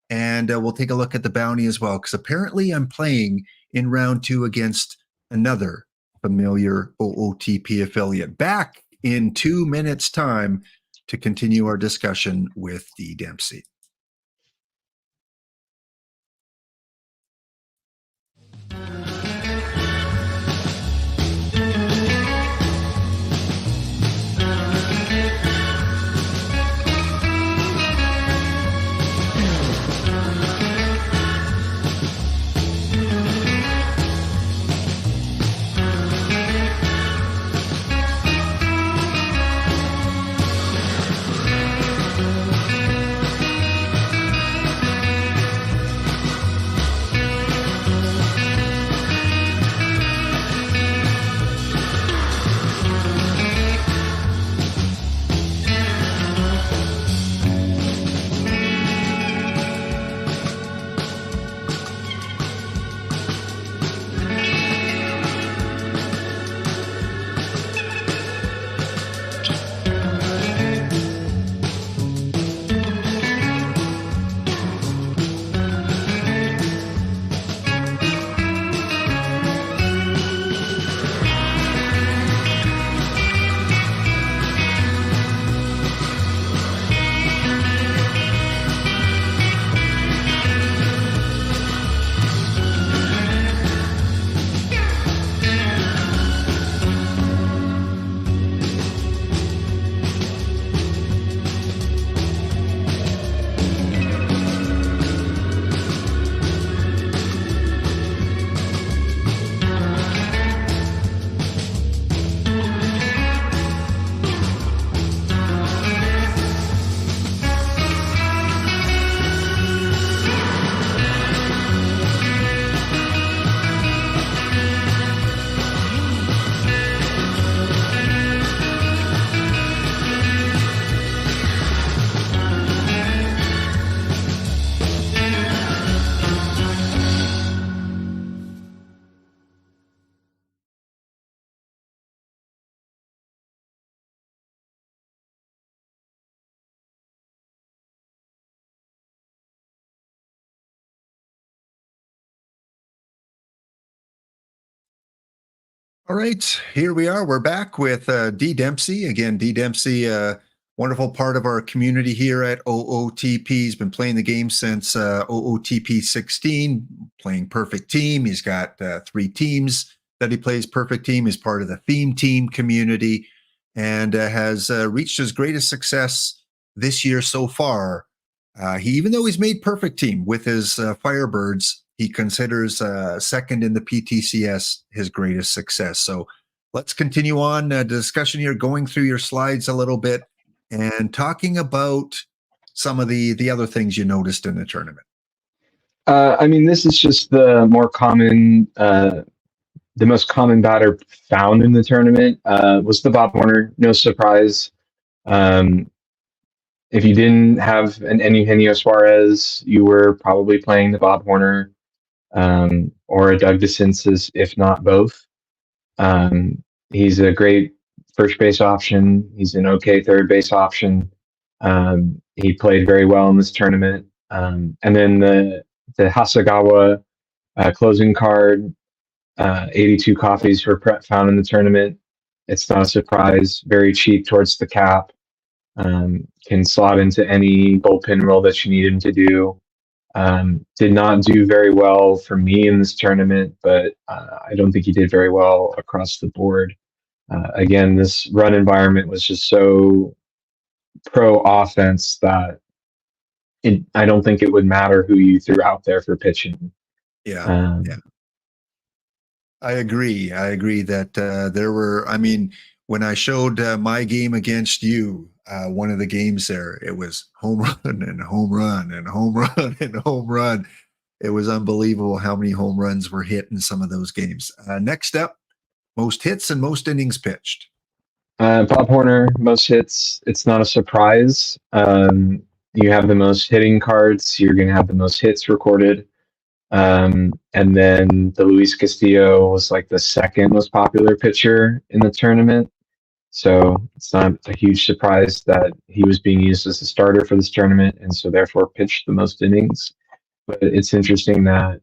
and we'll take a look at the bounty as well. Because apparently, I'm playing in round 2 against another familiar OOTP affiliate. Back in 2 minutes' time to continue our discussion with D Dempsey. All right, here we are. We're back with D Dempsey again. D Dempsey, wonderful part of our community here at OOTP. He's been playing the game since OOTP 16, playing Perfect Team. He's got 3 teams that he plays Perfect Team. He's part of the Theme Team community and has reached his greatest success this year so far. Even though he's made Perfect Team with his Firebirds, he considers second in the PTCS his greatest success. So let's continue on the discussion here, going through your slides a little bit and talking about some of the other things you noticed in the tournament. I mean, this is just the most common batter found in the tournament was the Bob Horner. No surprise. Um, if you didn't have an Eugenio Suarez, you were probably playing the Bob Horner or a Doug DeCinces, if not both. He's a great first base option. He's an okay third base option. He played very well in this tournament. And then the Hasagawa closing card, 82 coffees were found in the tournament. It's not a surprise. Very cheap towards the cap. Can slot into any bullpen role that you need him to do. Did not do very well for me in this tournament, but I don't think he did very well across the board. Again, this run environment was just so pro offense that I don't think it would matter who you threw out there for pitching. Yeah. I agree. I agree that there were, I mean, when I showed my game against you, one of the games there, it was home run and home run and home run and home run. It was unbelievable how many home runs were hit in some of those games. Next up, most hits and most innings pitched. Bob Horner, most hits. It's not a surprise. You have the most hitting cards. You're going to have the most hits recorded. And then the Luis Castillo was like the second most popular pitcher in the tournament. So it's not a huge surprise that he was being used as a starter for this tournament and so therefore pitched the most innings. But it's interesting that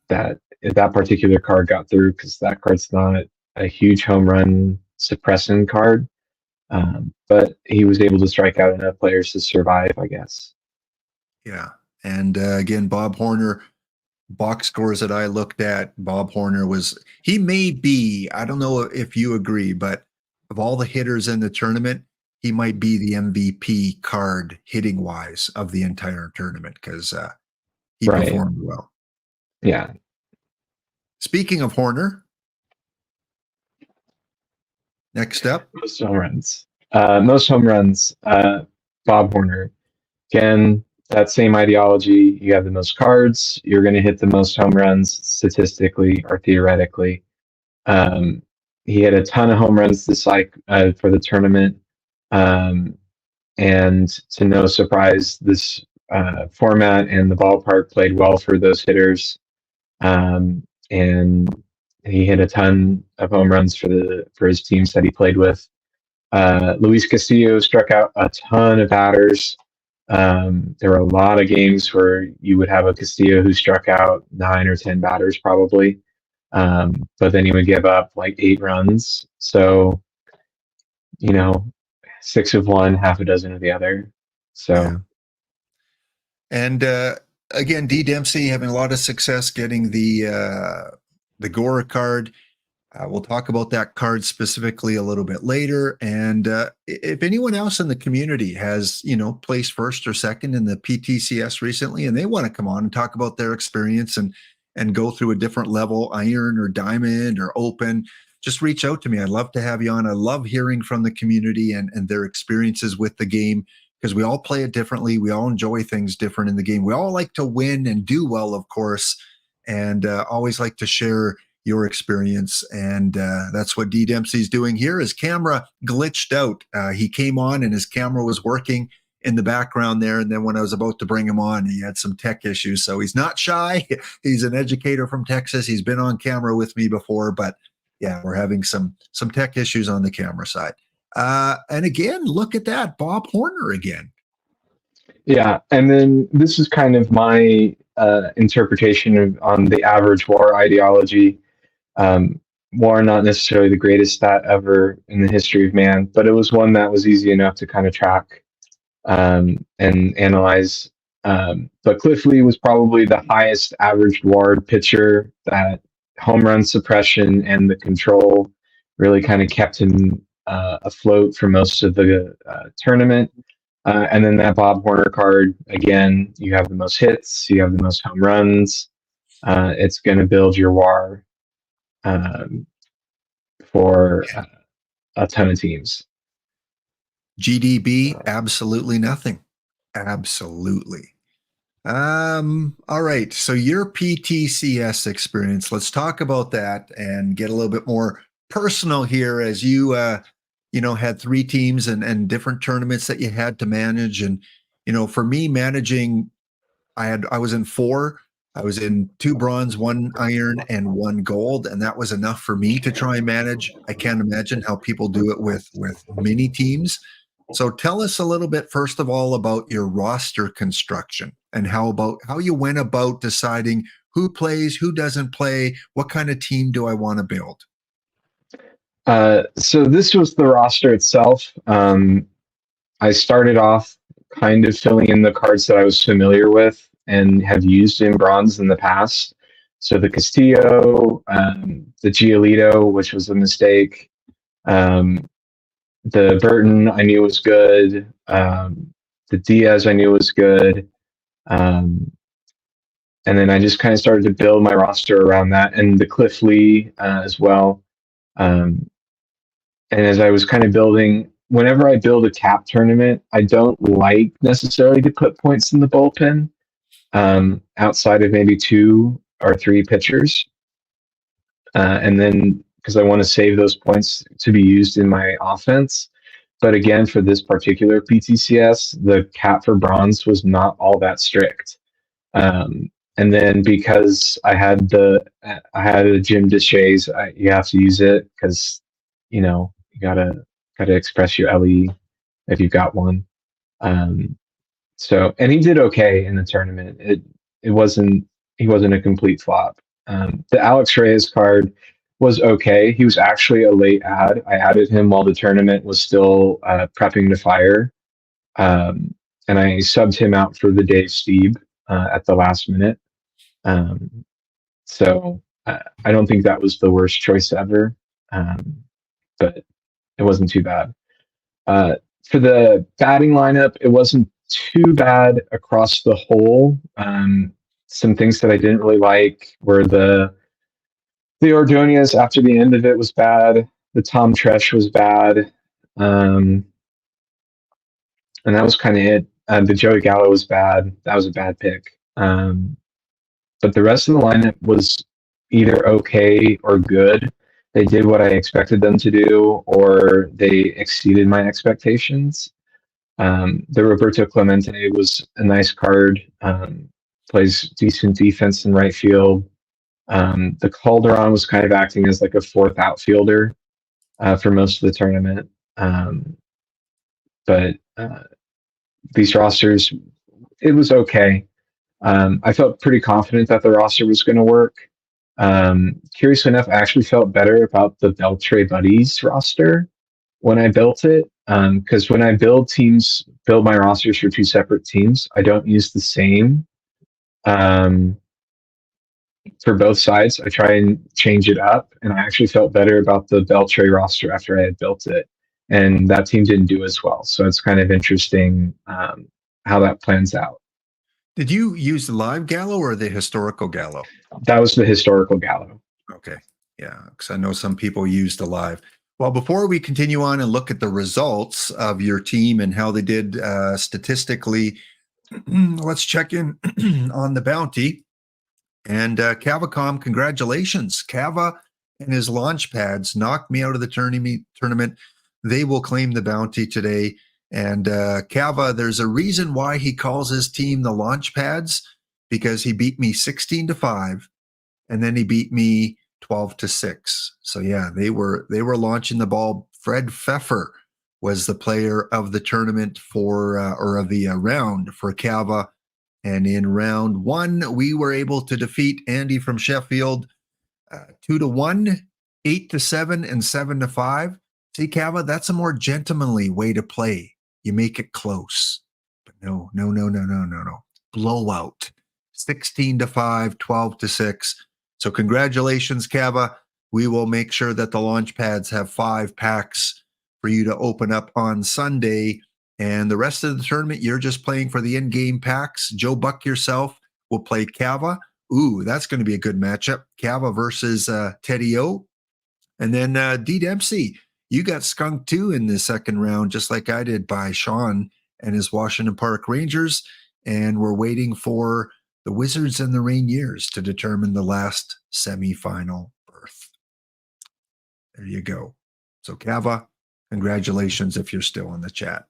that particular card got through because that card's not a huge home run suppressing card. But he was able to strike out enough players to survive, I guess. Yeah. And again, Bob Horner, box scores that I looked at, Bob Horner he may be, I don't know if you agree, but of all the hitters in the tournament, he might be the MVP card hitting wise of the entire tournament because he performed well. Yeah. Speaking of Horner, next up. Most home runs. Bob Horner. Again, that same ideology. You have the most cards. You're going to hit the most home runs statistically or theoretically. He had a ton of home runs this for the tournament. And to no surprise, this format and the ballpark played well for those hitters. And he hit a ton of home runs for his teams that he played with. Luis Castillo struck out a ton of batters. There were a lot of games where you would have a Castillo who struck out 9 or 10 batters probably. But then he would give up like 8 runs. So, 6 of one, half a dozen of the other. So, yeah. And again, D Dempsey having a lot of success getting the Gora card. We'll talk about that card specifically a little bit later. And if anyone else in the community has, placed first or second in the PTCS recently, and they want to come on and talk about their experience and go through a different level, iron or diamond or open, just reach out to me. I'd love to have you on. I love hearing from the community and their experiences with the game because we all play it differently. We all enjoy things different in the game. We all like to win and do well, of course, and always like to share your experience. And that's what D Dempsey's doing here. His camera glitched out. He came on and his camera was working in the background there. And then when I was about to bring him on, he had some tech issues. So he's not shy. He's an educator from Texas. He's been on camera with me before, but yeah, we're having some tech issues on the camera side. And again, look at that, Bob Horner again. Yeah. And then this is kind of my interpretation on the average WAR ideology. WAR not necessarily the greatest stat ever in the history of man, but it was one that was easy enough to kind of track and analyze. But Cliff Lee was probably the highest average WAR pitcher. That home run suppression and the control really kind of kept him afloat for most of the tournament. And then that Bob Horner card, again, you have the most hits, you have the most home runs. It's going to build your WAR um, for a ton of teams. GDB, absolutely nothing. Absolutely. All right. So your PTCS experience, let's talk about that and get a little bit more personal here as you had three teams and different tournaments that you had to manage. And, for me managing, I was in four. I was in 2 bronze, 1 iron, and 1 gold, and that was enough for me to try and manage. I can't imagine how people do it with mini teams. So tell us a little bit, first of all, about your roster construction and how you went about deciding who plays, who doesn't play, what kind of team do I want to build? So this was the roster itself. I started off kind of filling in the cards that I was familiar with and have used in bronze in the past. So the Castillo, the Giolito, which was a mistake, the Burton I knew was good, the Diaz I knew was good, and then I just kind of started to build my roster around that, and the Cliff Lee as well. And as I was kind of building, whenever I build a cap tournament, I don't like necessarily to put points in the bullpen outside of maybe 2 or 3 pitchers. And then because I want to save those points to be used in my offense. But again, for this particular PTCS, the cap for bronze was not all that strict. And then because I had a Jim Deshays, you have to use it because you gotta express your LE if you've got one. So and he did okay in the tournament. He wasn't a complete flop. The Alex Reyes card was okay. He was actually a late add. I added him while the tournament was still prepping to fire, and I subbed him out for the Dave Steeb at the last minute. So I don't think that was the worst choice ever, but it wasn't too bad. For the batting lineup, it wasn't too bad across the whole. Some things that I didn't really like were the Ordonez after the end of it was bad. The Tom Tresh was bad. And that was kind of it. The Joey Gallo was bad. That was a bad pick. But the rest of the lineup was either okay or good. They did what I expected them to do, or they exceeded my expectations. The Roberto Clemente was a nice card. Plays decent defense in right field. The Calderon was kind of acting as like a 4th outfielder for most of the tournament. But these rosters, it was okay. I felt pretty confident that the roster was going to work. Curiously enough, I actually felt better about the Beltre Buddies roster when I built it. Because when I build my rosters for 2 separate teams, I don't use the same for both sides. I try and change it up, and I actually felt better about the Beltre roster after I had built it, and that team didn't do as well. So it's kind of interesting how that plans out. Did you use the live Gallo or the historical Gallo? That was the historical Gallo. Okay. Yeah, because I know some people use the live. Well, before we continue on and look at the results of your team and how they did statistically, let's check in on the bounty. And Cavacom, congratulations. Cava and his launch pads knocked me out of the tournament. They will claim the bounty today. And Cava, there's a reason why he calls his team the launch pads, because he beat me 16-5, and then he beat me 12-6. So yeah, they were launching the ball. Fred Pfeffer was the player of the tournament or of the round for Cava. And in round 1, we were able to defeat Andy from Sheffield 2-1. 8-7 and 7-5. See, Kava, that's a more gentlemanly way to play. You make it close. But no. Blowout. 16-5, 12-6. So congratulations, Kava. We will make sure that the launch pads have 5 packs for you to open up on Sunday. And the rest of the tournament, you're just playing for the in-game packs. Joe Buck yourself will play Kava. Ooh, that's going to be a good matchup. Kava versus Teddy O. And then D. Dempsey, you got skunked too in the second round, just like I did by Sean and his Washington Park Rangers. And we're waiting for the Wizards and the Rainiers to determine the last semifinal berth. There you go. So Kava, congratulations if you're still in the chat.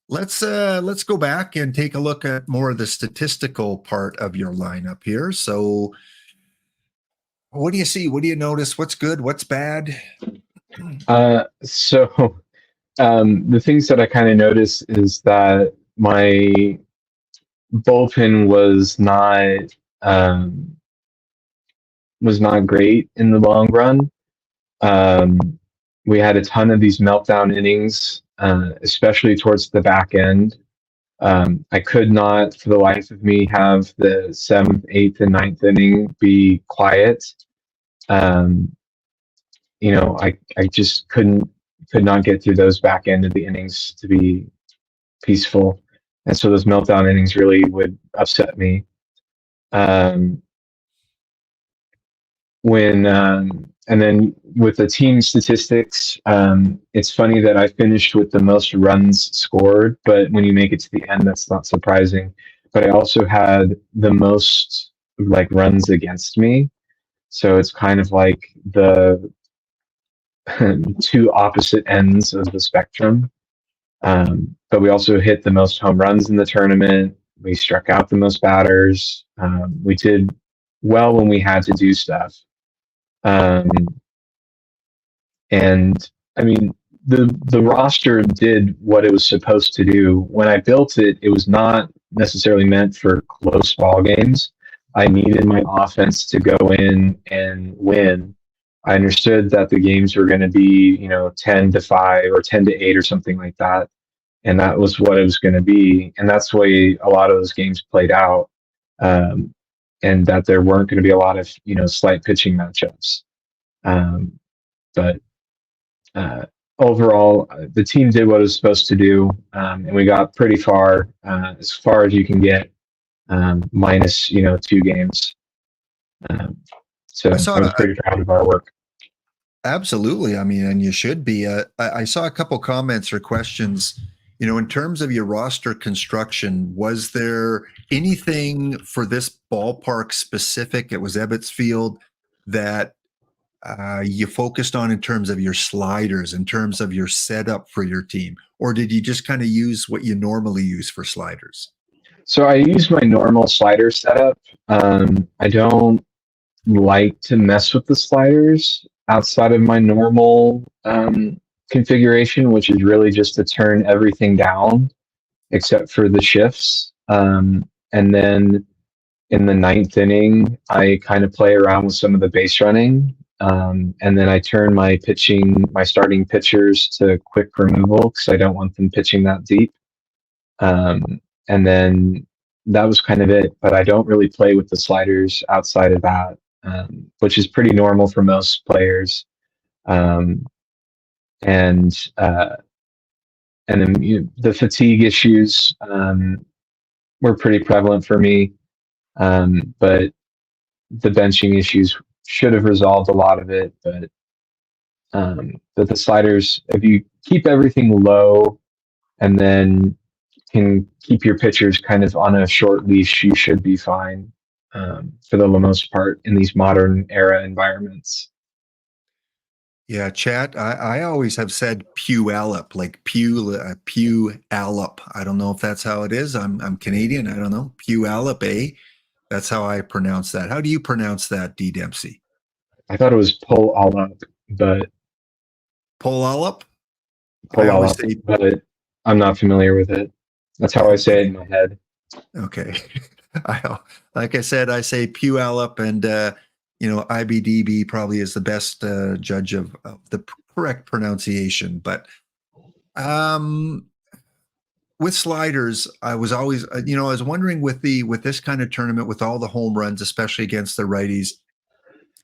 Let's go back and take a look at more of the statistical part of your lineup here. So what do you see? What do you notice? What's good? What's bad? The things that I kind of noticed is that my bullpen was not great in the long run. We had a ton of these meltdown innings, especially towards the back end. I could not, for the life of me, have the 7th, 8th, and 9th inning be quiet. I just could not get through those back end of the innings to be peaceful. And so those meltdown innings really would upset me. And then with the team statistics, it's funny that I finished with the most runs scored, but when you make it to the end, that's not surprising. But I also had the most runs against me. So it's kind of like the two opposite ends of the spectrum. But we also hit the most home runs in the tournament. We struck out the most batters. We did well when we had to do stuff. And I mean, the roster did what it was supposed to do. When I built it, it was not necessarily meant for close ball games. I needed my offense to go in and win. I understood that the games were going to be, 10-5 or 10-8 or something like that. And that was what it was going to be. And that's the way a lot of those games played out. And that there weren't going to be a lot of, slight pitching matchups. But overall, the team did what it was supposed to do. And we got pretty far as you can get, minus, 2 games. So I was pretty proud of our work. Absolutely. I mean, and you should be. I saw a couple comments or questions. In terms of your roster construction, was there anything for this ballpark specific? It was Ebbets Field that you focused on in terms of your sliders, in terms of your setup for your team, or did you just kind of use what you normally use for sliders? So I use my normal slider setup. I don't like to mess with the sliders outside of my normal configuration, which is really just to turn everything down except for the shifts. And then in the 9th inning, I kind of play around with some of the base running. And then I turn my starting pitchers to quick removal because I don't want them pitching that deep. And then that was kind of it. But I don't really play with the sliders outside of that, which is pretty normal for most players. And then the fatigue issues were pretty prevalent for me. But the benching issues should have resolved a lot of it. But the sliders, if you keep everything low and then can keep your pitchers kind of on a short leash, you should be fine for the most part in these modern era environments. Yeah, chat. I always have said Puyallup, like Puyallup. I don't know if that's how it is. I'm Canadian. I don't know. Puyallup, eh? That's how I pronounce that. How do you pronounce that, D. Dempsey? I thought it was pull all up, but Puyallup? But I'm not familiar with it. That's how I say it in my head. Okay. Like I said, I say Puyallup, and IBDB probably is the best judge of the correct pronunciation. But with sliders, I was always, I was wondering with this kind of tournament, with all the home runs, especially against the righties,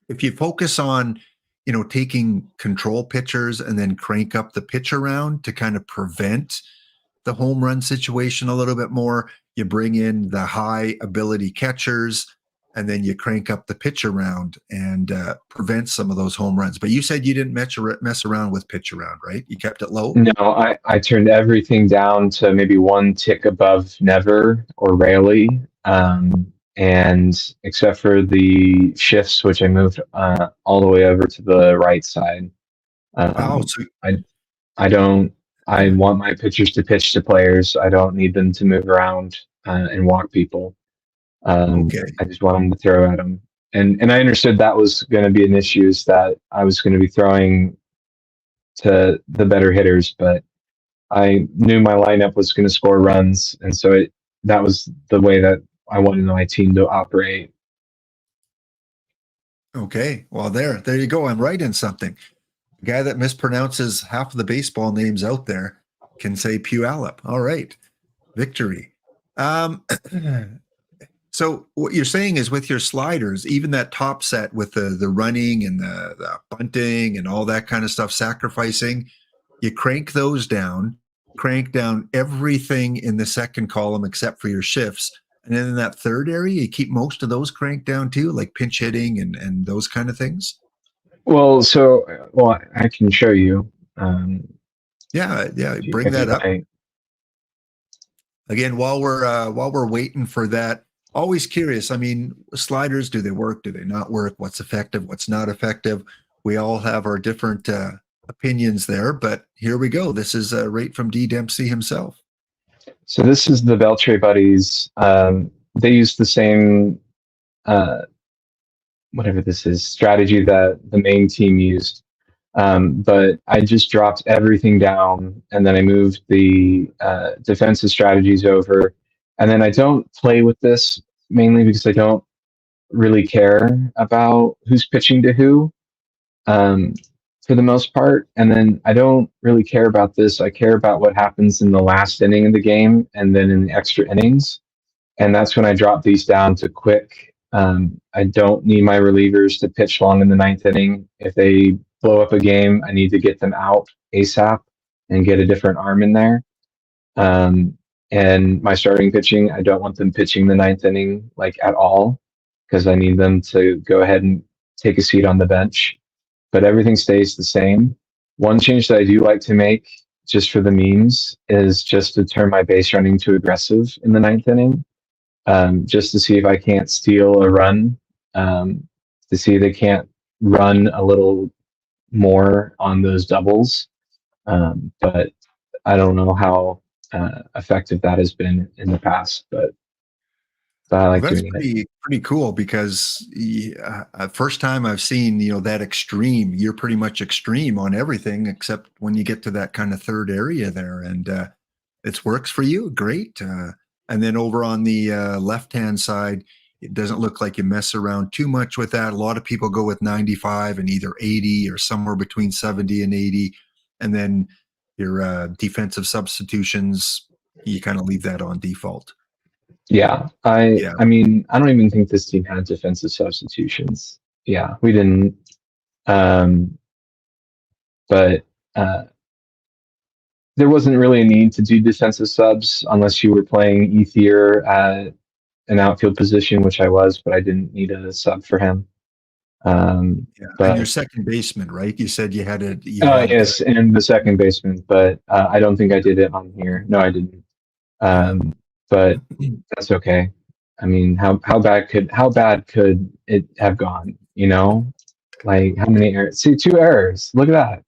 if you focus on, taking control pitchers and then crank up the pitch around to kind of prevent the home run situation a little bit more, you bring in the high ability catchers and then you crank up the pitch around and prevent some of those home runs. But you said you didn't mess around with pitch around, right? You kept it low? No, I turned everything down to maybe one tick above never or rarely. And except for the shifts, which I moved all the way over to the right side. Wow. So, I want my pitchers to pitch to players. I don't need them to move around and walk people. okay. I just want them to throw at them. And I understood that was going to be an issue, is that I was going to be throwing to the better hitters, but I knew my lineup was going to score runs. And so that was the way that I wanted my team to operate. Okay. Well, there you go. I'm right in something. The guy that mispronounces half of the baseball names out there can say Puyallup. All right. Victory. So what you're saying is, with your sliders, even that top set with the running and the bunting and all that kind of stuff, sacrificing, you crank those down, crank down everything in the second column except for your shifts. And then in that third area, you keep most of those cranked down too, like pinch hitting and those kind of things. Well, I can show you. Yeah. Bring that up. I, Again, while we're waiting for that, always curious. I mean, sliders, do they work? Do they not work? What's effective? What's not effective? We all have our different opinions there, but here we go. This is right from D. Dempsey himself. So this is the Beltre Buddies. They use the same, whatever this is, strategy that the main team used. But I just dropped everything down, and then I moved the defensive strategies over. And then I don't play with this, mainly because I don't really care about who's pitching to who, for the most part. And then I don't really care about this. I care about what happens in the last inning of the game and then in the extra innings. And that's when I drop these down to quick. I don't need my relievers to pitch long in the ninth inning. If they blow up a game, I need to get them out ASAP and get a different arm in there. And my starting pitching, I don't want them pitching the ninth inning like at all, because I need them to go ahead and take a seat on the bench. But everything stays the same. One change that I do like to make, just for the memes, is just to turn my base running to aggressive in the ninth inning, just to see if I can't steal a run, to see if they can't run a little more on those doubles. But I don't know how effective that has been in the past, but I like That's doing it. pretty cool, because first time I've seen that extreme. You're pretty much extreme on everything except when you get to that kind of third area there, and it works for you. Great. And then over on the left hand side, it doesn't look like you mess around too much with that. A lot of people go with 95 and either 80 or somewhere between 70 and 80, and then your defensive substitutions, you kind of leave that on default. Yeah, I mean, I don't even think this team had defensive substitutions. Yeah, we didn't. But there wasn't really a need to do defensive subs unless you were playing Ethier at an outfield position, which I was, but I didn't need a sub for him. And But your second baseman, right? You said you had a. yes, and the second baseman, but I don't think I did it on here. No, I didn't. But that's okay. I mean, how bad could it have gone? Like how many errors? See, 2 errors. Look at that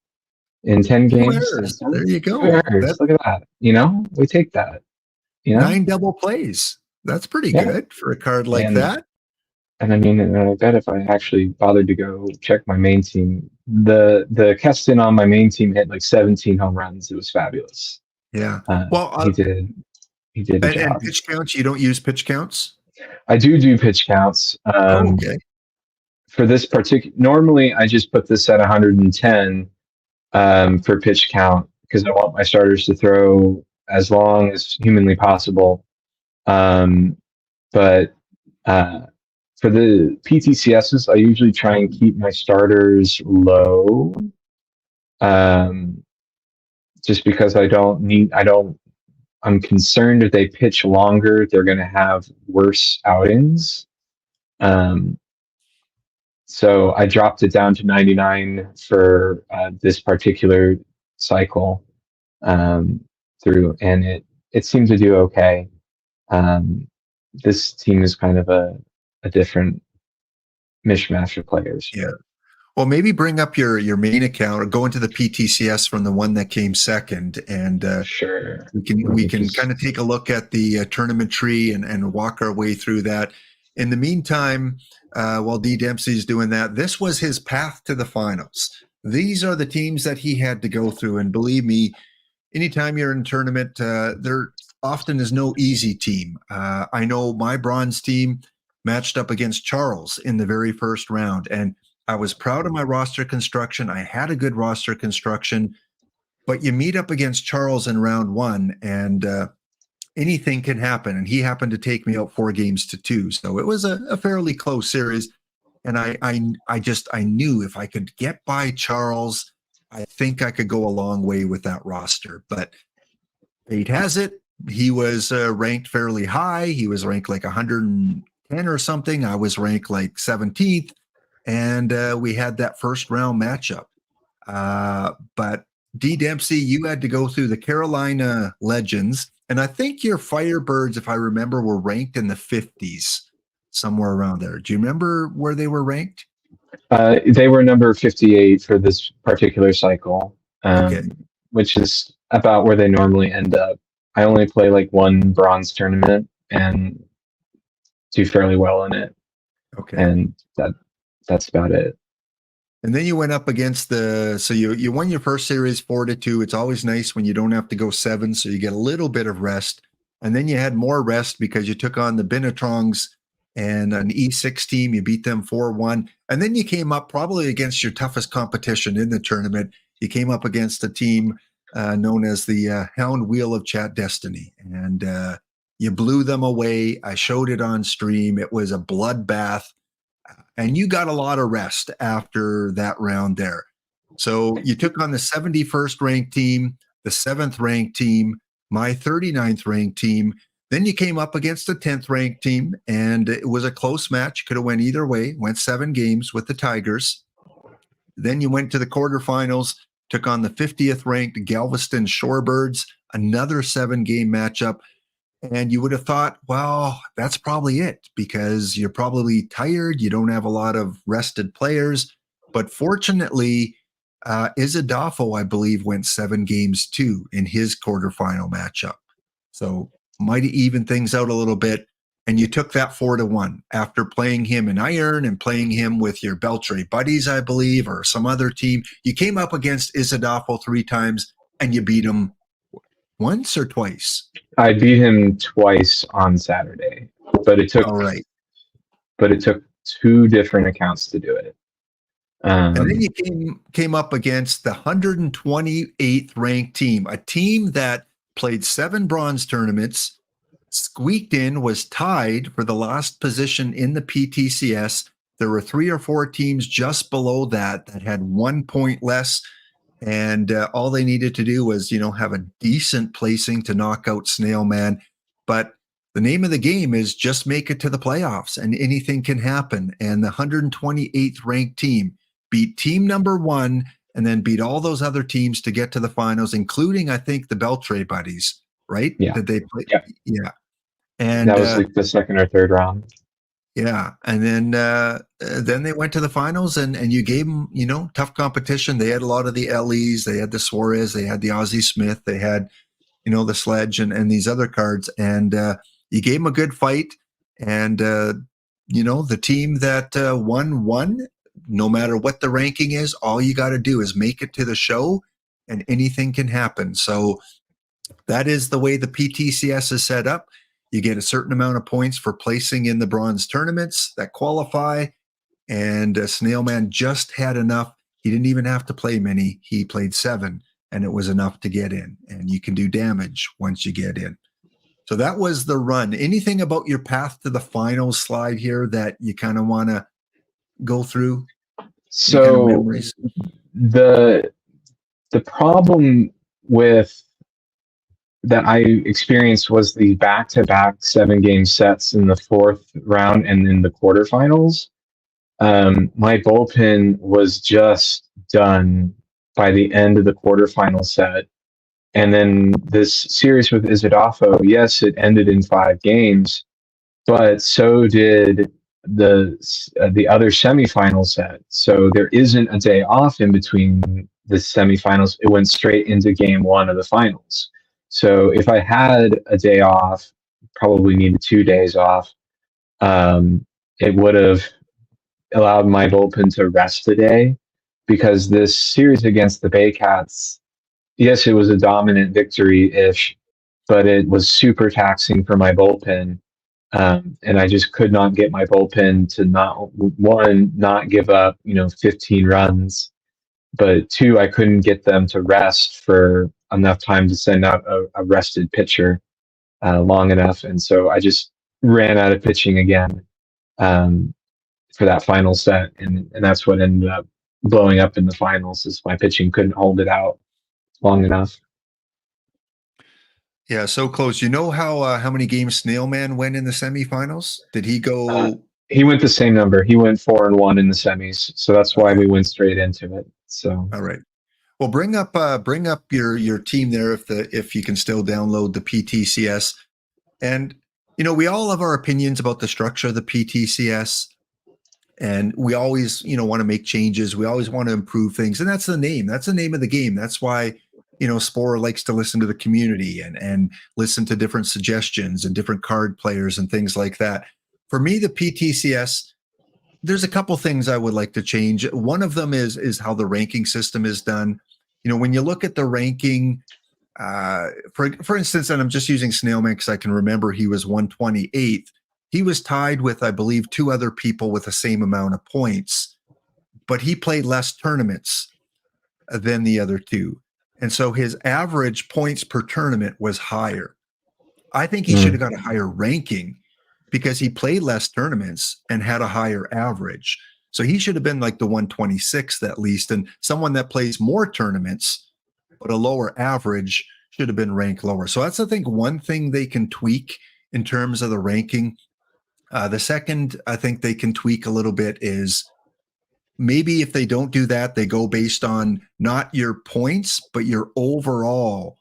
in 10 games. Errors. There you go. 2 errors. Look at that. We take that. 9 double plays. That's pretty good for a card like that. And I mean, I bet if I actually bothered to go check my main team, the Keston on my main team hit like 17 home runs. It was fabulous. Yeah. He did the job. And pitch counts, you don't use pitch counts? I do pitch counts. Okay. for this particular, normally I just put this at 110 for pitch count because I want my starters to throw as long as humanly possible. But for the PTCSs, I usually try and keep my starters low, just because I'm concerned if they pitch longer, they're going to have worse outings. So I dropped it down to 99 for this particular cycle through, and it seemed to do okay. This team is kind of a different mishmash of players. Yeah. Well, maybe bring up your main account or go into the PTCS from the one that came second, and Sure. we can kind of take a look at the tournament tree and walk our way through that. In the meantime, while D Dempsey's doing that, this was his path to the finals. These are the teams that he had to go through, and believe me, anytime you're in a tournament, there often is no easy team. I know my bronze team matched up against Charles in the very first round, and I was proud of my roster construction. I had a good roster construction, but you meet up against Charles in round one, and anything can happen. And he happened to take me out 4-2. So it was a fairly close series. And I knew if I could get by Charles, I think I could go a long way with that roster. But fate has it, he was ranked fairly high. He was ranked like 110 or something. I was ranked like 17th. And we had that first round matchup. But D Dempsey, you had to go through the Carolina Legends. And I think your Firebirds, if I remember, were ranked in the 50s, somewhere around there. Do you remember where they were ranked? They were number 58 for this particular cycle, Okay. which is about where they normally end up. I only play like one bronze tournament and do fairly well in it. Okay. And that's about it. And then you went up against so you won your first series 4-2. It's always nice when you don't have to go 7, so you get a little bit of rest. And then you had more rest because you took on the Binnetrongs and an E6 team. You beat them 4-1. And then you came up probably against your toughest competition in the tournament. You came up against a team known as the Hound Wheel of Chat Destiny. And you blew them away. I showed it on stream. It was a bloodbath. And you got a lot of rest after that round there. So you took on the 71st ranked team, the 7th ranked team, my 39th ranked team. Then you came up against the 10th ranked team, and it was a close match. Could have went either way. Went 7 games with the Tigers. Then you went to the quarterfinals, took on the 50th ranked Galveston Shorebirds, another 7-game matchup. And you would have thought, well, that's probably it because you're probably tired. You don't have a lot of rested players. But fortunately, Izadafo, I believe, went 7 games too in his quarterfinal matchup. So might even things out a little bit. And you took that 4-1 after playing him in Iron and playing him with your Beltray buddies, I believe, or some other team. You came up against Izadafo 3 times and you beat him once or twice. I beat him twice on Saturday, but it took all right. But it took 2 different accounts to do it. And then you came up against the 128th ranked team, a team that played 7 bronze tournaments, squeaked in, was tied for the last position in the PTCS. There were 3 or 4 teams just below that had 1 point less. And all they needed to do was, have a decent placing to knock out Snail Man. But the name of the game is just make it to the playoffs and anything can happen. And the 128th ranked team beat team number 1 and then beat all those other teams to get to the finals, including, I think, the Beltray buddies, right? Yeah. Did they play? Yeah. Yeah. And that was like the second or third round. Yeah. And then they went to the finals and you gave them, tough competition. They had a lot of the LEs. They had the Suarez. They had the Ozzie Smith. They had, the Sledge and these other cards. And you gave them a good fight. And, the team that won, no matter what the ranking is, all you got to do is make it to the show and anything can happen. So that is the way the PTCS is set up. You get a certain amount of points for placing in the bronze tournaments that qualify. and Snailman just had enough. He didn't even have to play many. He played 7, and it was enough to get in. And you can do damage once you get in. So that was the run. Anything about your path to the finals slide here that you kind of want to go through? Any kind of So memories? the problem with that I experienced was the back-to-back 7-game sets in the 4th round and in the quarterfinals. My bullpen was just done by the end of the quarterfinal set. And then this series with Izadafo, yes, it ended in 5 games, but so did the other semifinal set. So there isn't a day off in between the semifinals. It went straight into game 1 of the finals. So if I had a day off, probably needed 2 days off, it would have allowed my bullpen to rest a day, because this series against the Baycats, yes, it was a dominant victory-ish, but it was super taxing for my bullpen. And I just could not get my bullpen to not give up, 15 runs, but 2, I couldn't get them to rest for enough time to send out a rested pitcher long enough. And so I just ran out of pitching again for that final set. And that's what ended up blowing up in the finals, is my pitching couldn't hold it out long enough. Yeah, so close. You know how many games Snailman went in the semifinals? Did he go? He went the same number. He went 4-1 in the semis, so that's why we went straight into it. So All right. Well, bring up your team there if you can still download the PTCS. And we all have our opinions about the structure of the PTCS, and we always want to make changes. We always want to improve things, and that's the name. That's the name of the game. That's why Spore likes to listen to the community and listen to different suggestions and different card players and things like that. For me, the PTCS, there's a couple things I would like to change. One of them is how the ranking system is done. When you look at the ranking, for instance, and I'm just using Snailman because I can remember he was 128th. He was tied with, I believe, 2 other people with the same amount of points, but he played less tournaments than the other 2. And so his average points per tournament was higher. I think he should have got a higher ranking because he played less tournaments and had a higher average. So he should have been like the 126th at least. And someone that plays more tournaments but a lower average should have been ranked lower. So that's, I think, one thing they can tweak in terms of the ranking. The second I think they can tweak a little bit is maybe if they don't do that, they go based on not your points, but your overall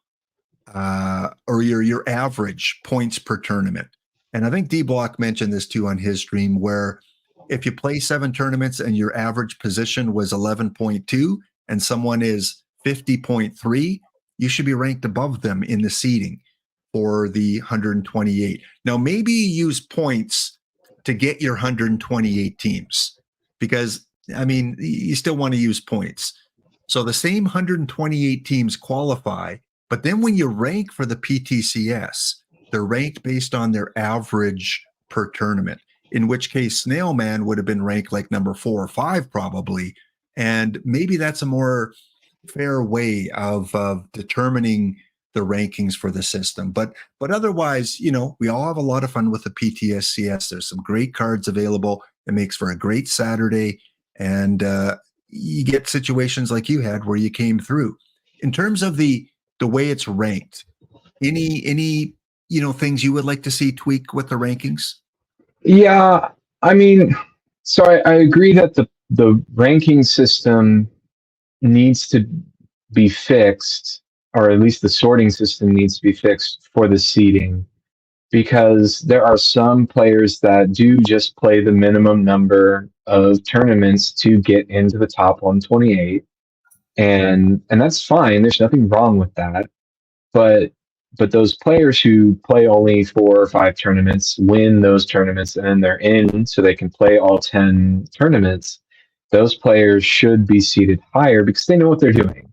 or your average points per tournament. And I think D-Block mentioned this too on his stream, where if you play 7 tournaments and your average position was 11.2 and someone is 50.3, you should be ranked above them in the seeding for the 128. Now, maybe you use points to get your 128 teams, because you still want to use points. So the same 128 teams qualify, but then when you rank for the PTCS, they're ranked based on their average per tournament, in which case Snailman would have been ranked like number 4 or 5 probably. And maybe that's a more fair way of determining the rankings for the system. But otherwise, we all have a lot of fun with the PTCS. There's some great cards available. It makes for a great Saturday. And you get situations like you had where you came through. In terms of the way it's ranked, any things you would like to see tweak with the rankings? Yeah, so I agree that the ranking system needs to be fixed, or at least the sorting system needs to be fixed for the seeding, because there are some players that do just play the minimum number of tournaments to get into the top 128, and that's fine. There's nothing wrong with that. But those players who play only 4 or 5 tournaments win those tournaments, and then they're in, so they can play all 10 tournaments. Those players should be seated higher because they know what they're doing.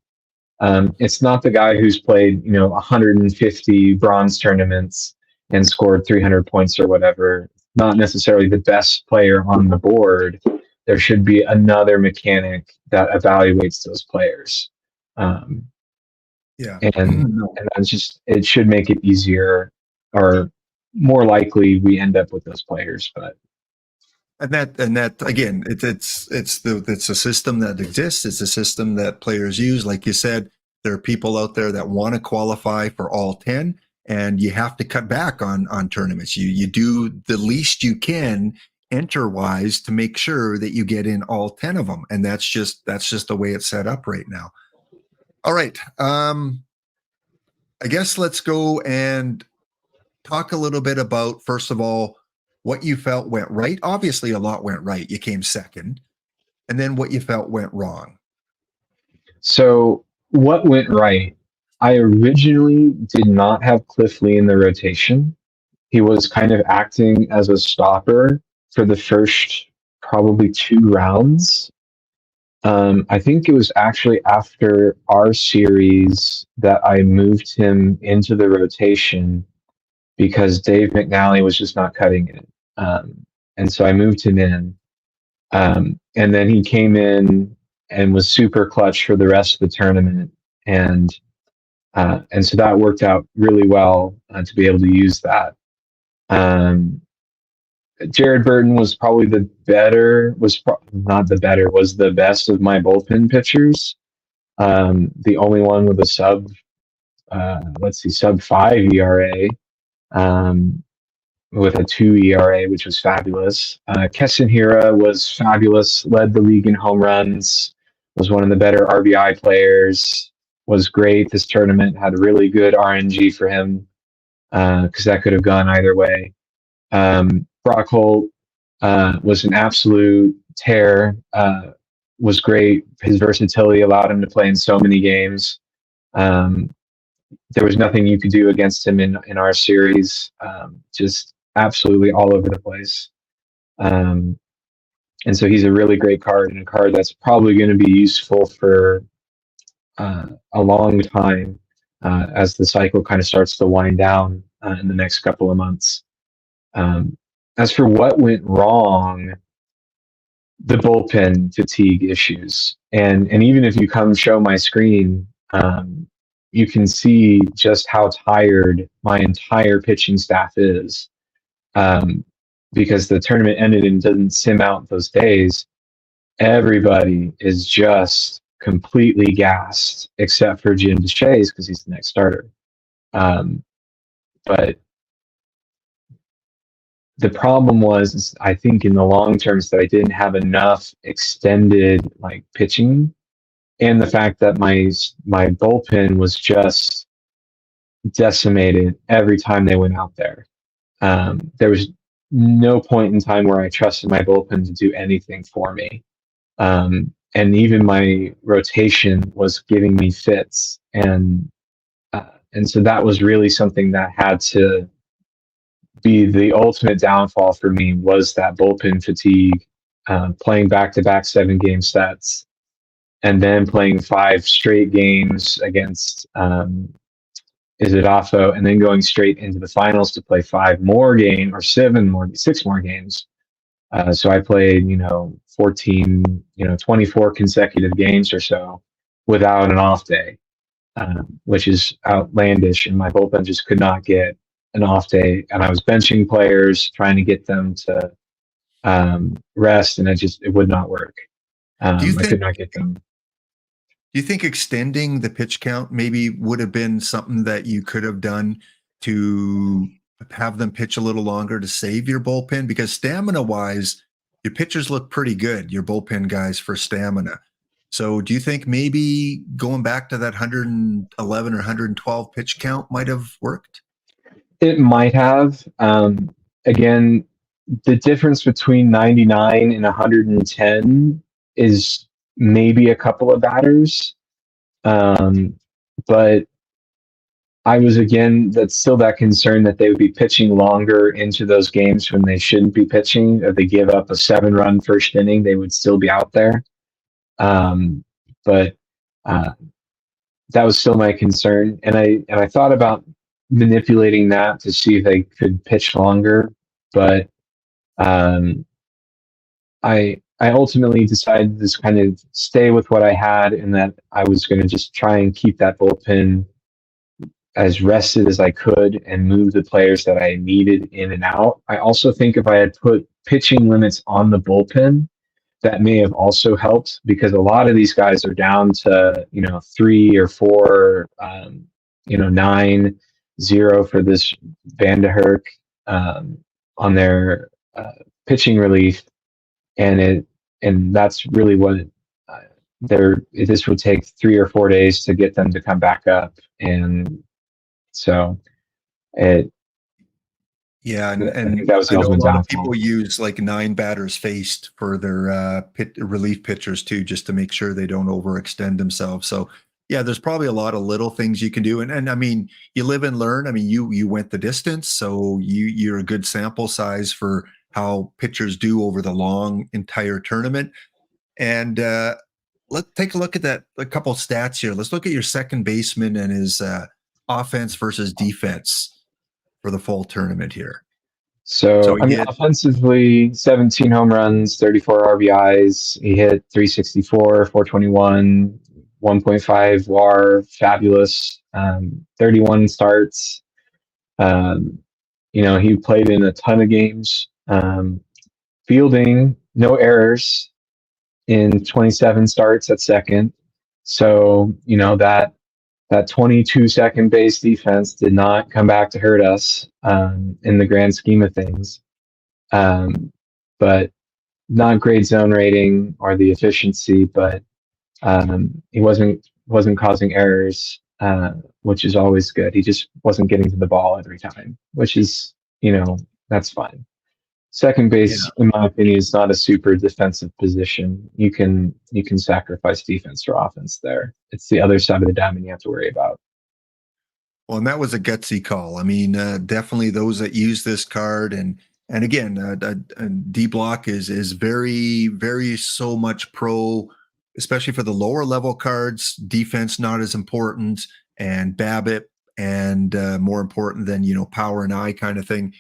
It's not the guy who's played 150 bronze tournaments and scored 300 points or whatever. Not necessarily the best player on the board, there should be another mechanic that evaluates those players. Yeah. And that's just, it should make it easier, or more likely we end up with those players. But And that again, it's a system that exists. It's a system that players use. Like you said, there are people out there that want to qualify for all 10, and you have to cut back on tournaments. You do the least you can enter wise to make sure that you get in all 10 of them, and that's just the way it's set up right now. All right. I guess let's go and talk a little bit about, first of all, what you felt went right. Obviously, a lot went right. You came second. And then what you felt went wrong. so what went right? I originally did not have Cliff Lee in the rotation. He was kind of acting as a stopper for the first probably 2 rounds. I think it was actually after our series that I moved him into the rotation because Dave McNally was just not cutting it. And so I moved him in. And then he came in and was super clutch for the rest of the tournament. And so that worked out really well to be able to use that. Jared Burton was probably the best of my bullpen pitchers. The only one with a sub 5 ERA, with a 2 ERA, which was fabulous. Keston Hira was fabulous, led the league in home runs, was one of the better RBI players, was great this tournament, had really good RNG for him, because that could have gone either way. Brock Holt was an absolute tear, was great. His versatility allowed him to play in so many games. There was nothing you could do against him in our series. Just absolutely all over the place. And so he's a really great card, and a card that's probably going to be useful for a long time as the cycle kind of starts to wind down in the next couple of months. As for what went wrong, the bullpen fatigue issues. And even if you come show my screen, you can see just how tired my entire pitching staff is. Because the tournament ended and didn't sim out those days. Everybody is just completely gassed, except for Jim Deshays because he's the next starter. But the problem was, I think in the long term, is that I didn't have enough extended pitching, and the fact that my bullpen was just decimated every time they went out there. There was no point in time where I trusted my bullpen to do anything for me. And even my rotation was giving me fits. And so that was really something that had to be the ultimate downfall for me, was that bullpen fatigue, playing back-to-back 7-game sets, and then playing 5 straight games against Izadafo, and then going straight into the finals to play 5 more games, or 6 more games. So I played, 14, 24 consecutive games or so without an off day, which is outlandish. And my bullpen just could not get an off day. And I was benching players, trying to get them to rest, and it would not work. I could not get them. Do you think extending the pitch count maybe would have been something that you could have done to have them pitch a little longer to save your bullpen? Because stamina-wise, your pitchers look pretty good, your bullpen guys, for stamina. So do you think maybe going back to that 111 or 112 pitch count might have worked? It might have. Again, the difference between 99 and 110 is maybe a couple of batters. But I was, again, that's still that concern that they would be pitching longer into those games when they shouldn't be pitching. If they give up a 7-run first inning, they would still be out there. But that was still my concern. And I thought about manipulating that to see if they could pitch longer. But I I ultimately decided to just kind of stay with what I had, and that I was going to just try and keep that bullpen as rested as I could and move the players that I needed in and out. I also think if I had put pitching limits on the bullpen, that may have also helped, because a lot of these guys are down to, 3 or 4, 9-0 for this Vanderherk on their pitching relief, and that's really what this would take 3 or 4 days to get them to come back up, and so it. Yeah, I think and that was I the know a ultimate lot of downfall. people use like 9 batters faced for their relief pitchers too, just to make sure they don't overextend themselves. So yeah, there's probably a lot of little things you can do, and I mean, you live and learn. I mean, you went the distance, so you're a good sample size for how pitchers do over the long entire tournament. And let's take a look at that. A couple stats here. Let's look at your second baseman and his offense versus defense for the fall tournament here. So So, I he mean, hit, offensively, 17 home runs, 34 RBIs. He hit 364, 421, 1.5 WAR, fabulous. 31 starts. He played in a ton of games. Fielding, no errors in 27 starts at second. So, that 22-second base defense did not come back to hurt us in the grand scheme of things. But not great zone rating or the efficiency, but he wasn't causing errors, which is always good. He just wasn't getting to the ball every time, which is, that's fine. Second yeah. base, in my opinion, is not a super defensive position. You can sacrifice defense for offense there. It's the other side of the diamond you have to worry about. Well, and that was a gutsy call. I mean, definitely those that use this card, and again, D block is very very so much pro, especially for the lower level cards. Defense not as important, and Babbitt and more important than power and eye kind of thing.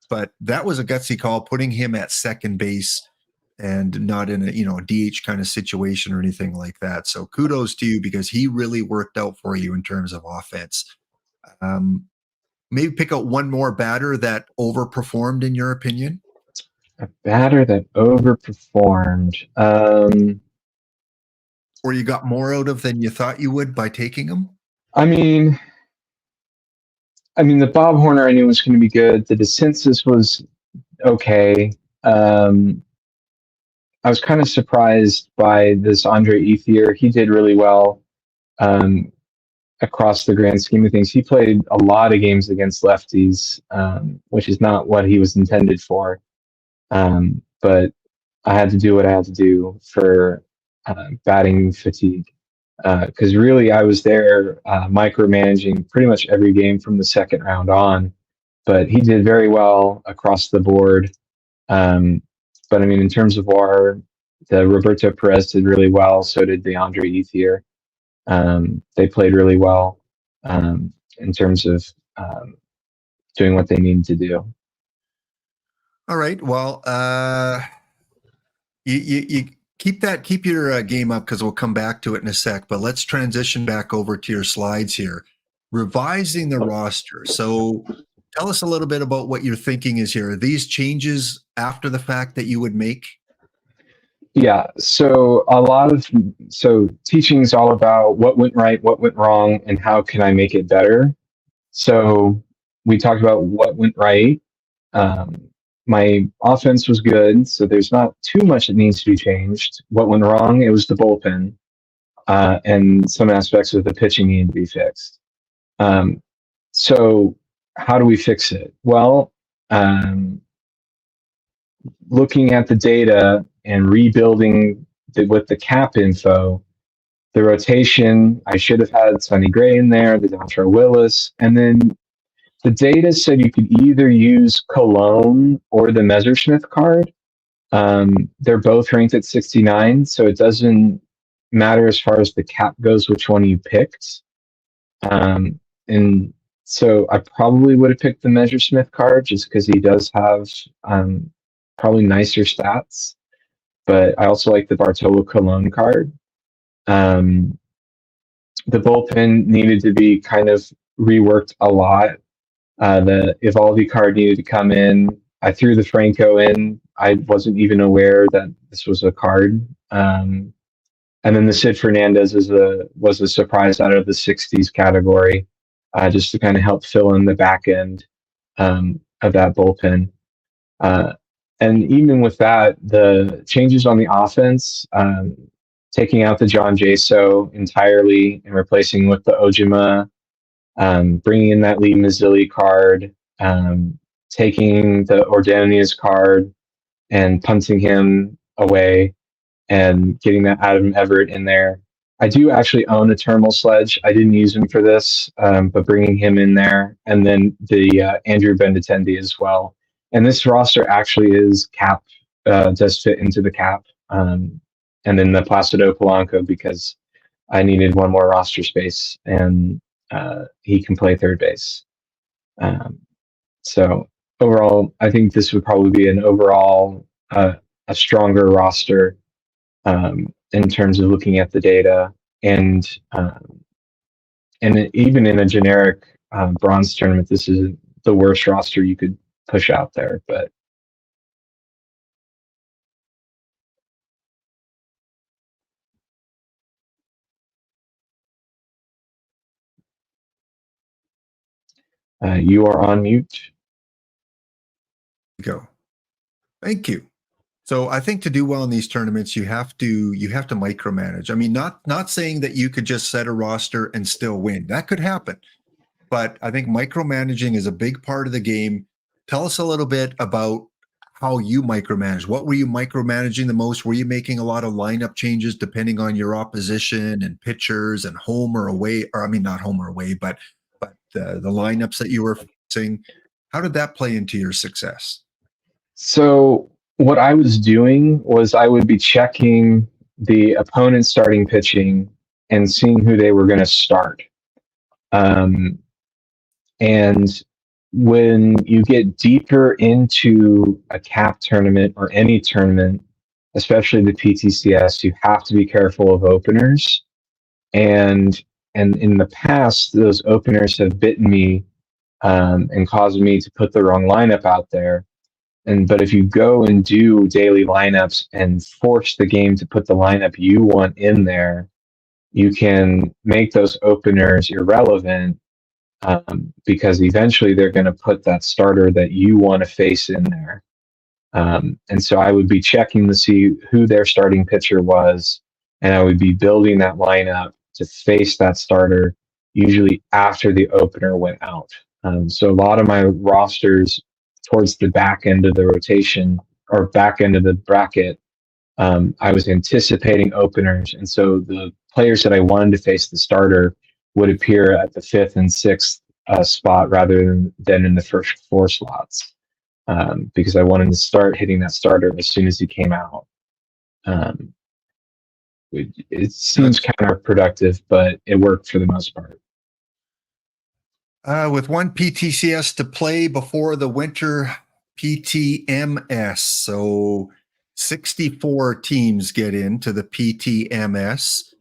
But that was a gutsy call, putting him at second base and not in a DH kind of situation or anything like that. So kudos to you, because he really worked out for you in terms of offense. Um, Maybe pick out one more batter that overperformed in your opinion. A batter that overperformed. Or you got more out of than you thought you would by taking him. I mean, the Bob Horner I knew was going to be good. The DeCinces was okay. I was kind of surprised by this Andre Ethier. He did really well across the grand scheme of things. He played a lot of games against lefties, which is not what he was intended for. But I had to do what I had to do for batting fatigue. Because really, I was there micromanaging pretty much every game from the second round on. But he did very well across the board. But I mean, in terms of WAR, the Roberto Perez did really well. So did the Andre Ethier. They played really well in terms of doing what they needed to do. All right. Well, you keep your game up, because we'll come back to it in a sec. But let's transition back over to your slides here, revising the roster. So tell us a little bit about what your thinking is here. Are these changes after the fact that you would make? Yeah. So teaching is all about what went right, what went wrong, and how can I make it better. So we talked about what went right. My offense was good, so there's not too much that needs to be changed. What went wrong? It was the bullpen, and some aspects of the pitching needed to be fixed. So how do we fix it? Well, looking at the data and rebuilding with the cap info, the rotation, I should have had Sonny Gray in there, the Dontre Willis, and then the data said you could either use Cologne or the Messerschmitt card. They're both ranked at 69, so it doesn't matter as far as the cap goes which one you picked. And so I probably would have picked the Messerschmitt card just because he does have probably nicer stats. but I also like the Bartolo Colon card. The bullpen needed to be kind of reworked a lot. The Evaldi card needed to come in. I threw the Franco in. I wasn't even aware that this was a card. And then the Sid Fernandez was a surprise out of the 60s category, just to kind of help fill in the back end of that bullpen. And even with that, the changes on the offense, taking out the John Jaso entirely and replacing with the Ojima, bringing in that Lee Mazzilli card, taking the Ordonez card and punting him away and getting that Adam Everett in there. I do actually own a Terminal Sledge. I didn't use him for this, but bringing him in there, and then the Andrew Benintendi as well. And this roster actually is cap, does fit into the cap. And then the Placido Polanco, because I needed one more roster space, and he can play third base. So overall, I think this would probably be an overall a stronger roster in terms of looking at the data, and even in a generic bronze tournament, this is the worst roster you could push out there. But you are on mute. Go. Thank you. So I think to do well in these tournaments, you have to micromanage. I mean, not saying that you could just set a roster and still win. That could happen. But I think micromanaging is a big part of the game. Tell us a little bit about how you micromanage. What were you micromanaging the most? Were you making a lot of lineup changes depending on your opposition and pitchers and home or away? Or I mean, not home or away, but the lineups that you were facing. How did that play into your success? So what I was doing was I would be checking the opponent's starting pitching and seeing who they were going to start. And when you get deeper into a cap tournament or any tournament, especially the PTCS, you have to be careful of openers. And in the past, those openers have bitten me and caused me to put the wrong lineup out there. But if you go and do daily lineups and force the game to put the lineup you want in there, you can make those openers irrelevant, because eventually they're going to put that starter that you want to face in there. And so I would be checking to see who their starting pitcher was, and I would be building that lineup to face that starter, usually after the opener went out. So a lot of my rosters towards the back end of the rotation or back end of the bracket, I was anticipating openers. And so the players that I wanted to face the starter would appear at the 5th and 6th spot rather than in the first 4 slots, because I wanted to start hitting that starter as soon as he came out. It seems counterproductive, but it worked for the most part. With one PTCS to play before the winter PTMS, so 64 teams get into the PTMS,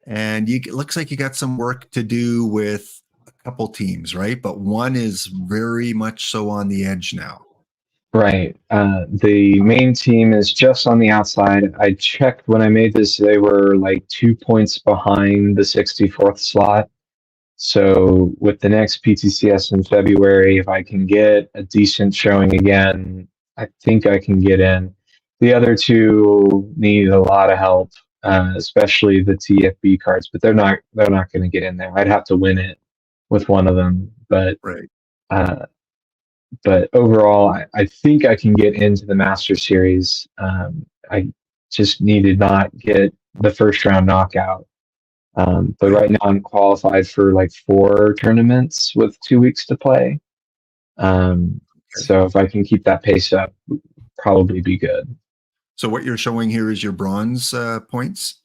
and it looks like you got some work to do with a couple teams, right? But one is very much so on the edge now. Right. The main team is just on the outside. I checked when I made this, they were like 2 points behind the 64th slot. So with the next PTCS in February, if I can get a decent showing again, I think I can get in. The other two need a lot of help, especially the TFB cards, but they're not going to get in there. I'd have to win it with one of them, but right. But overall, I think I can get into the Master Series. I just need to not get the first round knockout. But right now I'm qualified for like 4 tournaments with 2 weeks to play. So if I can keep that pace up, probably be good. So what you're showing here is your bronze points?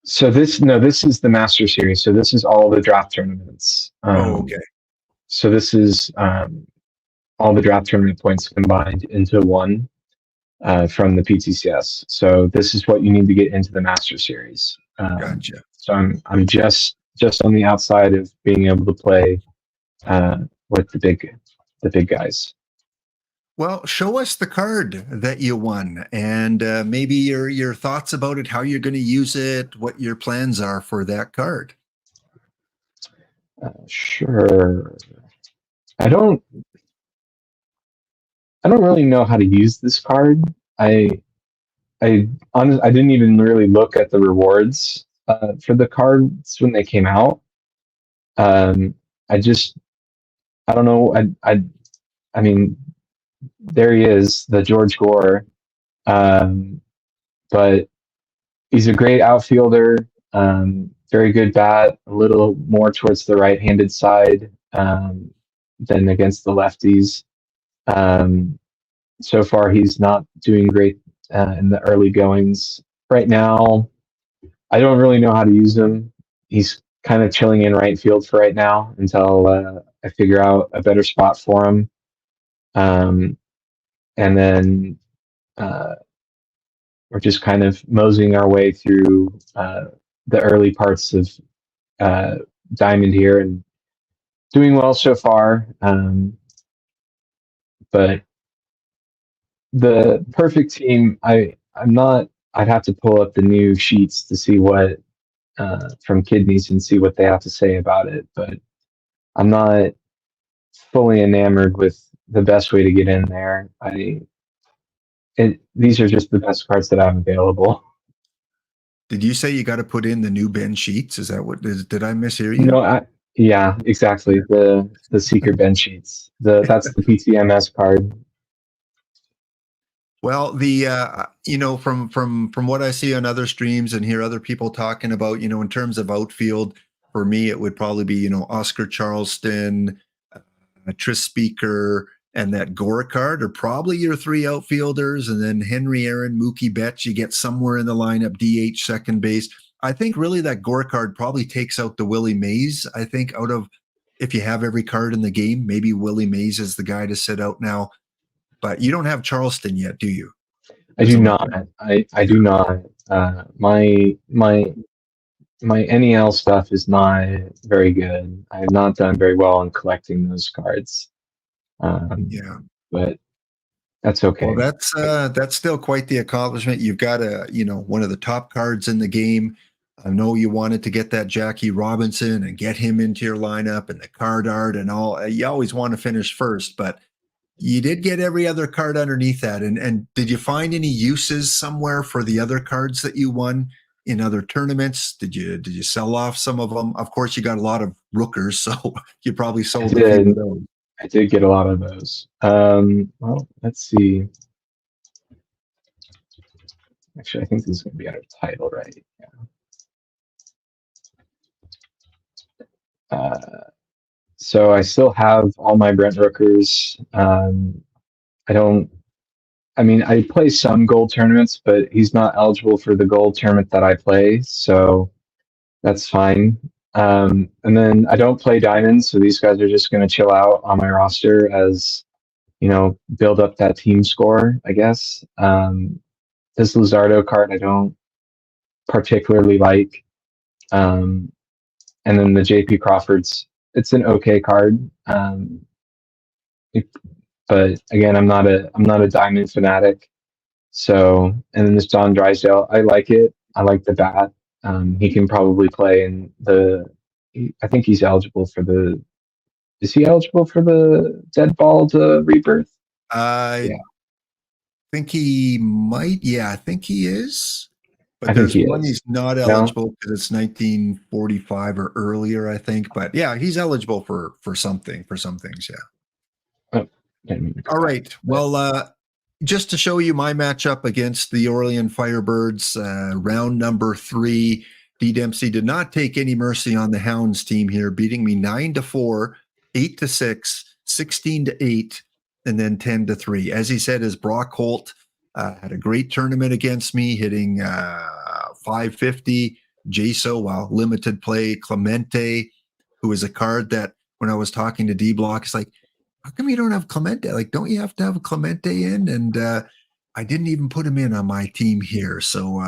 So this is the Master Series. So this is all the draft tournaments. Okay. So this is all the draft tournament points combined into one. from the PTCS. So this is what you need to get into the Master Series. Gotcha. So I'm just on the outside of being able to play with the big guys. Well, show us the card that you won, and maybe your thoughts about it, how you're going to use it, what your plans are for that card. Sure. I don't really know how to use this card. I didn't even really look at the rewards for the cards when they came out. Um, I don't know. I mean, there he is, the George Gore. But he's a great outfielder. Very good bat. A little more towards the right-handed side than against the lefties. So far, he's not doing great in the early goings. Right now, I don't really know how to use him. He's kind of chilling in right field for right now until I figure out a better spot for him. And then we're just kind of moseying our way through the early parts of Diamond here and doing well so far. But the perfect team, I'm not. I'd have to pull up the new sheets to see what from Kidneys and see what they have to say about it. But I'm not fully enamored with the best way to get in there. These are just the best cards that I have available. Did you say you got to put in the new Ben sheets? Is that what did I mishear you? No, yeah, exactly. The secret bench sheets. That's the PTMS card. Well, from what I see on other streams and hear other people talking about, in terms of outfield, for me it would probably be Oscar Charleston, Tris Speaker, and that Gore card are probably your three outfielders, and then Henry Aaron, Mookie Betts, you get somewhere in the lineup, DH, second base. I think really that Gore card probably takes out the Willie Mays. I think out of, if you have every card in the game, maybe Willie Mays is the guy to sit out now. But you don't have Charleston yet, do you? I do not. I do not. My NEL stuff is not very good. I have not done very well in collecting those cards. Yeah. But that's okay. Well, that's still quite the accomplishment. You've got one of the top cards in the game. I know you wanted to get that Jackie Robinson and get him into your lineup and the card art and all. You always want to finish first, but you did get every other card underneath that. And did you find any uses somewhere for the other cards that you won in other tournaments? Did you sell off some of them? Of course, you got a lot of rookers, so you probably sold a few of those. I did get a lot of those. Well, let's see. Actually, I think this is going to be under title, right? Yeah. So I still have all my Brent Rookers. I play some gold tournaments, but he's not eligible for the gold tournament that I play, so that's fine. And then I don't play diamonds, so these guys are just going to chill out on my roster as, build up that team score, I guess. This Luzardo card I don't particularly like. And then the JP Crawford's, it's an okay card. But again, I'm not a diamond fanatic. So, and then this John Drysdale, I like it. I like the bat. He can probably play in I think he's eligible for is he eligible for the dead ball to rebirth? I think he might. Yeah, I think he is. But there's one he's not eligible because it's 1945 or earlier, I think. But yeah, he's eligible for some things. Yeah. All right. Well, just to show you my matchup against the Orleans Firebirds, round number 3, D. Dempsey did not take any mercy on the Hounds team here, beating me 9-4, 8-6, 16-8, and then 10-3. As he said, his Brock Holt had a great tournament against me, hitting 550. Jaso, limited play. Clemente, who is a card that when I was talking to D Block, it's like, how come you don't have Clemente? Like, don't you have to have Clemente in? And I didn't even put him in on my team here. So,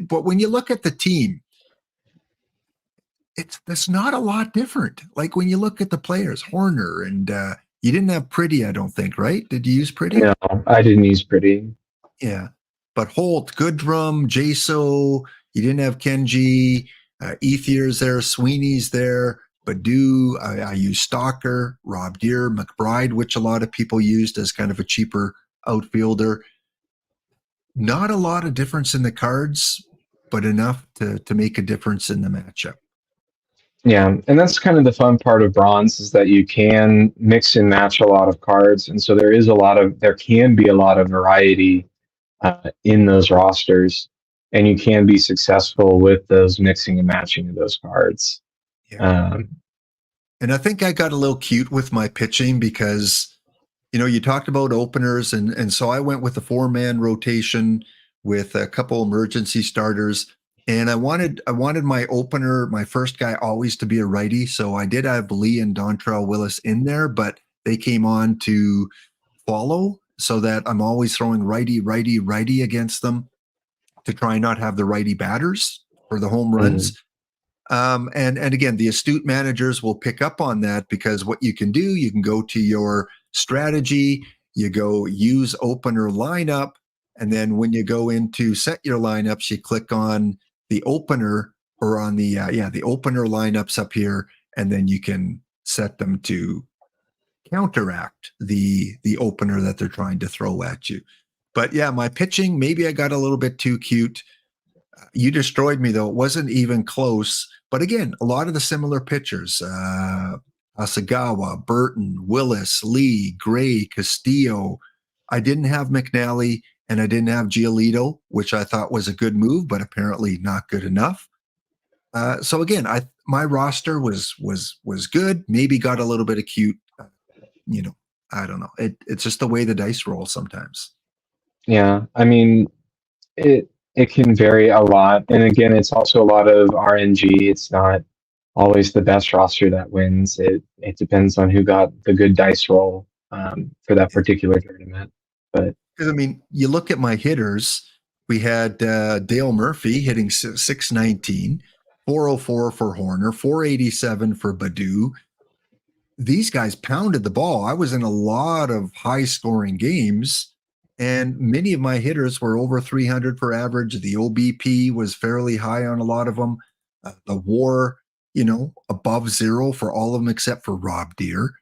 but when you look at the team, it's not a lot different. Like when you look at the players, Horner and you didn't have Pretty, I don't think, right? Did you use Pretty? No, I didn't use Pretty. Yeah, but Holt, Goodrum, Jaso, you didn't have Kenji, Ethier's there, Sweeney's there, Badu. I used Stalker, Rob Deere, McBride, which a lot of people used as kind of a cheaper outfielder. Not a lot of difference in the cards, but enough to make a difference in the matchup. Yeah, and that's kind of the fun part of bronze is that you can mix and match a lot of cards, and so there can be a lot of variety in those rosters, and you can be successful with those mixing and matching of those cards. Yeah. And I think I got a little cute with my pitching because, you talked about openers, and so I went with the 4-man rotation with a couple emergency starters. And I wanted my opener, my first guy, always to be a righty. So I did have Lee and Dontrell Willis in there, but they came on to follow so that I'm always throwing righty, righty, righty against them to try not have the righty batters for the home runs. And again, the astute managers will pick up on that because what you can do, you can go to your strategy, you go use opener lineup, and then when you go into set your lineups, you click on the opener or on the opener lineups up here, and then you can set them to counteract the opener that they're trying to throw at you. But yeah, my pitching, maybe I got a little bit too cute. You destroyed me, though. It wasn't even close. But again, a lot of the similar pitchers, Asagawa, Burton, Willis, Lee, Gray, Castillo. I didn't have McNally and I didn't have Giolito, which I thought was a good move, but apparently not good enough. So again, my roster was good. Maybe got a little bit of cute. I don't know. It's just the way the dice roll sometimes. Yeah, I mean, it can vary a lot, and again, it's also a lot of RNG. It's not always the best roster that wins. It depends on who got the good dice roll for that particular tournament. But because I mean, you look at my hitters. We had Dale Murphy hitting 619, 404 for Horner, 487 for Badu. These guys pounded the ball. I was in a lot of high scoring games, and many of my hitters were over 300 for average. The OBP was fairly high on a lot of them. The WAR, above 0 for all of them except for Rob Deere.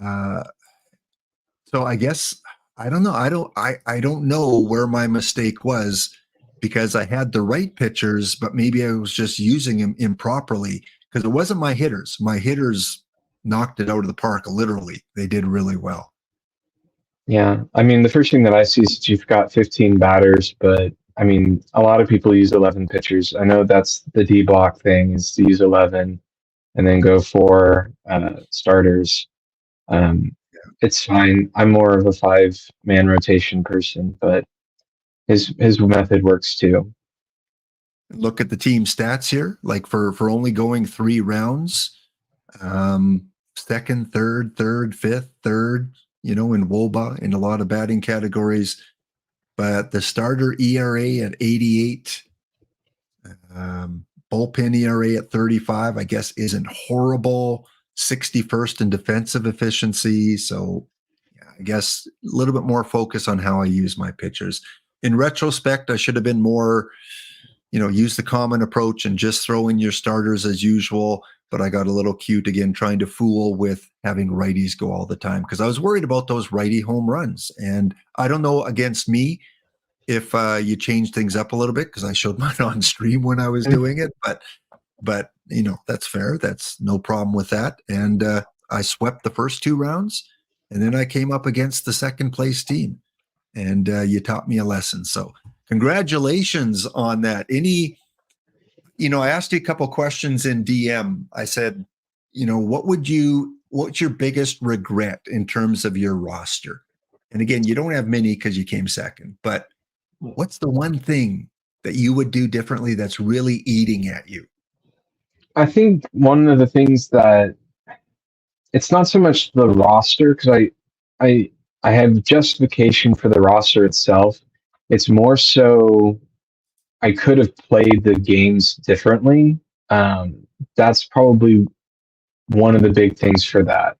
So I guess I don't know. I don't know where my mistake was because I had the right pitchers, but maybe I was just using them improperly because it wasn't my hitters. My hitters knocked it out of the park. Literally, they did really well. yeah, I mean, the first thing that I see is that you've got 15 batters, but I mean, a lot of people use 11 pitchers. I know that's the D block thing is to use 11 and then go for starters. It's fine. I'm more of a 5-man rotation person, but his method works too. Look at the team stats here. Like for only going 3 rounds, second, third, fifth, third. In WOBA in a lot of batting categories, but the starter ERA at 88, bullpen ERA at 35, I guess isn't horrible. 61st in defensive efficiency. So I guess a little bit more focus on how I use my pitchers. In retrospect, I should have been more, use the common approach and just throw in your starters as usual. But I got a little cute again, trying to fool with having righties go all the time because I was worried about those righty home runs. And I don't know against me if you change things up a little bit because I showed mine on stream when I was doing it. But that's fair. That's no problem with that. And I swept the first 2 rounds, and then I came up against the second place team, and you taught me a lesson. So congratulations on that. I asked you a couple questions in DM. I said, what's your biggest regret in terms of your roster? And again, you don't have many because you came second, but what's the one thing that you would do differently that's really eating at you? I think one of the things that it's not so much the roster because I I have justification for the roster itself. It's more so I could have played the games differently. That's probably one of the big things for that.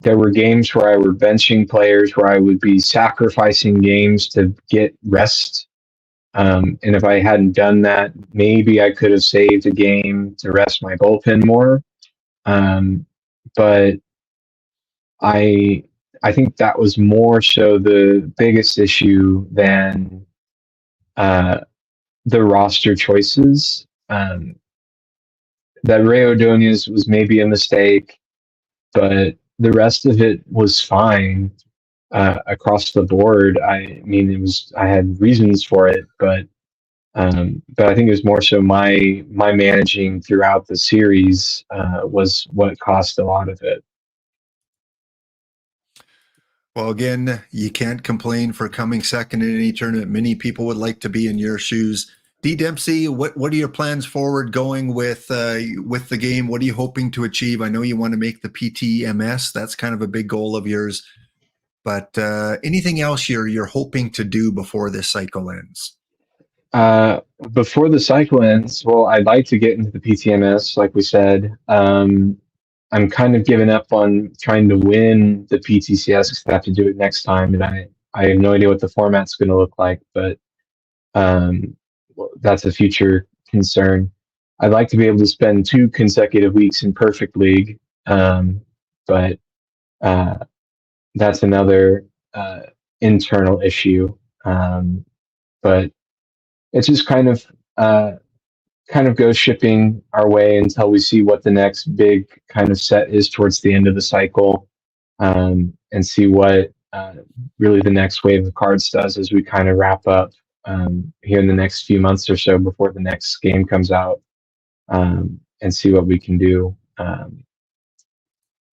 There were games where I were benching players, where I would be sacrificing games to get rest. And if I hadn't done that, maybe I could have saved a game to rest my bullpen more. But I I think that was more so the biggest issue than uh, the roster choices. That Ray Ordonez was maybe a mistake, but the rest of it was fine across the board. I mean, it was I had reasons for it, but I think it was more so my managing throughout the series was what cost a lot of it. Well, again, you can't complain for coming second in any tournament. Many people would like to be in your shoes. D Dempsey, what are your plans forward going with the game? What are you hoping to achieve? I know you want to make the PTMS. That's kind of a big goal of yours. But anything else you're hoping to do before this cycle ends? Uh, Before the cycle ends, well, I'd like to get into the PTMS, like we said. I'm kind of giving up on trying to win the PTCS because I have to do it next time, and I have no idea what the format's going to look like, but well, that's a future concern. I'd like to be able to spend 2 consecutive weeks in Perfect League, but uh, that's another internal issue. But it's just kind of goes shipping our way until we see what the next big kind of set is towards the end of the cycle, and see what really the next wave of cards does as we kind of wrap up here in the next few months or so before the next game comes out, and see what we can do.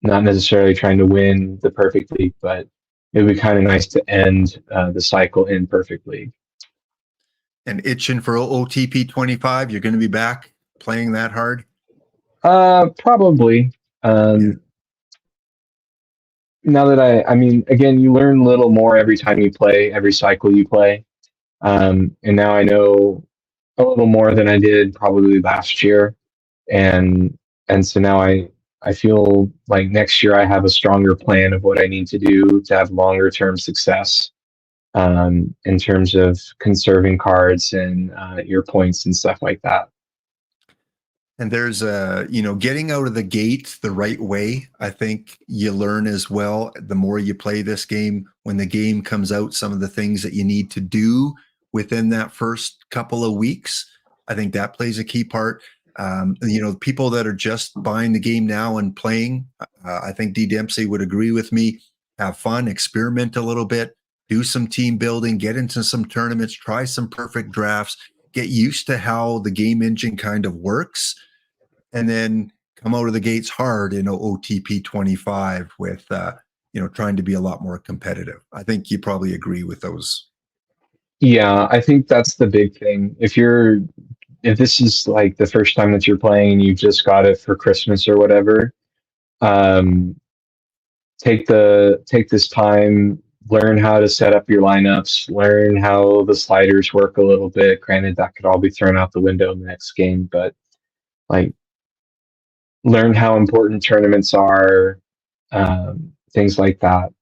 Not necessarily trying to win the Perfect League, but it would be kind of nice to end the cycle in Perfect League. And itching for OOTP25, you're going to be back playing that hard? Probably. Yeah. Now that I mean, again, you learn a little more every time you play, every cycle you play. And now I know a little more than I did probably last year. And so now I feel like next year I have a stronger plan of what I need to do to have longer term success, in terms of conserving cards and your points and stuff like that. And there's getting out of the gate the right way. I think you learn as well. The more you play this game, when the game comes out, some of the things that you need to do within that first couple of weeks, I think that plays a key part. People that are just buying the game now and playing, I think D Dempsey would agree with me. Have fun, experiment a little bit, do some team building, get into some tournaments, try some perfect drafts, get used to how the game engine kind of works, and then come out of the gates hard in OTP 25 with trying to be a lot more competitive. I think you probably agree with those. Yeah, I think that's the big thing. If this is like the first time that you're playing and you just got it for Christmas or whatever, um, take this time, learn how to set up your lineups, learn how the sliders work a little bit. Granted, that could all be thrown out the window in the next game, but like learn how important tournaments are, things like that.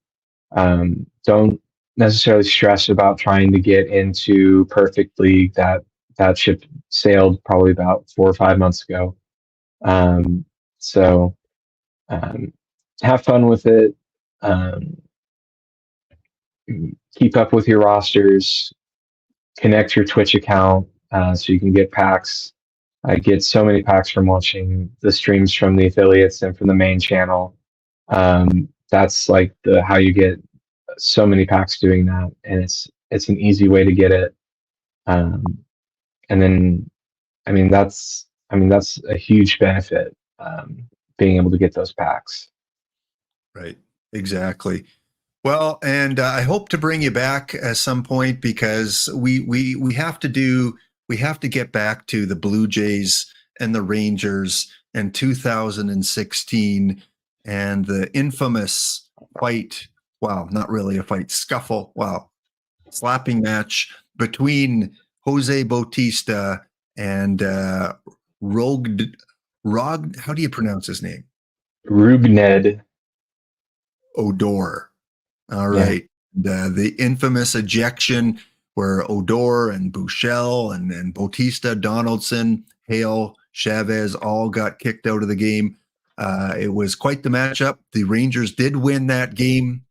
Don't necessarily stress about trying to get into Perfect League. That ship sailed probably about 4 or 5 months ago. So have fun with it. Um, Keep up with your rosters. Connect your Twitch account so you can get packs. I get so many packs from watching the streams from the affiliates and from the main channel. That's like the how you get so many packs doing that, and it's an easy way to get it. And then, that's a huge benefit, being able to get those packs. Right. Exactly. Well, and I hope to bring you back at some point because we have to get back to the Blue Jays and the Rangers in 2016 and the infamous fight well, not really a fight, scuffle, well, slapping match between Jose Bautista and how do you pronounce his name? Rugned. Odor. All Yeah. right. The infamous ejection where Odor and Buechel and Bautista, Donaldson, Hale, Chavez all got kicked out of the game. It was quite the matchup. The Rangers did win that game.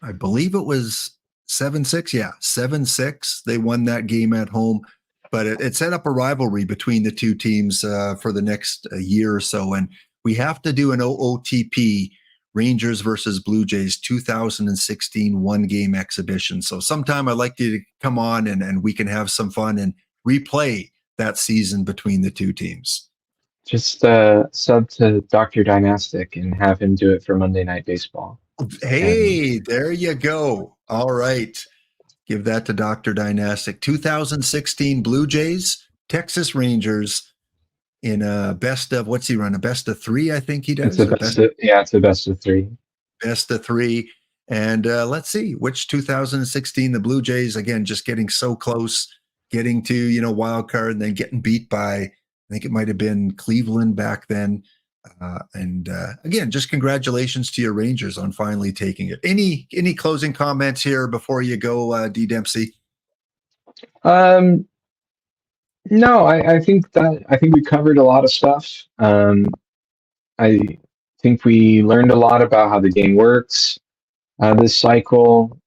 I believe it was 7-6. Yeah, 7-6. They won that game at home. But it set up a rivalry between the two teams for the next year or so. And we have to do an OOTP Rangers versus Blue Jays 2016 one-game exhibition. So sometime I'd like you to come on and we can have some fun and replay that season between the two teams. Just sub to Dr. Dynastic and have him do it for Monday Night Baseball. Hey, there you go. All right. Give that to Dr. Dynastic. 2016 Blue Jays, Texas Rangers in a best of, what's he run? A best of three, I think he does. It's a best of three. Best of three. And let's see which 2016 the Blue Jays, again, just getting so close, getting to, wild card and then getting beat by, I think it might have been Cleveland back then. And again, just congratulations to your Rangers on finally taking it. Any closing comments here before you go, D. Dempsey? No, I think we covered a lot of stuff. I think we learned a lot about how the game works this cycle.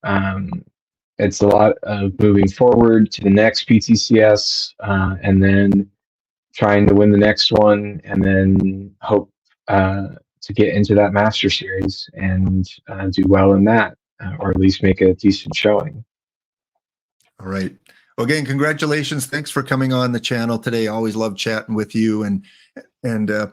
It's a lot of moving forward to the next PTCS and then trying to win the next one and then hope to get into that Master Series and do well in that, or at least make a decent showing. All right. Well, again, congratulations. Thanks for coming on the channel today. Always love chatting with you, and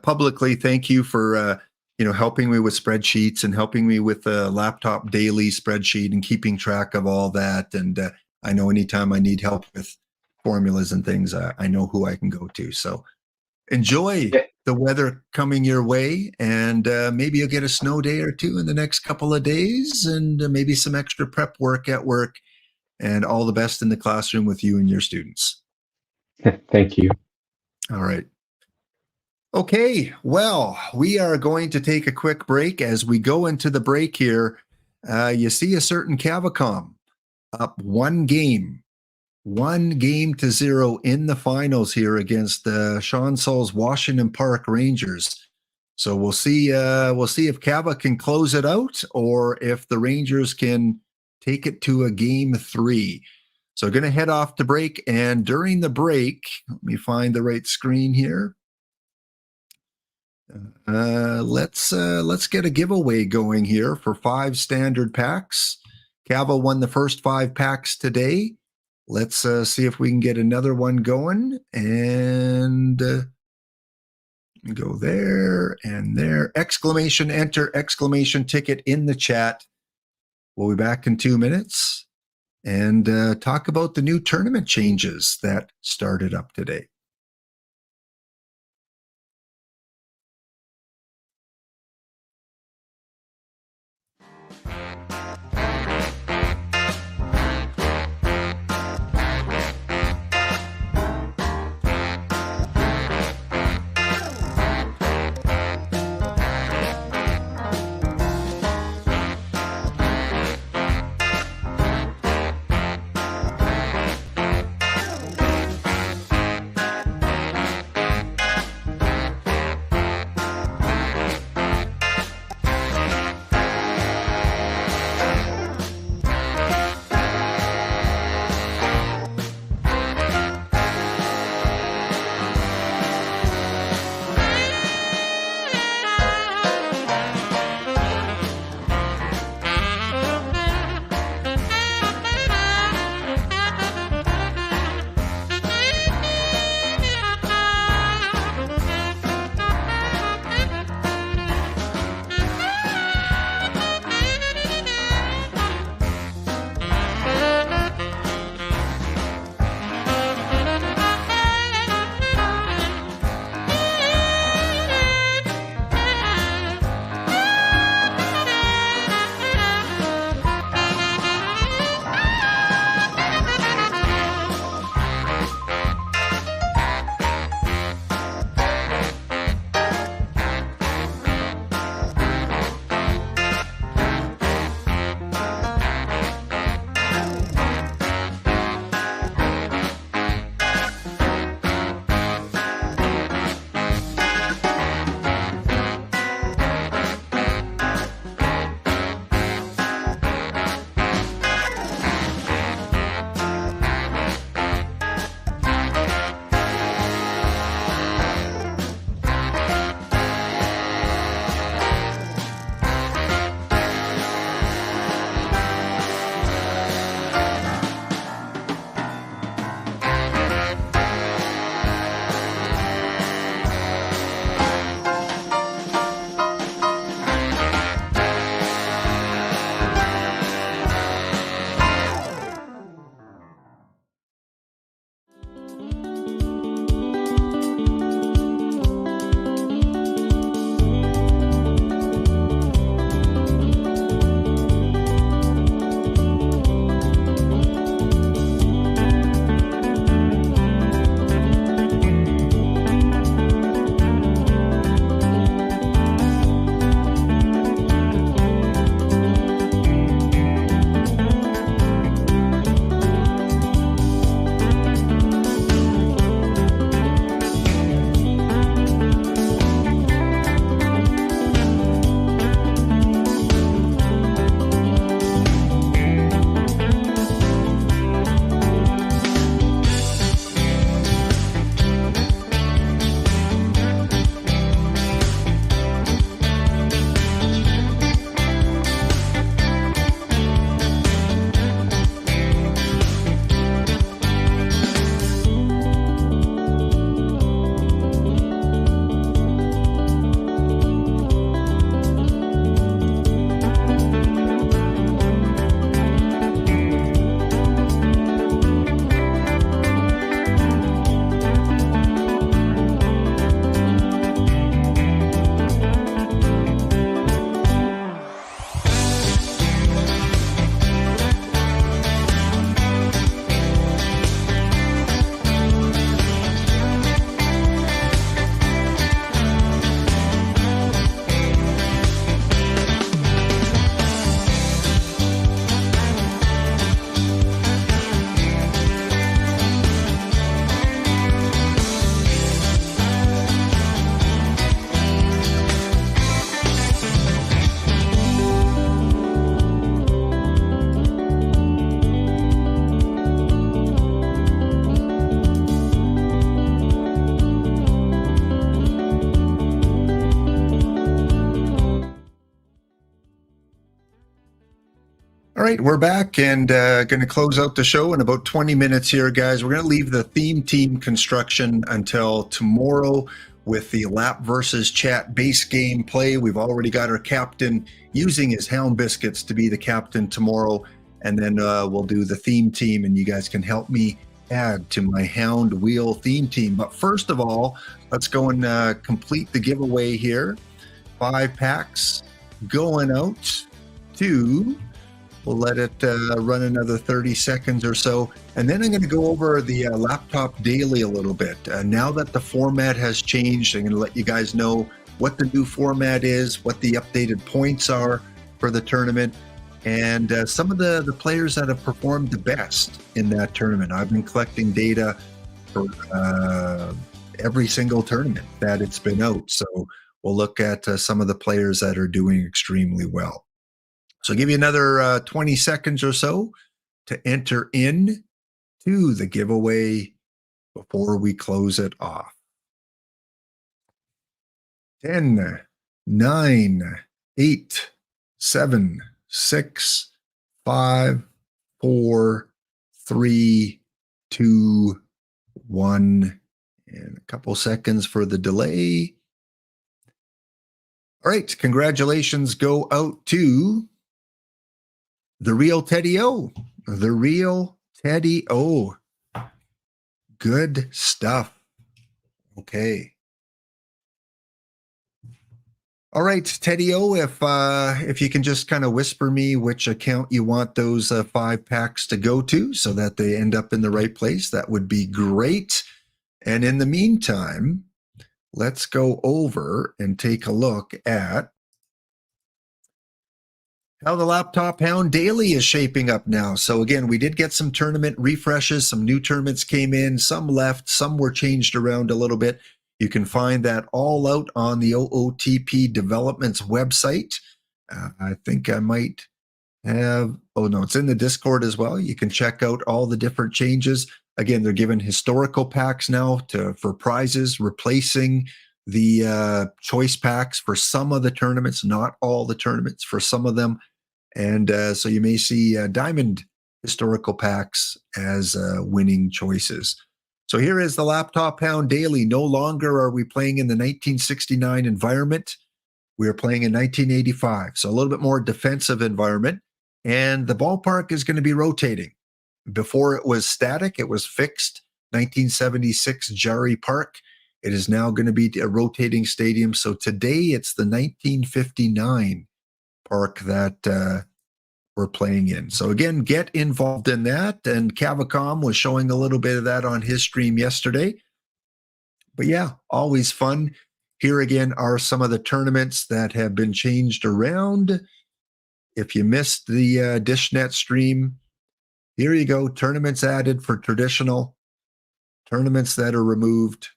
publicly thank you for helping me with spreadsheets and helping me with a laptop daily spreadsheet and keeping track of all that. And I know anytime I need help with formulas and things, I know who I can go to. So enjoy the weather coming your way, and maybe you'll get a snow day or two in the next couple of days, and maybe some extra prep work at work. And all the best in the classroom with you and your students. Thank you. All right. Okay, well, we are going to take a quick break. As we go into the break here, you see a certain Cavacom up one game to 0 in the finals here against Sean Saul's Washington Park Rangers. So we'll see if Cava can close it out or if the Rangers can take it to a game 3. So going to head off to break, and during the break, let me find the right screen here. Let's get a giveaway going here for 5 standard packs. Cava won the first 5 packs today. Let's see if we can get another one going, and go there and there. Exclamation enter, exclamation ticket in the chat. We'll be back in 2 minutes and talk about the new tournament changes that started up today. right, we're back and going to close out the show in about 20 minutes here, guys. We're going to leave the theme team construction until tomorrow with the lap versus chat base game play. We've already got our captain using his Hound Biscuits to be the captain tomorrow, and then we'll do the theme team, and you guys can help me add to my Hound Wheel theme team. But first of all, let's go and complete the giveaway here. 5 packs going out to... We'll let it run another 30 seconds or so. And then I'm going to go over the laptop daily a little bit. Now that the format has changed, I'm going to let you guys know what the new format is, what the updated points are for the tournament, and some of the players that have performed the best in that tournament. I've been collecting data for every single tournament that it's been out. So we'll look at some of the players that are doing extremely well. So I'll give you another 20 seconds or so to enter in to the giveaway before we close it off. 10, 9, 8, 7, 6, 5, 4, 3, 2, 1, and a couple seconds for the delay. All right, congratulations go out to the real Teddy O. The real Teddy O. Good stuff. Okay. All right, Teddy O, if you can just kind of whisper me which account you want those 5 packs to go to so that they end up in the right place, that would be great. And in the meantime, let's go over and take a look at how the Laptop Hound Daily is shaping up now. So again, we did get some tournament refreshes. Some new tournaments came in, some left, some were changed around a little bit. You can find that all out on the OOTP Developments website. I think I might have, oh no, it's in the Discord as well. You can check out all the different changes. Again, they're giving historical packs now for prizes, replacing the choice packs for some of the tournaments, not all the tournaments, for some of them. And so you may see diamond historical packs as winning choices. So here is the Laptop Hound Daily. No longer are we playing in the 1969 environment. We are playing in 1985. So a little bit more defensive environment. And the ballpark is going to be rotating. Before it was static, it was fixed. 1976 Jarry Park. It is now going to be a rotating stadium. So today it's the 1959 park that we're playing in. So again, get involved in that. And Cavacom was showing a little bit of that on his stream yesterday. But yeah, always fun. Here again are some of the tournaments that have been changed around. If you missed the DishNet stream, here you go. Tournaments added for traditional, tournaments that are removed,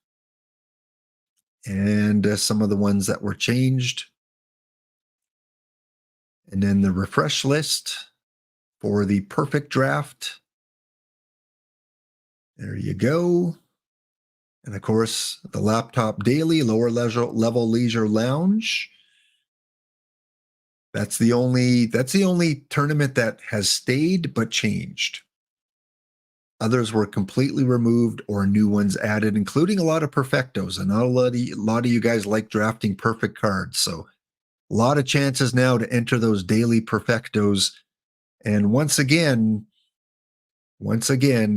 and some of the ones that were changed. And then the refresh list for the perfect draft. There you go. And of course, the Laptop Daily, lower level leisure lounge. That's the only tournament that has stayed but changed. Others were completely removed or new ones added, including a lot of perfectos. And not a lot of you guys like drafting perfect cards. So a lot of chances now to enter those daily perfectos. And once again,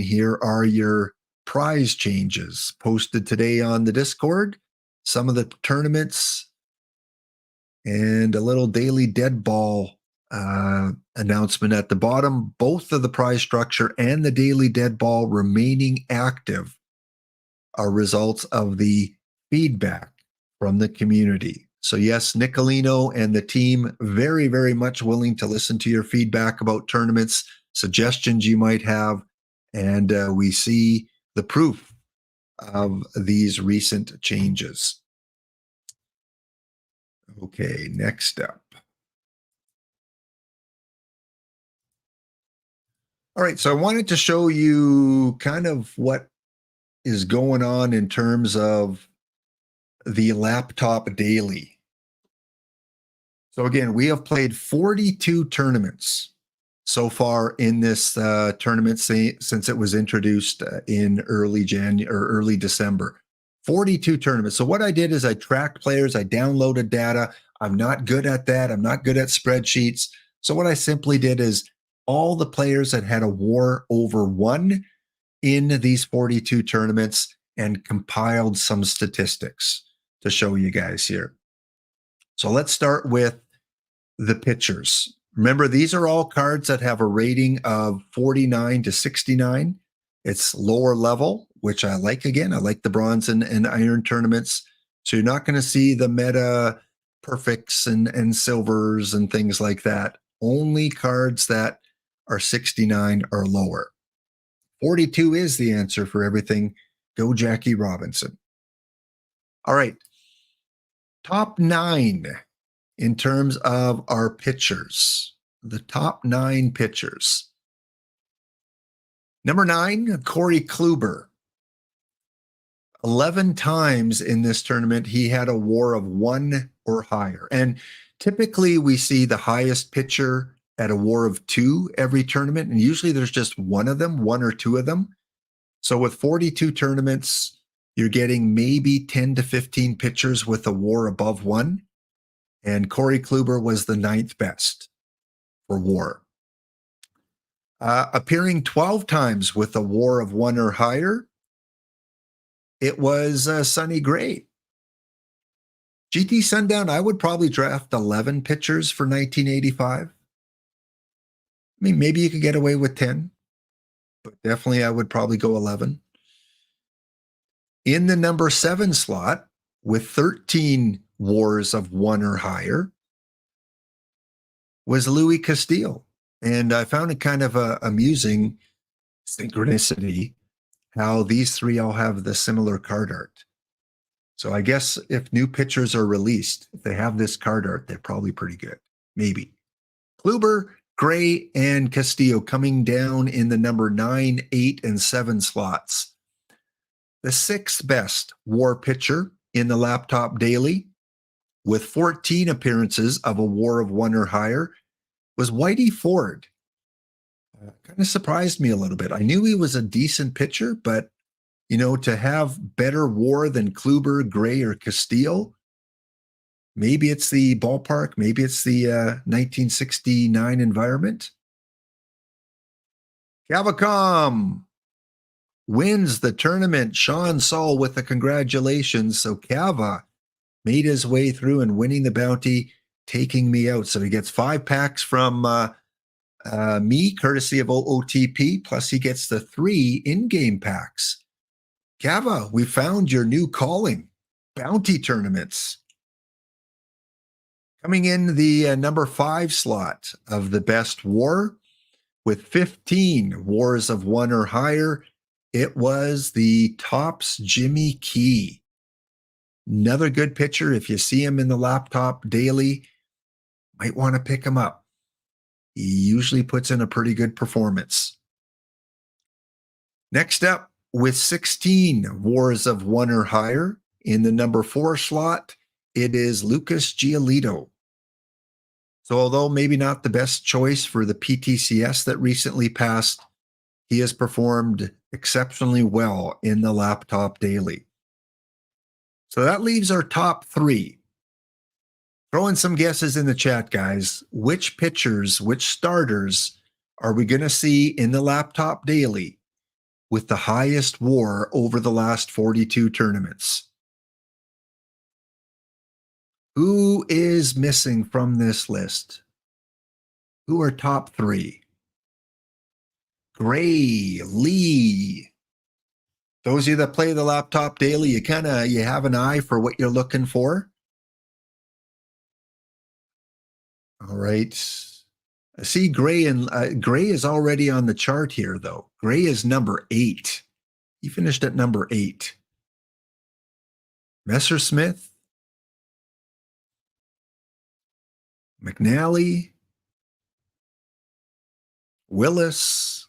here are your prize changes posted today on the Discord. Some of the tournaments and a little daily dead ball announcement at the bottom. Both of the prize structure and the daily dead ball remaining active are results of the feedback from the community. So yes, Nicolino and the team very, very much willing to listen to your feedback about tournaments, suggestions you might have, and we see the proof of these recent changes. Okay, next up. All right, so I wanted to show you kind of what is going on in terms of the Laptop Daily. So again, we have played 42 tournaments so far in this tournament since it was introduced in early January or early December. 42 tournaments. So what I did is I tracked players, I downloaded data. I'm not good at that. I'm not good at spreadsheets. So what I simply did is all the players that had a WAR over 1 in these 42 tournaments and compiled some statistics to show you guys here. So let's start with the pitchers. Remember, these are all cards that have a rating of 49 to 69. It's lower level, which I like. Again, I like the bronze and iron tournaments. So you're not going to see the meta perfects and silvers and things like that. Only cards that are 69 or lower. 42 is the answer for everything. Go Jackie Robinson. All right. Top 9 in terms of our pitchers. The top 9 pitchers. Number 9, Corey Kluber. 11 times in this tournament, he had a WAR of 1 or higher. And typically we see the highest pitcher at a WAR of 2 every tournament. And usually there's just one of them, 1 or 2 of them. So with 42 tournaments, you're getting maybe 10 to 15 pitchers with a WAR above 1. And Corey Kluber was the 9th best for WAR. Appearing 12 times with a WAR of 1 or higher, it was Sonny Gray. GT Sundown, I would probably draft 11 pitchers for 1985. I mean, maybe you could get away with 10, but definitely I would probably go 11. In the number 7 slot, with 13 WARs of 1 or higher, was Louis Castillo. And I found it kind of a amusing synchronicity how these 3 all have the similar card art. So I guess if new pitchers are released, if they have this card art, they're probably pretty good. Maybe. Kluber, Gray, and Castillo coming down in the number 9, 8, and 7 slots. The 6th best WAR pitcher in the Laptop Daily, with 14 appearances of a WAR of 1 or higher, was Whitey Ford. Kind of surprised me a little bit. I knew he was a decent pitcher, but, you know, to have better WAR than Kluber, Gray, or Castillo, maybe it's the ballpark, maybe it's the 1969 environment. Cavacom wins the tournament. Sean Saul with the congratulations. So Cava made his way through and winning the bounty, taking me out. So he gets 5 packs from me, courtesy of OOTP, plus he gets the 3 in-game packs. Cava, we found your new calling, bounty tournaments. Coming in the number 5 slot of the best WAR, with 15 WARs of 1 or higher, it was the Topps Jimmy Key. Another good pitcher. If you see him in the Laptop Daily, might want to pick him up. He usually puts in a pretty good performance. Next up, with 16 WARs of 1 or higher, in the number 4 slot, it is Lucas Giolito. So although maybe not the best choice for the PTCS that recently passed, he has performed exceptionally well in the Laptop Daily. So that leaves our top 3. Throw in some guesses in the chat, guys. Which pitchers, which starters are we going to see in the Laptop Daily with the highest WAR over the last 42 tournaments? Who is missing from this list? Who are top 3? Gray, Lee. Those of you that play the Laptop Daily, you have an eye for what you're looking for. All right. I see Gray, and Gray is already on the chart here, though. Gray is number 8. He finished at number 8. Messersmith, McNally, Willis.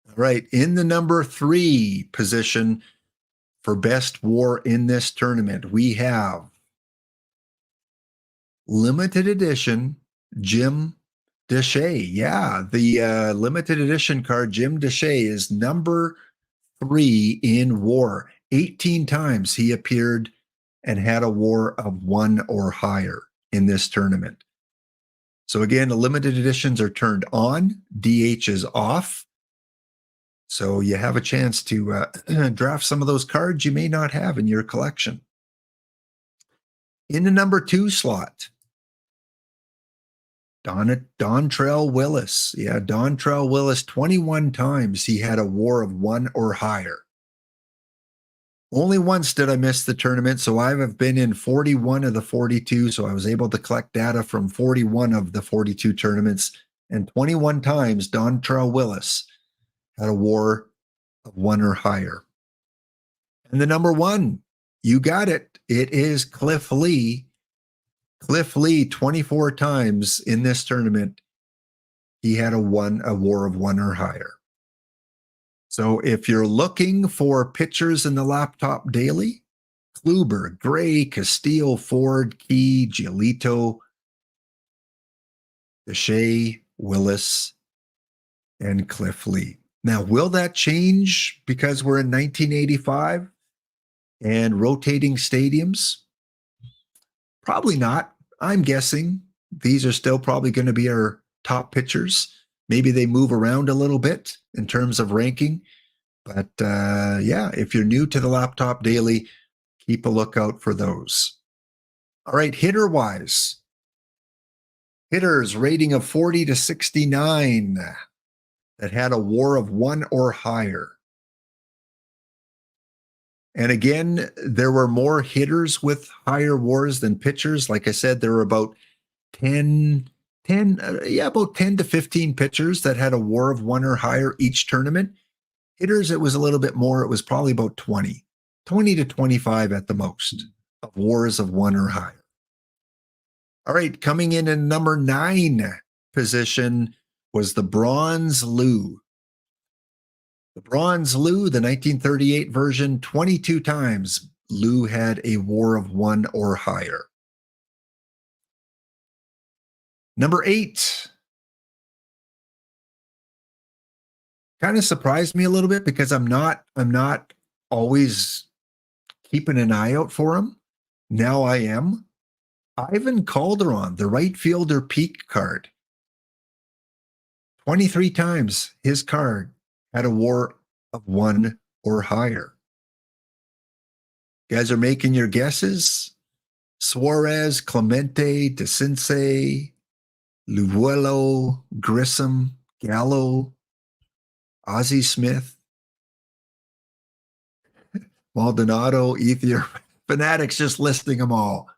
All right, in the number 3 position for best WAR in this tournament, we have limited edition Jim Deshay, yeah. The limited edition card, Jim Deshay, is number 3 in WAR. 18 times he appeared and had a WAR of 1 or higher in this tournament. So again, the limited editions are turned on, DH is off. So you have a chance to draft some of those cards you may not have in your collection. In the number 2 slot, Dontrell Willis. Yeah, Dontrell Willis, 21 times he had a WAR of 1 or higher. Only once did I miss the tournament, so I have been in 41 of the 42, so I was able to collect data from 41 of the 42 tournaments, and 21 times Dontrell Willis had a WAR of 1 or higher. And the number 1, you got it. It is Cliff Lee. Cliff Lee, 24 times in this tournament, he had a WAR of 1 or higher. So if you're looking for pitchers in the laptop daily, Kluber, Gray, Castillo, Ford, Key, Giolito, Deshay, Willis, and Cliff Lee. Now, will that change because we're in 1985 and rotating stadiums? Probably not. I'm guessing these are still probably going to be our top pitchers. Maybe they move around a little bit in terms of ranking. But yeah, if you're new to the laptop daily, keep a lookout for those. All right, hitter-wise. Hitters rating of 40 to 69 that had a WAR of 1 or higher. And again, there were more hitters with higher WARs than pitchers. Like I said, there were about 10 to 15 pitchers that had a WAR of 1 or higher each tournament. Hitters, it was a little bit more. It was probably about 20 to 25 at the most of WARs of 1 or higher. All right, coming in at number 9 position was the Bronze Lou. The Bronze Lou, the 1938 version, 22 times Lou had a WAR of 1 or higher. Number 8. Kind of surprised me a little bit because I'm not always keeping an eye out for him. Now I am. Ivan Calderon, the right fielder peak card. 23 times his card had a WAR of 1 or higher. You guys are making your guesses. Suarez, Clemente, DeCinces, Luvuelo, Grissom, Gallo, Ozzie Smith, Maldonado, Ethier. Fanatics just listing them all.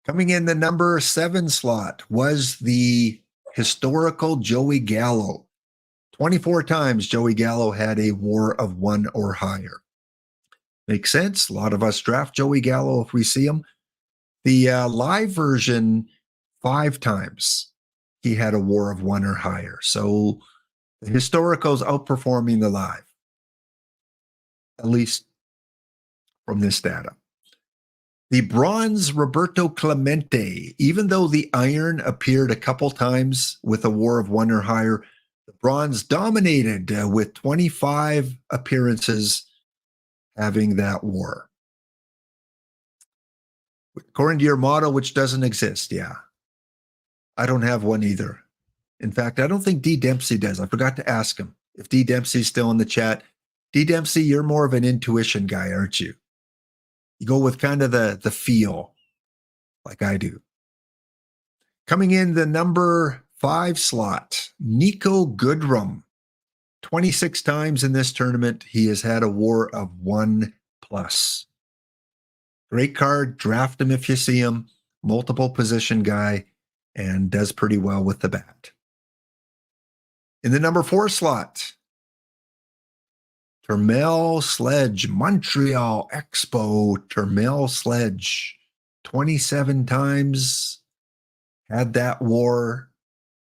Coming in the number 7 slot was the historical Joey Gallo. 24 times Joey Gallo had a WAR of 1 or higher. Makes sense. A lot of us draft Joey Gallo if we see him. The live version, 5 times he had a WAR of 1 or higher. So the historical's outperforming the live, at least from this data. The bronze Roberto Clemente, even though the iron appeared a couple times with a WAR of 1 or higher, the bronze dominated with 25 appearances having that WAR. According to your model, which doesn't exist, yeah. I don't have one either. In fact, I don't think D. Dempsey does. I forgot to ask him if D. Dempsey's still in the chat. D. Dempsey, you're more of an intuition guy, aren't you? You go with kind of the feel, like I do. Coming in the number 5 slot, Nico Goodrum. 26 times in this tournament, he has had a WAR of 1+. Great card. Draft him if you see him. Multiple position guy and does pretty well with the bat. In the number 4 slot, Termel Sledge, Montreal Expo, Termel Sledge, 27 times had that WAR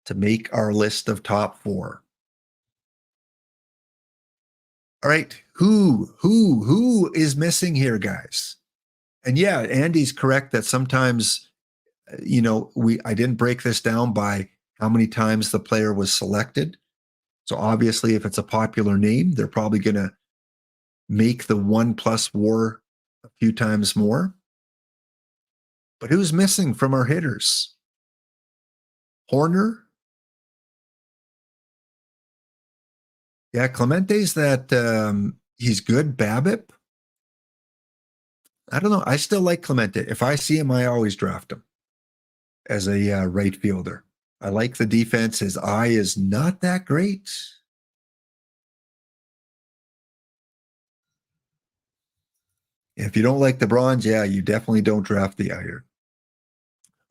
to make our list of top 4. All right, who is missing here, guys? And yeah, Andy's correct that sometimes, I didn't break this down by how many times the player was selected. So obviously, if it's a popular name, they're probably going to make the 1+ WAR a few times more. But who's missing from our hitters? Horner. Yeah, Clemente's that he's good. BABIP. I don't know. I still like Clemente. If I see him, I always draft him as a right fielder. I like the defense. His eye is not that great. If you don't like the bronze, yeah, you definitely don't draft the iron.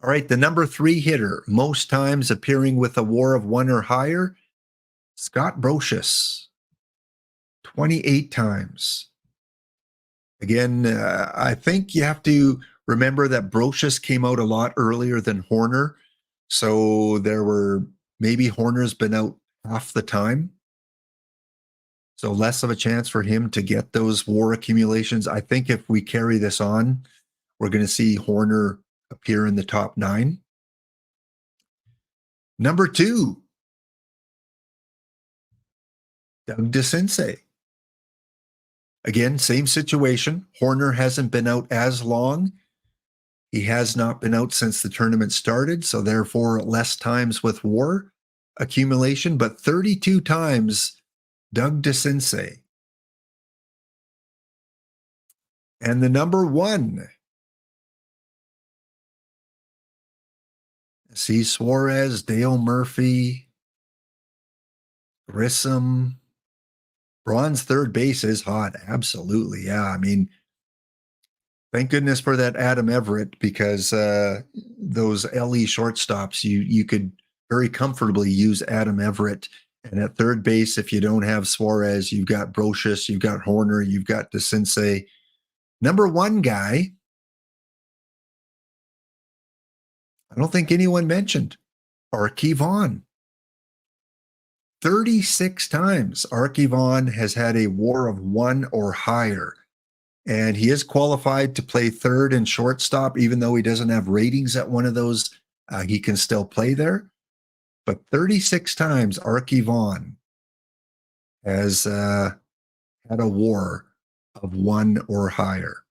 All right, the number 3 hitter, most times appearing with a WAR of 1 or higher, Scott Brocious, 28 times. Again, I think you have to remember that Brocious came out a lot earlier than Horner. So there were maybe Horner's been out half the time. So less of a chance for him to get those WAR accumulations. I think if we carry this on, we're going to see Horner appear in the top 9. Number 2, Doug DeCinces. Again, same situation. Horner hasn't been out as long. He has not been out since the tournament started, so therefore less times with WAR accumulation, but 32 times Doug DeCinces. And the number 1, see Suarez, Dale Murphy, Grissom. Bronze third base is hot. Absolutely. Yeah. I mean, thank goodness for that Adam Everett, because those LE shortstops, you could very comfortably use Adam Everett. And at third base, if you don't have Suarez, you've got Brocious, you've got Horner, you've got DeCinces. Number 1 guy, I don't think anyone mentioned, Archie Vaughn. 36 times Archie Vaughn has had a WAR of 1 or higher. And he is qualified to play third and shortstop, even though he doesn't have ratings at one of those. He can still play there. But 36 times Archie Vaughn has had a WAR of 1 or higher.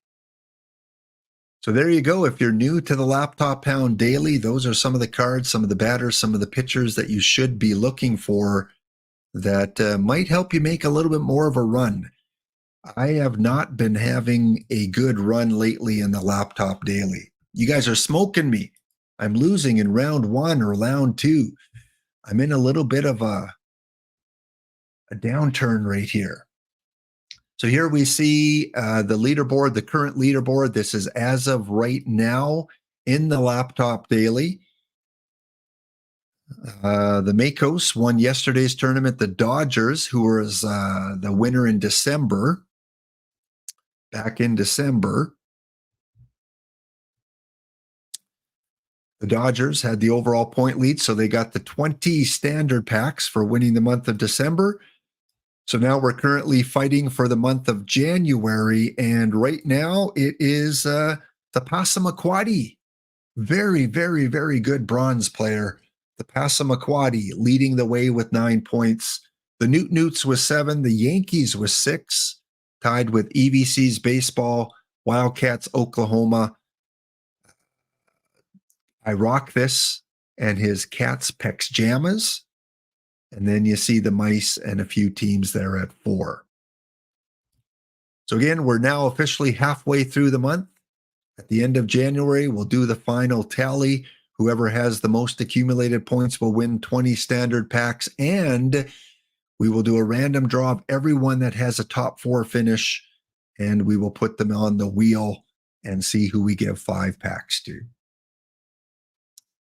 So there you go. If you're new to the Laptop Pound Daily, those are some of the cards, some of the batters, some of the pitchers that you should be looking for that might help you make a little bit more of a run. I have not been having a good run lately in the Laptop Daily. You guys are smoking me. I'm losing in round 1 or round 2. I'm in a little bit of a downturn right here. So here we see the leaderboard, the current leaderboard. This is as of right now in the Laptop Daily. The Makos won yesterday's tournament. The Dodgers, who was the winner in December, back in December, the Dodgers had the overall point lead, so they got the 20 standard packs for winning the month of December. So now we're currently fighting for the month of January, and right now it is the Passamaquoddy. Very, very, very good bronze player. The Passamaquoddy leading the way with 9 points. The Newt-Newts was 7. The Yankees was 6, tied with EVC's baseball, Wildcats, Oklahoma. I rock this and his Cats Pex Jamas. And then you see the Mice and a few teams there at 4. So again, we're now officially halfway through the month. At the end of January, we'll do the final tally. Whoever has the most accumulated points will win 20 standard packs. And we will do a random draw of everyone that has a top 4 finish. And we will put them on the wheel and see who we give 5 packs to.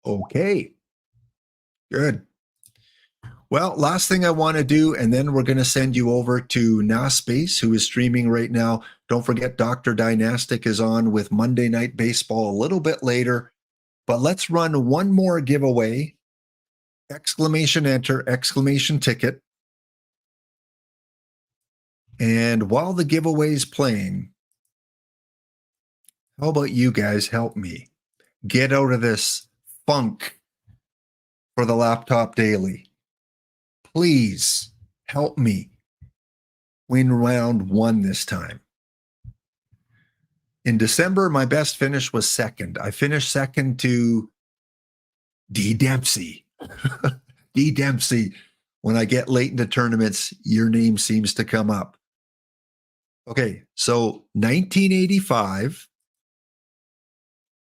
Okay. Good. Well, last thing I want to do, and then we're going to send you over to NASpace, who is streaming right now. Don't forget, Dr. Dynastic is on with Monday Night Baseball a little bit later. But let's run one more giveaway. Exclamation enter, exclamation ticket. And while the giveaway is playing, how about you guys help me get out of this funk for the Laptop Daily. Please help me win round 1 this time. In December, my best finish was second. I finished second to D. Dempsey. D. Dempsey. When I get late into tournaments, your name seems to come up. Okay, so 1985,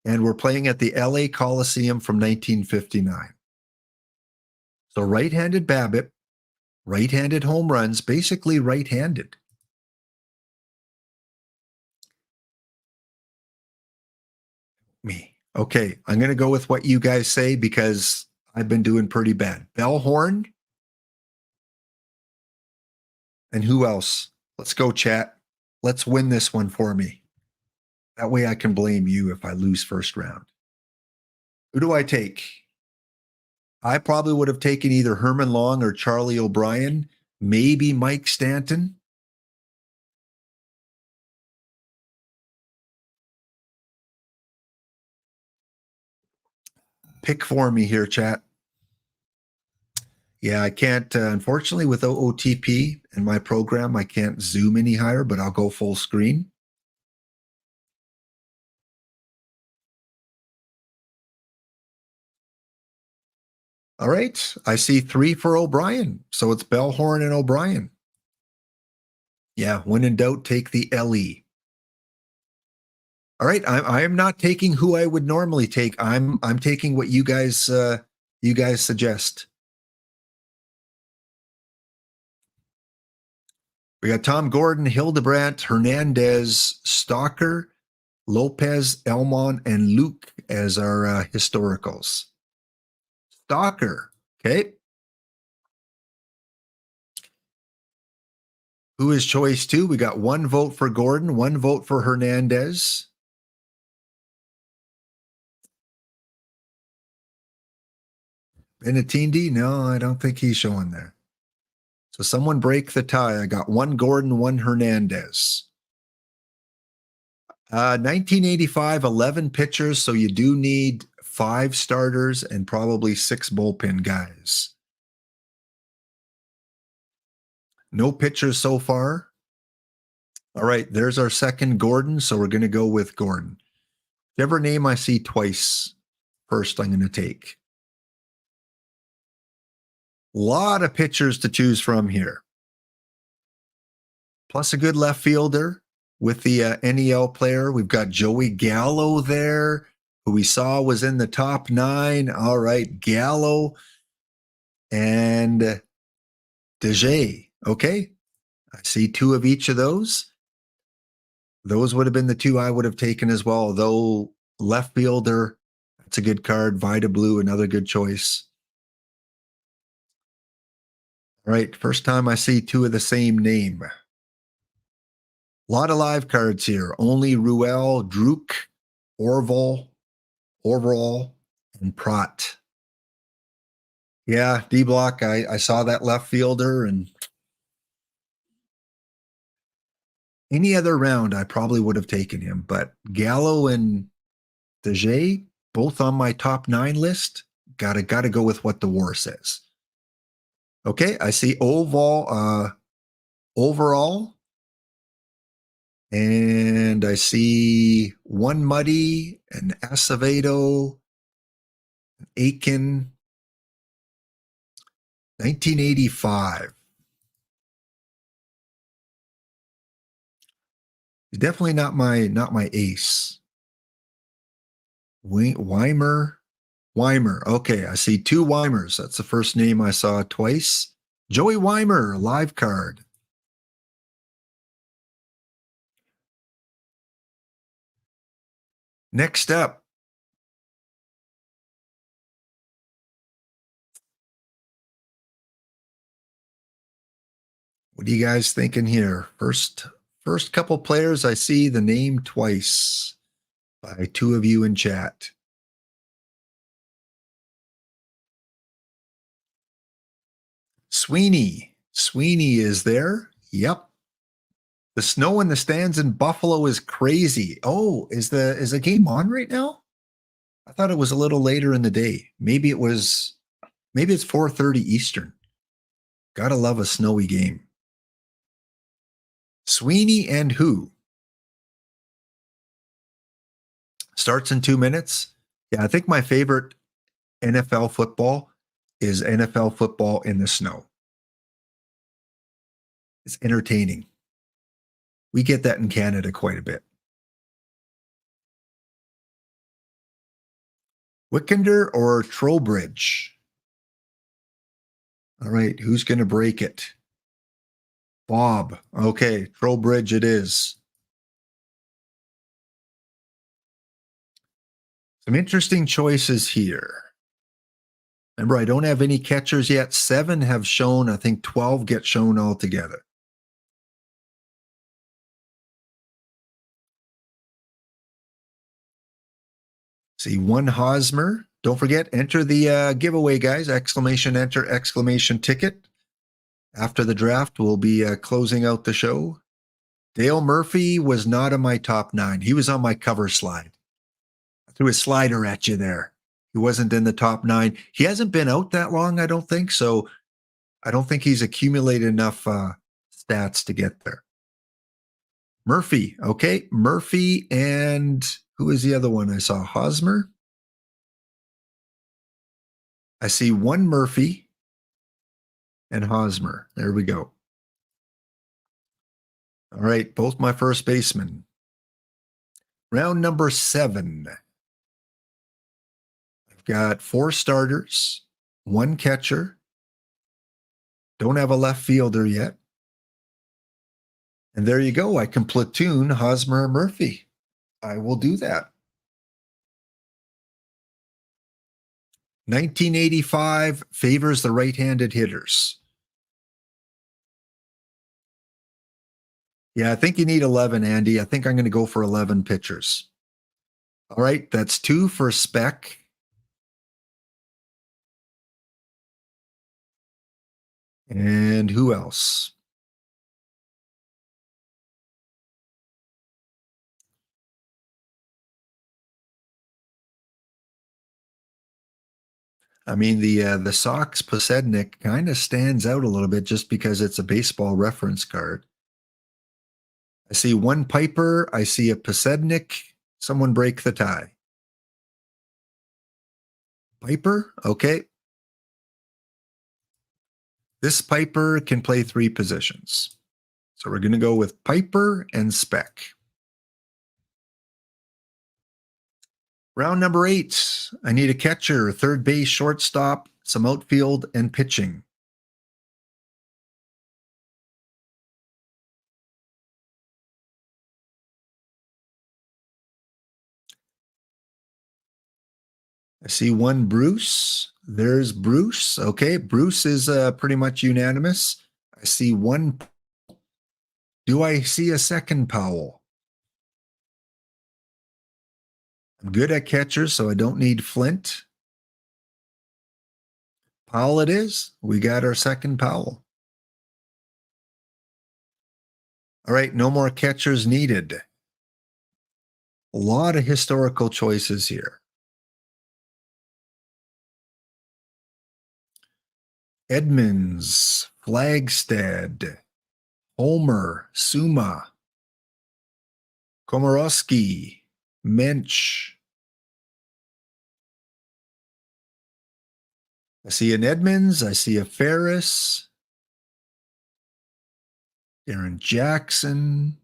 and we're playing at the LA Coliseum from 1959. So right-handed BABIP, right-handed home runs, basically right-handed. Me. Okay, I'm going to go with what you guys say because I've been doing pretty bad. Bellhorn. And who else? Let's go, chat. Let's win this one for me. That way I can blame you if I lose first round. Who do I take? I probably would have taken either Herman Long or Charlie O'Brien, maybe Mike Stanton. Pick for me here, chat. Yeah, I can't, unfortunately, with OOTP in my program, I can't zoom any higher, but I'll go full screen. All right, I see 3 for O'Brien, so it's Bellhorn and O'Brien. Yeah, when in doubt, take the LE. All right, I am not taking who I would normally take. I'm taking what you guys suggest. We got Tom Gordon, Hildebrandt, Hernandez, Stalker, Lopez, Elmon, and Luke as our historicals. Stalker, okay. Who is choice 2? We got 1 vote for Gordon, 1 vote for Hernandez. Benatindi? No, I don't think he's showing there. So someone break the tie. I got 1 Gordon, 1 Hernandez. 1985, 11 pitchers, so you do need 5 starters and probably 6 bullpen guys. No pitchers so far. All right, there's our second Gordon, so we're going to go with Gordon. Whichever name I see twice, first I'm going to take. A lot of pitchers to choose from here. Plus a good left fielder with the NEL player. We've got Joey Gallo there, who we saw was in the top 9. All right, Gallo and DeJay. Okay, I see 2 of each of those. Those would have been the 2 I would have taken as well, though left fielder, that's a good card. Vida Blue, another good choice. All right, first time I see 2 of the same name. A lot of live cards here. Only Ruel, Druk, Orval, and Pratt. Yeah, D-Block, I saw that left fielder, and any other round, I probably would have taken him. But Gallo and DeJay, both on my top 9 list. Gotta go with what the war says. Okay, I see overall, and I see 1 Muddy, and Acevedo, Aiken, 1985. Definitely not my ace. Weimer. Okay, I see 2 Weimers. That's the first name I saw twice. Joey Weimer, live card. Next up. What are you guys thinking here? First couple players, I see the name twice by 2 of you in chat. Sweeney is there. Yep. The snow in the stands in Buffalo is crazy. Oh, is the game on right now? I thought it was a little later in the day. Maybe it was Maybe it's 4:30 Eastern. Gotta love a snowy game. Sweeney and who? Starts in 2 minutes. Yeah, I think my favorite NFL football is NFL football in the snow. It's entertaining. We get that in Canada quite a bit. Wickander or Trowbridge? All right, who's going to break it? Bob. Okay, Trowbridge it is. Some interesting choices here. Remember, I don't have any catchers yet. 7 have shown. I think 12 get shown altogether. See, 1 Hosmer. Don't forget, enter the giveaway, guys. Exclamation enter, exclamation ticket. After the draft, we'll be closing out the show. Dale Murphy was not on my top 9. He was on my cover slide. I threw a slider at you there. He wasn't in the top 9. He hasn't been out that long, I don't think. So I don't think he's accumulated enough stats to get there. Murphy. Okay. Murphy and who is the other one I saw? Hosmer. I see 1 Murphy and Hosmer. There we go. All right. Both my first basemen. Round number 7. I've got 4 starters, 1 catcher. Don't have a left fielder yet. And there you go. I can platoon Hosmer and Murphy. I will do that. 1985 favors the right-handed hitters. Yeah, I think you need 11, Andy. I think I'm going to go for 11 pitchers. All right, that's 2 for Spec. And who else? I mean, the Sox Posednik kind of stands out a little bit just because it's a baseball reference card. I see 1 Piper. I see a Posednik. Someone break the tie. Piper? Okay. This Piper can play 3 positions. So we're going to go with Piper and Spec. Round number 8. I need a catcher, third base, shortstop, some outfield, and pitching. I see 1 Bruce. There's Bruce. Okay, Bruce is pretty much unanimous. I see 1. Do I see a second Powell? I'm good at catchers, so I don't need Flint. Powell it is. We got our second Powell. All right, no more catchers needed. A lot of historical choices here. Edmonds, Flagstad, Homer, Suma, Komorowski, Mensch. I see an Edmonds. I see a Ferris, Darren Jackson.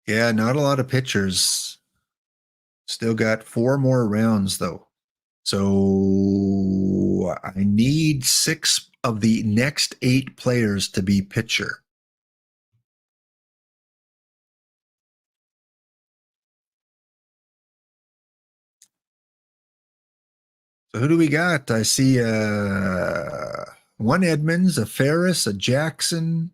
Yeah, not a lot of pitchers. Still got 4 more rounds, though. So I need 6 of the next 8 players to be pitcher. So who do we got? I see 1 Edmonds, a Ferris, a Jackson,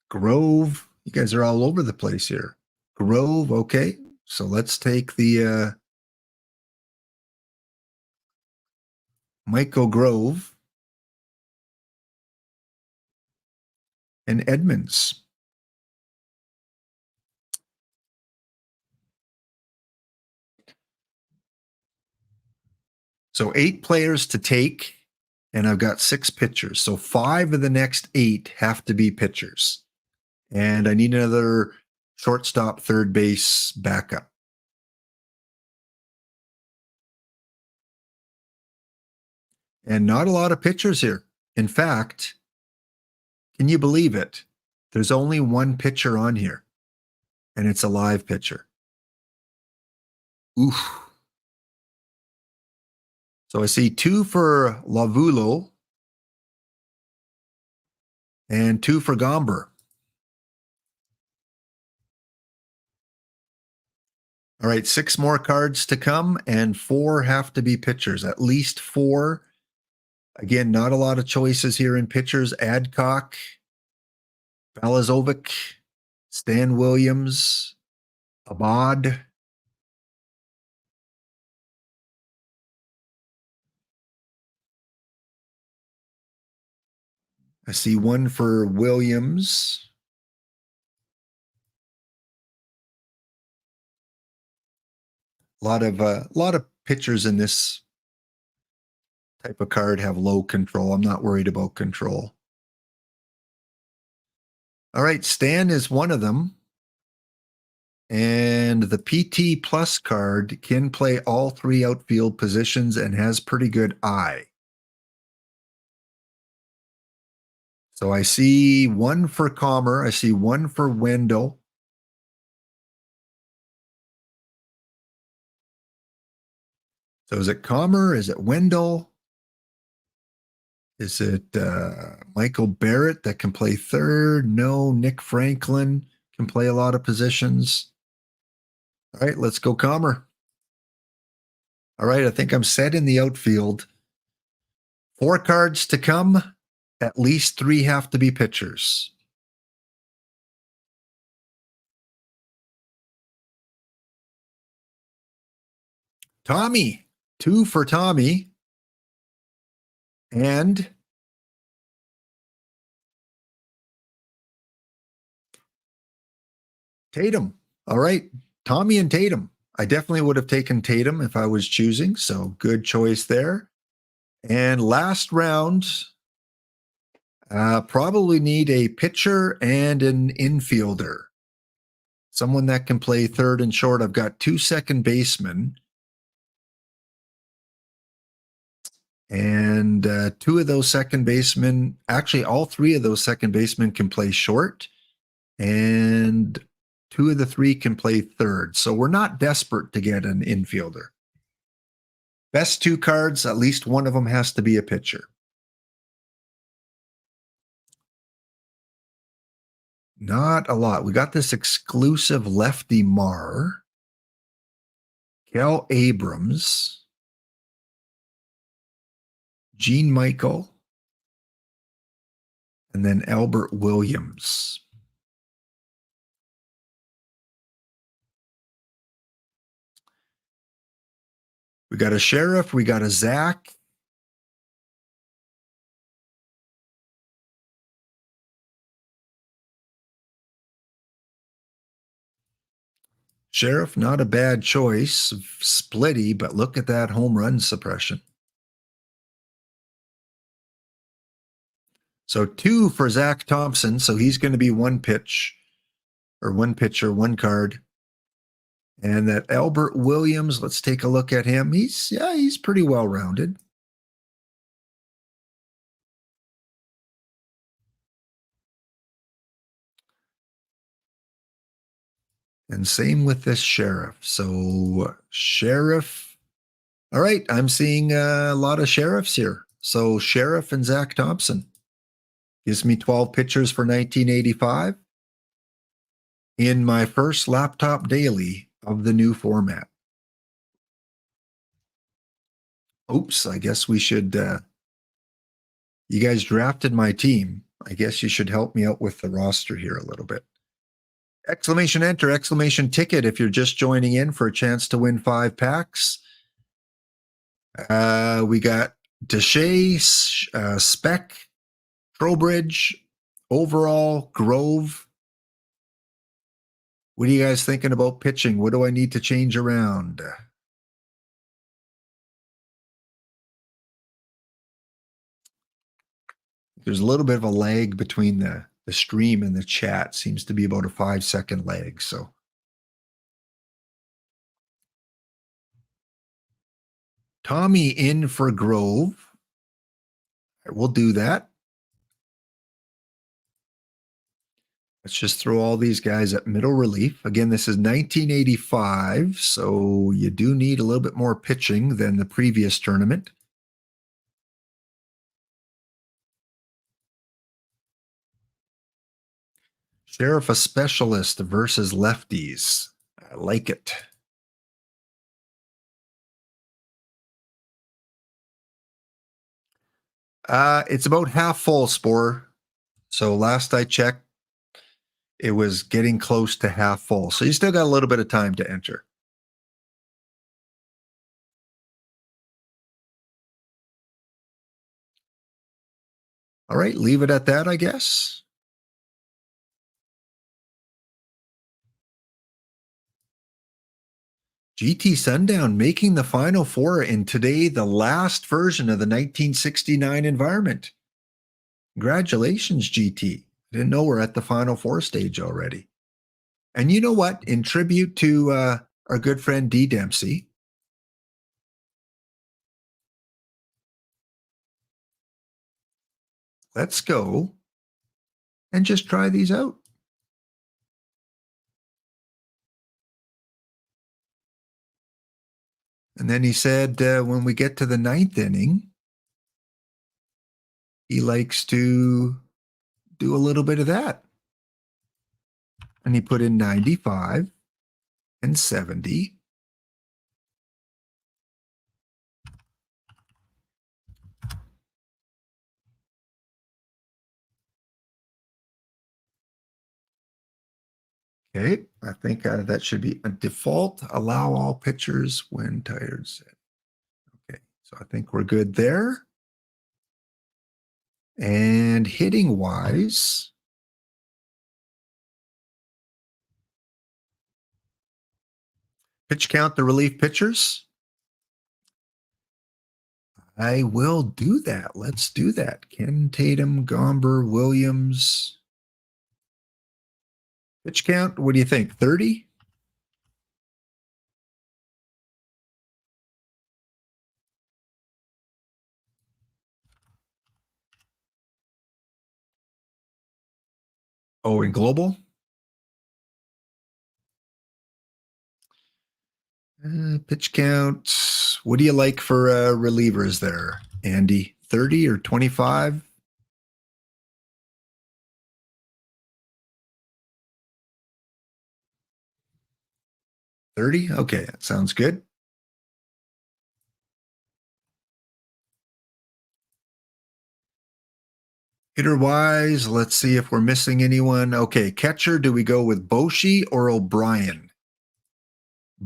Grove. You guys are all over the place here. Grove, okay. So let's take the Michael Grove, and Edmonds. So 8 players to take, and I've got 6 pitchers. So 5 of the next 8 have to be pitchers. And I need another shortstop, third base backup. And not a lot of pitchers here. In fact, can you believe it? There's only one pitcher on here, and it's a live pitcher. Oof. So I see 2 for Lavulo and 2 for Gomber. All right, 6 more cards to come, and 4 have to be pitchers, at least 4. Again, not a lot of choices here in pitchers. Adcock, Balazovic, Stan Williams, Abad. I see 1 for Williams. A lot of pitchers in this type of card have low control. I'm not worried about control. All right, Stan is one of them. And the PT Plus card can play all 3 outfield positions and has pretty good eye. So I see 1 for Commer. I see 1 for Wendell. So is it Commer? Is it Wendell? Is it Michael Barrett that can play third? No. Nick Franklin can play a lot of positions. All right, let's go Commer. All right, I think I'm set in the outfield. 4 cards to come. At least 3 have to be pitchers. Tommy. 2 for Tommy. And Tatum. All right. Tommy and Tatum. I definitely would have taken Tatum if I was choosing. So good choice there. And last round, probably need a pitcher and an infielder. Someone that can play third and short. I've got 2 second basemen. And 2 of those second basemen, actually all 3 of those second basemen can play short. And 2 of the 3 can play third. So we're not desperate to get an infielder. Best 2 cards, at least one of them has to be a pitcher. Not a lot. We got this exclusive lefty Mar, Kel Abrams, Gene Michael, and then Albert Williams. We got a Sheriff. We got a Zach. Sheriff, not a bad choice. Splitty, but look at that home run suppression. So 2 for Zach Thompson. So he's going to be 1 pitch or 1 pitcher, 1 card. And that Albert Williams, let's take a look at him. He's pretty well rounded. And same with this Sheriff. So Sheriff. All right, I'm seeing a lot of Sheriffs here. So Sheriff and Zach Thompson gives me 12 pitchers for 1985 in my first laptop daily of the new format. Oops, I guess we should. You guys drafted my team. I guess you should help me out with the roster here a little bit. Exclamation enter, exclamation ticket if you're just joining in for a chance to win 5 packs. We got Deshay, Speck, Trowbridge, Overall, Grove. What are you guys thinking about pitching? What do I need to change around? There's a little bit of a lag between the stream and the chat. Seems to be about a 5-second lag. So Tommy in for Grove. We'll do that. Let's just throw all these guys at middle relief. Again, this is 1985, so you do need a little bit more pitching than the previous tournament. Sheriff a specialist versus lefties. I like it. It's about half full, Spore. So last I checked, it was getting close to half full. So you still got a little bit of time to enter. All right, leave it at that, I guess. GT Sundown making the Final Four in today, the last version of the 1969 environment. Congratulations, GT. Didn't know we're at the Final Four stage already. And you know what? In tribute to our good friend D. Dempsey, let's go and just try these out. And then he said, when we get to the 9th inning, he likes to do a little bit of that. And he put in 95 and 70. Okay, I think that should be a default. Allow all pitchers when tired. Okay, so I think we're good there. And hitting wise, pitch count the relief pitchers. I will do that. Let's do that. Ken Tatum, Gomber, Williams. Pitch count, what do you think? 30? Oh, in global? Pitch count. What do you like for relievers there, Andy? 30 or 25? 30? Okay, that sounds good. Hitter wise, let's see if we're missing anyone. Okay, catcher, do we go with Boshi or O'Brien?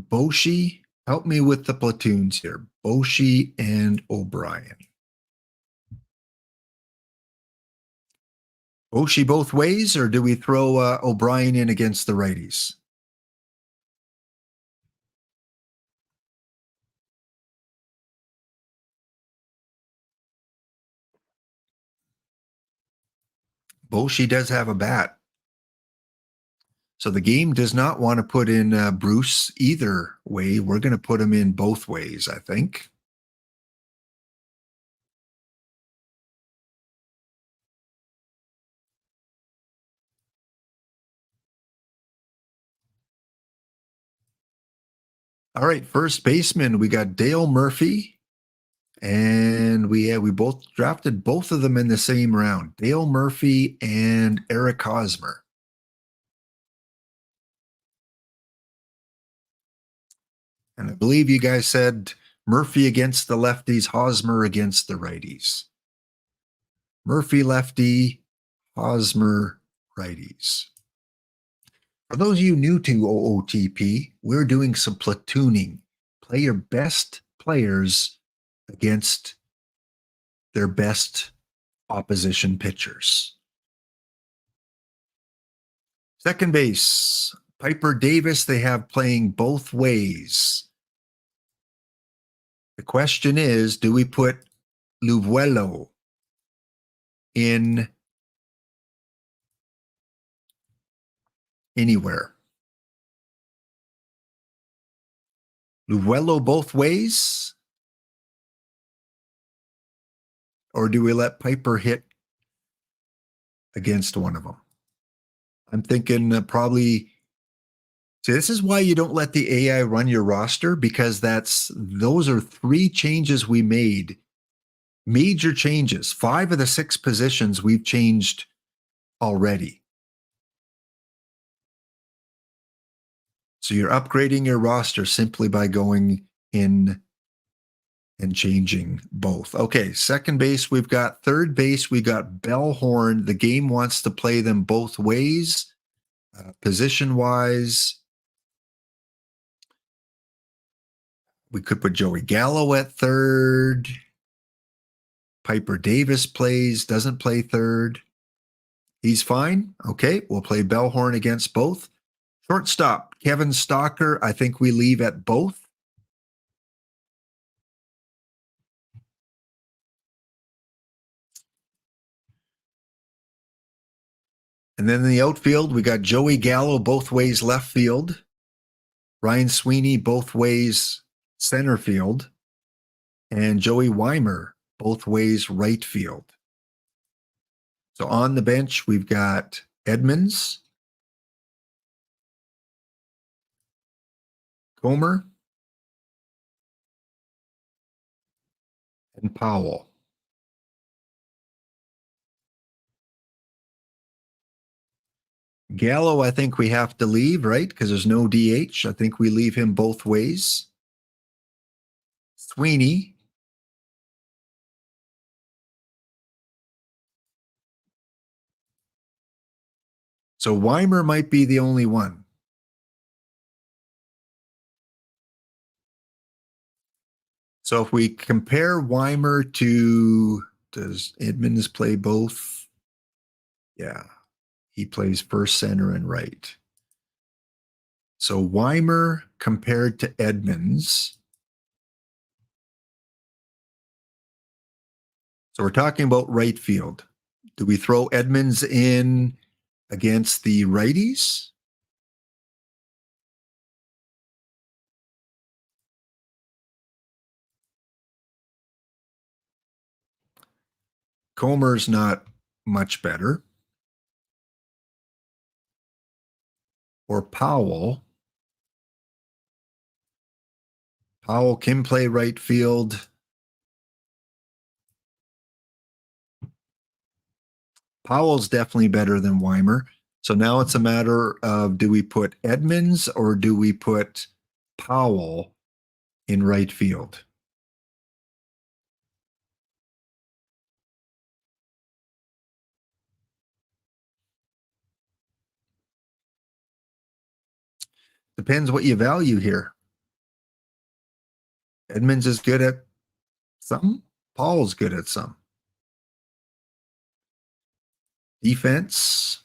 Boshi, help me with the platoons here. Boshi and O'Brien. Boshi both ways, or do we throw O'Brien in against the righties? Boshi does have a bat. So the game does not want to put in Bruce either way. We're going to put him in both ways, I think. All right, first baseman, we got Dale Murphy, and we both drafted both of them in the same round. Dale Murphy and Eric Hosmer. And I believe you guys said Murphy against the lefties, Hosmer against the righties. Murphy lefty, Hosmer righties. For those of you new to OOTP, we're doing some platooning. Play your best players against their best opposition pitchers. Second base, Piper Davis, they have playing both ways. The question is, do we put Luvuelo in anywhere? Luvuelo both ways? Or do we let Piper hit against one of them? I'm thinking probably. See, this is why you don't let the AI run your roster, because those are 3 changes we made. Major changes. 5 of the 6 positions we've changed already. So you're upgrading your roster simply by going in and changing both. Okay, second base, we've got third base, we got Bellhorn. The game wants to play them both ways. Position-wise, we could put Joey Gallo at third. Piper Davis doesn't play third. He's fine. Okay, we'll play Bellhorn against both. Shortstop, Kevin Stalker, I think we leave at both. And then in the outfield, we got Joey Gallo both ways left field. Ryan Sweeney both ways center field. And Joey Weimer both ways right field. So on the bench, we've got Edmonds, Comer, and Powell. Gallo, I think we have to leave, right? Because there's no DH. I think we leave him both ways. Sweeney. So Weimer might be the only one. So if we compare Weimer to, does Edmonds play both? Yeah, he plays first, center, and right. So Weimer compared to Edmonds. So we're talking about right field. Do we throw Edmonds in against the righties? Comer's not much better. Or Powell. Powell can play right field. Powell's definitely better than Weimer. So now it's a matter of, do we put Edmonds or do we put Powell in right field? Depends what you value here. Edmonds is good at some. Powell's good at some. Defense.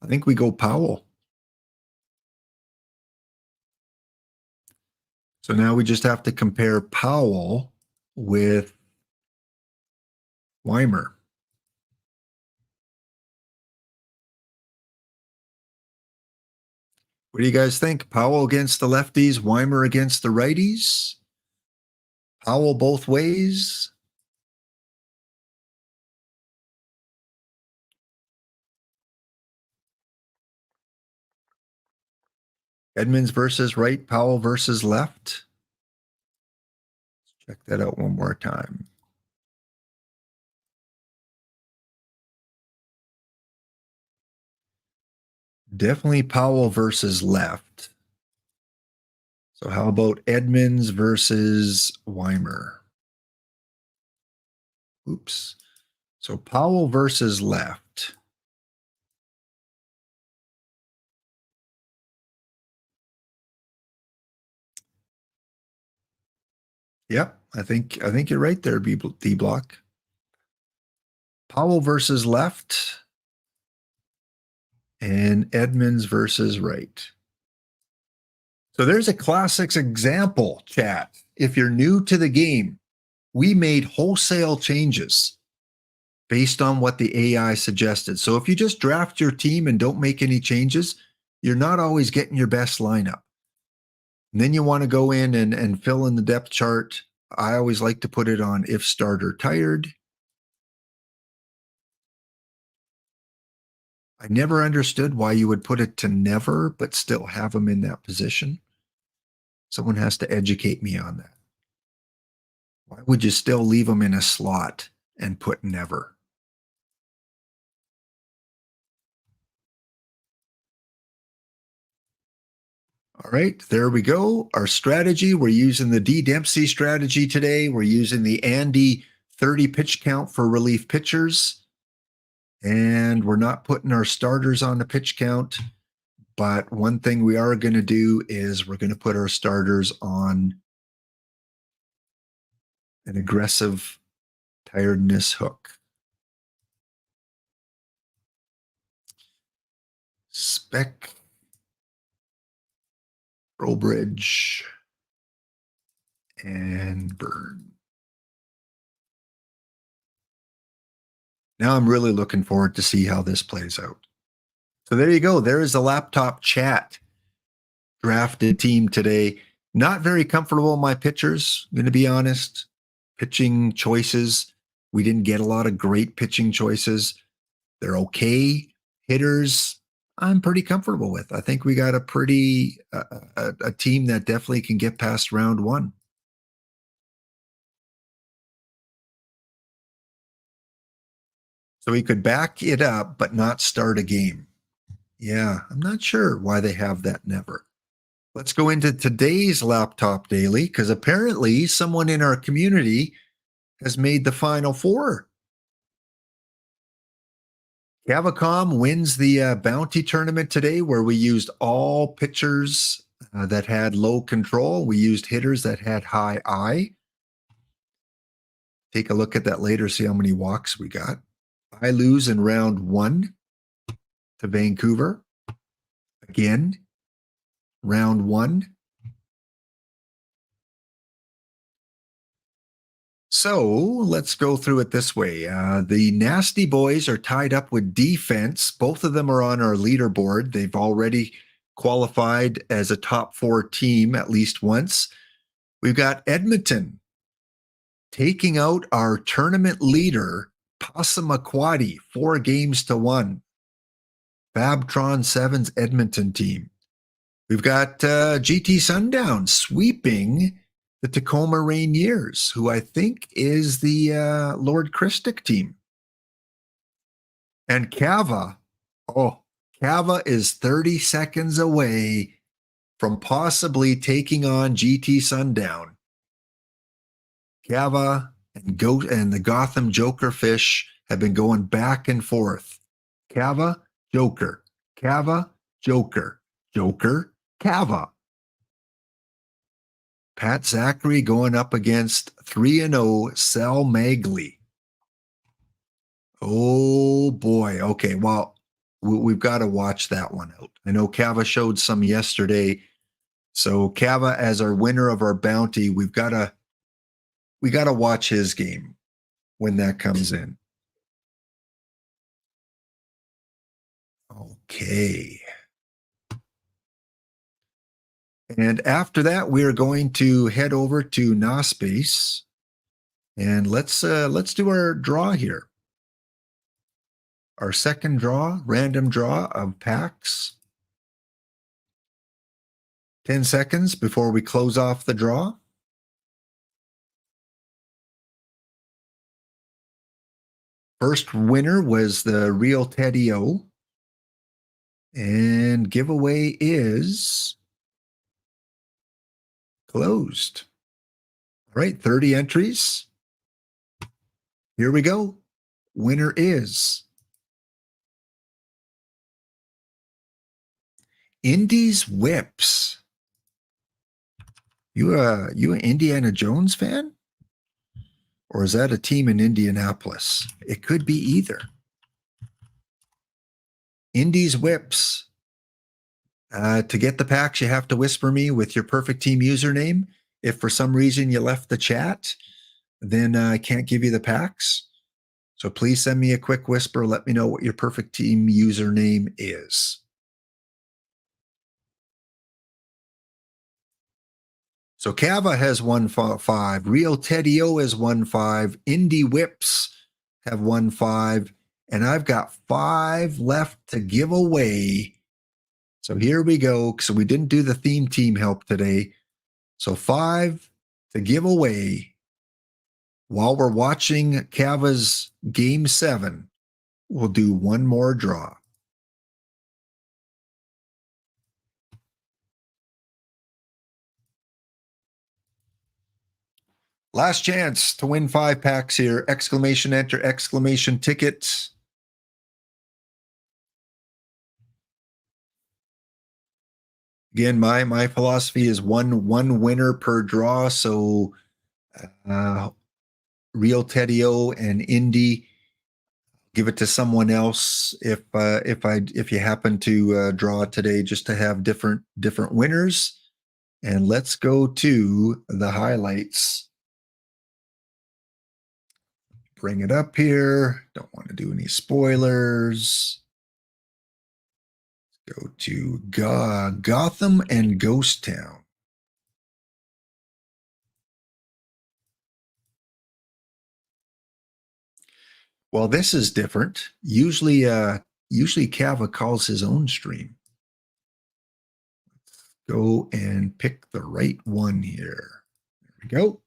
I think we go Powell. So now we just have to compare Powell with Weimer. What do you guys think? Powell against the lefties, Weimer against the righties? Powell both ways? Edmonds versus right, Powell versus left? Check that out one more time. Definitely Powell versus left. So how about Edmonds versus Weimer? Oops. So Powell versus left. Yep, I think you're right there, D Block. Powell versus left, and Edmonds versus right. So there's a classics example, chat. If you're new to the game, we made wholesale changes based on what the AI suggested. So if you just draft your team and don't make any changes, you're not always getting your best lineup. And then you want to go in and fill in the depth chart. I always like to put it on if starter tired. I never understood why you would put it to never, but still have them in that position. Someone has to educate me on that. Why would you still leave them in a slot and put never? All right, there we go. Our strategy, we're using the D Dempsey strategy today. We're using the Andy 30 pitch count for relief pitchers. And we're not putting our starters on the pitch count. But one thing we are going to do is we're going to put our starters on an aggressive tiredness hook. Spec Trowbridge and Burn. Now I'm really looking forward to see how this plays out. So there you go. There is the laptop chat drafted team today. Not very comfortable in my pitchers, I'm going to be honest. Pitching choices. We didn't get a lot of great pitching choices. They're okay. Hitters, I'm pretty comfortable with. I think we got a pretty a team that definitely can get past round one. So we could back it up, but not start a game. Yeah, I'm not sure why they have that never. Let's go into today's Laptop Daily, because apparently someone in our community has made the Final Four. Cavacom wins the bounty tournament today, where we used all pitchers that had low control. We used hitters that had high I. Take a look at that later, see how many walks we got. I lose in round one to Vancouver. Again, round one. So let's go through it this way. The Nasty Boys are tied up with defense. Both of them are on our leaderboard. They've already qualified as a top four team at least once. We've got Edmonton taking out our tournament leader, Passamaquoddy, 4-1. Fabtron 7's Edmonton team. We've got GT Sundown sweeping the Tacoma Rainiers, who I think is the Lord Christic team. And Cava is 30 seconds away from possibly taking on GT Sundown. Cava and the Gotham Jokerfish have been going back and forth. Cava, Joker, Cava, Joker, Joker, Cava. Pat Zachary going up against 3-0 Sal Magley. Oh boy. Okay. Well, we've got to watch that one out. I know Cava showed some yesterday. So Cava, as our winner of our bounty, we got to watch his game when that comes in. Okay. And after that, we are going to head over to NOSpace, and let's do our draw here. Our second draw, random draw of packs. 10 seconds before we close off the draw. First winner was the Real Teddy O. And giveaway is closed. All right, 30 entries. Here we go. Winner is Indies Whips. You an Indiana Jones fan? Or is that a team in Indianapolis? It could be either. Indy's Whips. To get the packs, you have to whisper me with your perfect team username. If for some reason you left the chat, then I can't give you the packs. So please send me a quick whisper. Let me know what your perfect team username is. So Cava has won 5. Real Teddy O has won 5. Indy Whips have won 5. And I've got 5 left to give away. So here we go. So we didn't do the theme team help today. So 5 to give away while we're watching Cava's Game 7. We'll do one more draw. Last chance to win 5 packs here. Exclamation enter, exclamation ticket. Again, my philosophy is one winner per draw. So Real Teddy O and Indy, give it to someone else if you happen to draw today, just to have different winners. And let's go to the highlights. Bring it up here. Don't want to do any spoilers. Go to Gotham and Ghost Town. Well, this is different. Usually Cava calls his own stream. Let's go and pick the right one here. There we go.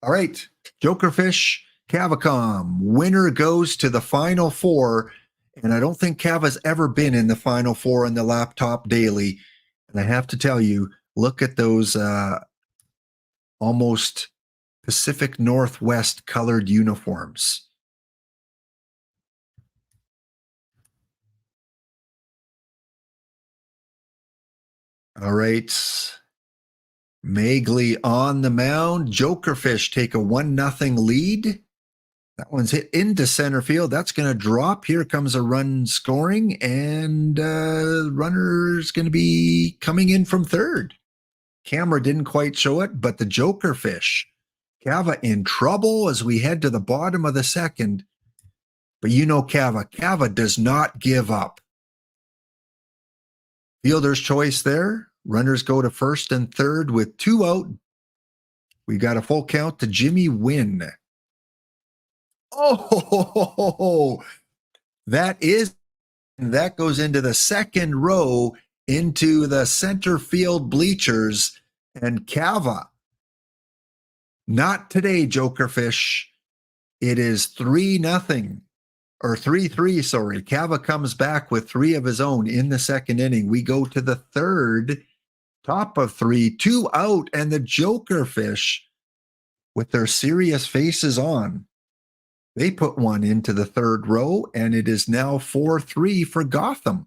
All right, Jokerfish, Cavacom. Winner goes to the Final Four. And I don't think Cava's ever been in the Final Four in the Laptop Daily. And I have to tell you, look at those almost Pacific Northwest colored uniforms. All right. Magley on the mound. Jokerfish take a 1-0 lead. That one's hit into center field. That's going to drop. Here comes a run scoring, and runner's going to be coming in from third. Camera didn't quite show it, but the Jokerfish. Cava in trouble as we head to the bottom of the second. But you know Cava. Cava does not give up. Fielder's choice there. Runners go to first and third with 2 out. We got a full count to Jimmy Wynn. Oh, that goes into the second row into the center field bleachers. And Cava, not today, Jokerfish. It is 3-0 or 3-3. Sorry. Cava comes back with 3 of his own in the second inning. We go to the third, top of 3, 2 out, and the Jokerfish, with their serious faces on, they put one into the third row, and it is now 4-3 for Gotham.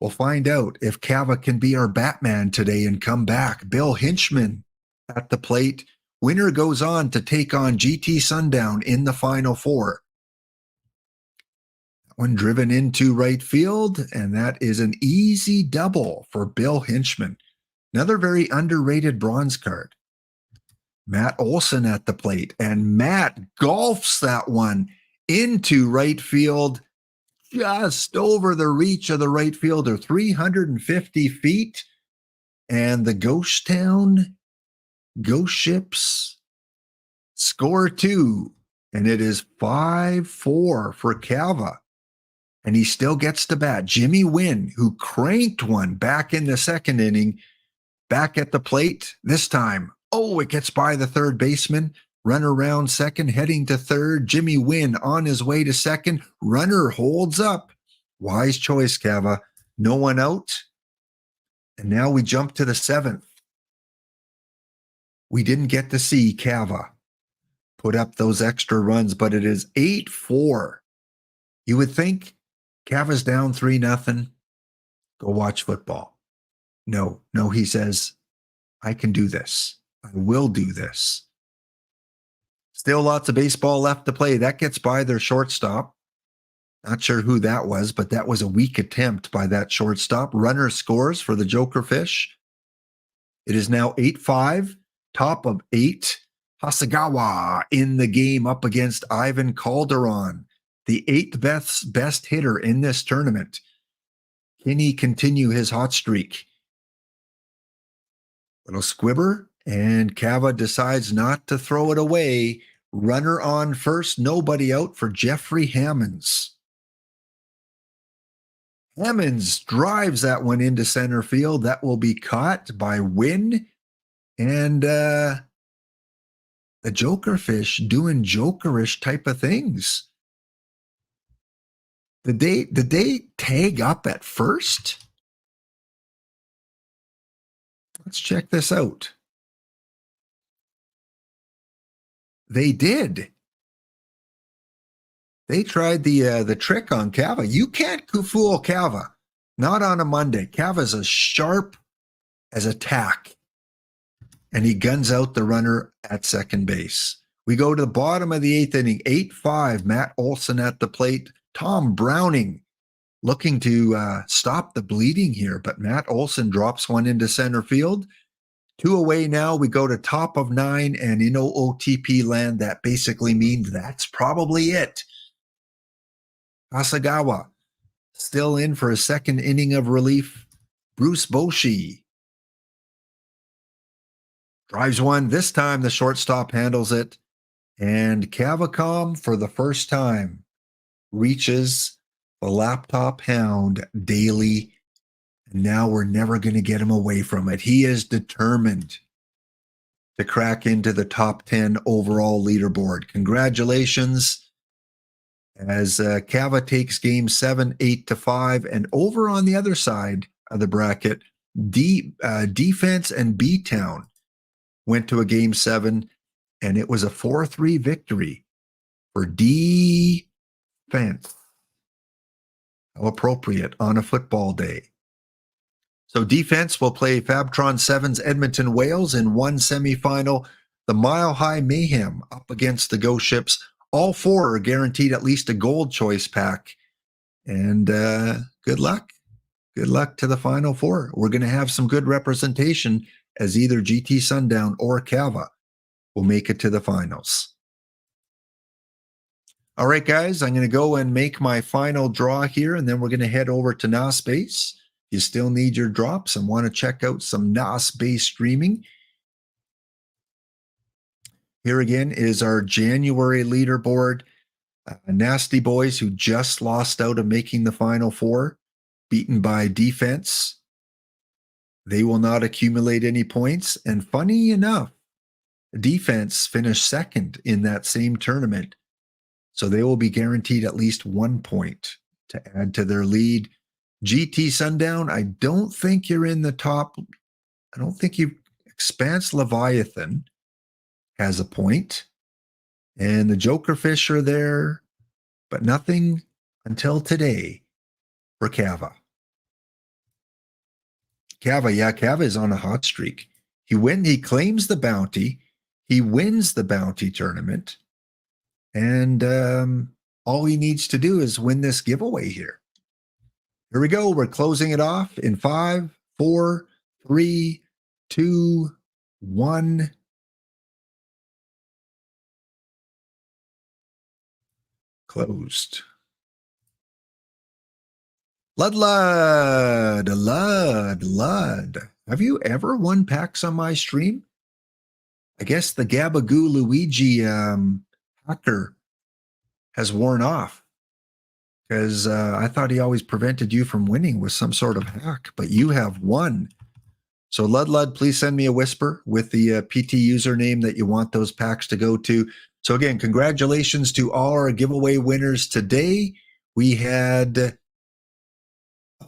We'll find out if Cava can be our Batman today and come back. Bill Hinchman at the plate. Winner goes on to take on GT Sundown in the Final Four. One driven into right field, and that is an easy double for Bill Hinchman. Another very underrated bronze card. Matt Olson at the plate, and Matt golfs that one into right field, just over the reach of the right fielder, 350 feet. And the Ghost Town Ghost Ships score 2, and it is 5-4 for Cava. And he still gets to bat. Jimmy Wynn, who cranked one back in the second inning, back at the plate this time. Oh, it gets by the third baseman. Runner around second, heading to third. Jimmy Wynn on his way to second. Runner holds up. Wise choice, Cava. No one out. And now we jump to the 7th. We didn't get to see Cava put up those extra runs, but it is 8-4. You would think Cava's down 3-0. Go watch football. No, he says, I can do this. I will do this. Still lots of baseball left to play. That gets by their shortstop. Not sure who that was, but that was a weak attempt by that shortstop. Runner scores for the Jokerfish. It is now 8-5, top of 8. Hasagawa in the game up against Ivan Calderon, the 8th best hitter in this tournament. Can he continue his hot streak? Little squibber, and Cava decides not to throw it away. Runner on first, nobody out for Jeffrey Hammonds. Hammonds drives that one into center field. That will be caught by Wynn. And the Jokerfish doing jokerish type of things. Did they tag up at first? Let's check this out. They did. They tried the trick on Cava. You can't fool Cava. Not on a Monday. Cava's as sharp as a tack. And he guns out the runner at second base. We go to the bottom of the 8th inning. 8-5. Matt Olson at the plate. Tom Browning looking to stop the bleeding here, but Matt Olson drops one into center field. 2 away now. We go to top of 9, and in OOTP land, that basically means that's probably it. Hasagawa still in for a second inning of relief. Bruce Bochy drives one. This time the shortstop handles it, and Cavacom for the first time reaches the laptop hound daily. And now we're never going to get him away from it. He is determined to crack into the top 10 overall leaderboard. Congratulations as Cava takes game 7, 8-5. And over on the other side of the bracket, Defense and B-Town went to a game 7, and it was a 4-3 victory for Defense. How appropriate on a football day. So Defense will play Fabtron 7's Edmonton Whales in one semifinal. The Mile High Mayhem up against the Ghost Ships. All 4 are guaranteed at least a gold choice pack. And good luck. Good luck to the Final 4. We're going to have some good representation as either GT Sundown or Cava will make it to the finals. All right, guys, I'm going to go and make my final draw here, and then we're going to head over to NOS-Base. You still need your drops and want to check out some NOS-Base streaming. Here again is our January leaderboard. Nasty Boys, who just lost out of making the Final 4, beaten by Defense. They will not accumulate any points. And funny enough, Defense finished second in that same tournament. So they will be guaranteed at least 1 point to add to their lead. GT Sundown, I don't think you're in the top. I don't think you. Expanse Leviathan has a point. And the Jokerfish are there, but nothing until today for Cava. Cava is on a hot streak. He claims the bounty. He wins the bounty tournament. And all he needs to do is win this giveaway here. Here we go. We're closing it off in 5, 4, 3, 2, 1. Closed. Lud. Have you ever won packs on my stream? I guess the Gabagoo Luigi hacker has worn off, because I thought he always prevented you from winning with some sort of hack, but you have won. So Lud, please send me a whisper with the PT username that you want those packs to go to. So again, congratulations to all our giveaway winners today. We had,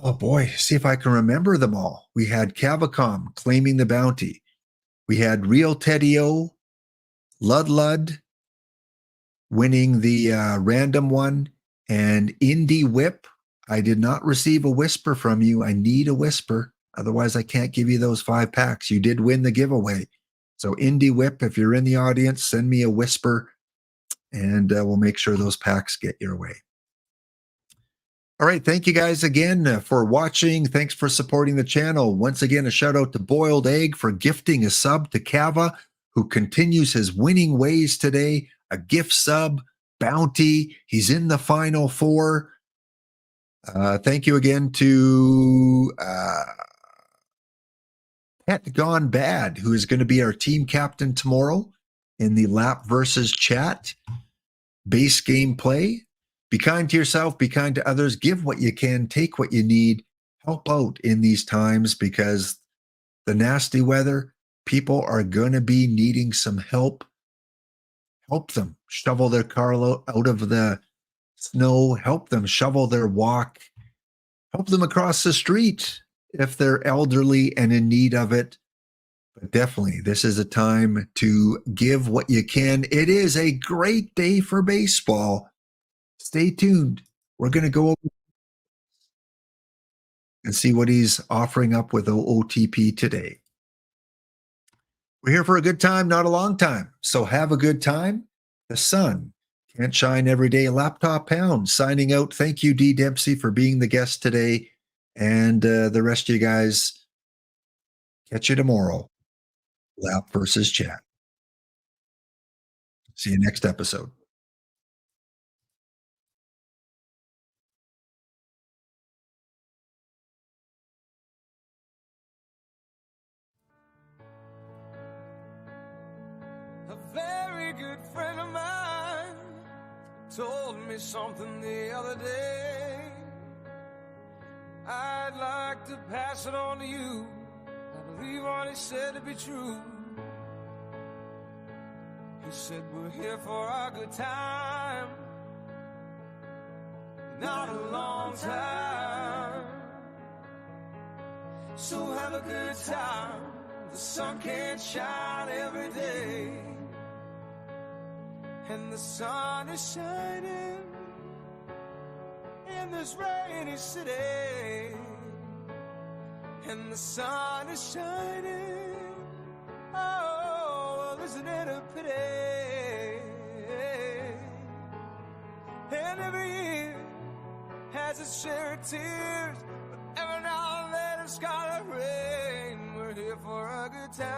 oh boy, see if I can remember them all. We had Cavacom claiming the bounty. We had Real Teddy-O, Lud winning the random one, and Indie Whip. I did not receive a whisper from you. I need a whisper. Otherwise, I can't give you those 5 packs. You did win the giveaway. So Indie Whip, if you're in the audience, send me a whisper and we'll make sure those packs get your way. All right. Thank you guys again for watching. Thanks for supporting the channel. Once again, a shout out to Boiled Egg for gifting a sub to Kava, who continues his winning ways today. A gift sub, bounty. He's in the final 4. Thank you again to Pet Gone Bad, who is going to be our team captain tomorrow in the lap versus chat base game play. Be kind to yourself, be kind to others, give what you can, take what you need, help out in these times because the nasty weather, people are going to be needing some help. Help them shovel their car out of the snow, help them shovel their walk, help them across the street if they're elderly and in need of it. But definitely, this is a time to give what you can. It is a great day for baseball. Stay tuned. We're going to go over and see what he's offering up with OOTP today. We're here for a good time, not a long time. So have a good time. The sun can't shine every day. Laptop Pound signing out. Thank you, D. Dempsey, for being the guest today. And the rest of you guys, catch you tomorrow. Lap versus chat. See you next episode. A very good friend of mine told me something the other day. I'd like to pass it on to you. I believe what he said to be true. He said we're here for a good time, not a long time. So have a good time. The sun can't shine every day, and the sun is shining in this rainy city, and the sun is shining. Oh, well, isn't it a pity? And every year has its share of tears, but every now and then it's scarlet rain. We're here for a good time,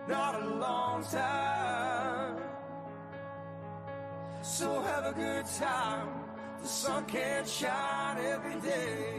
not a long time. So have a good time. The sun can't shine every day,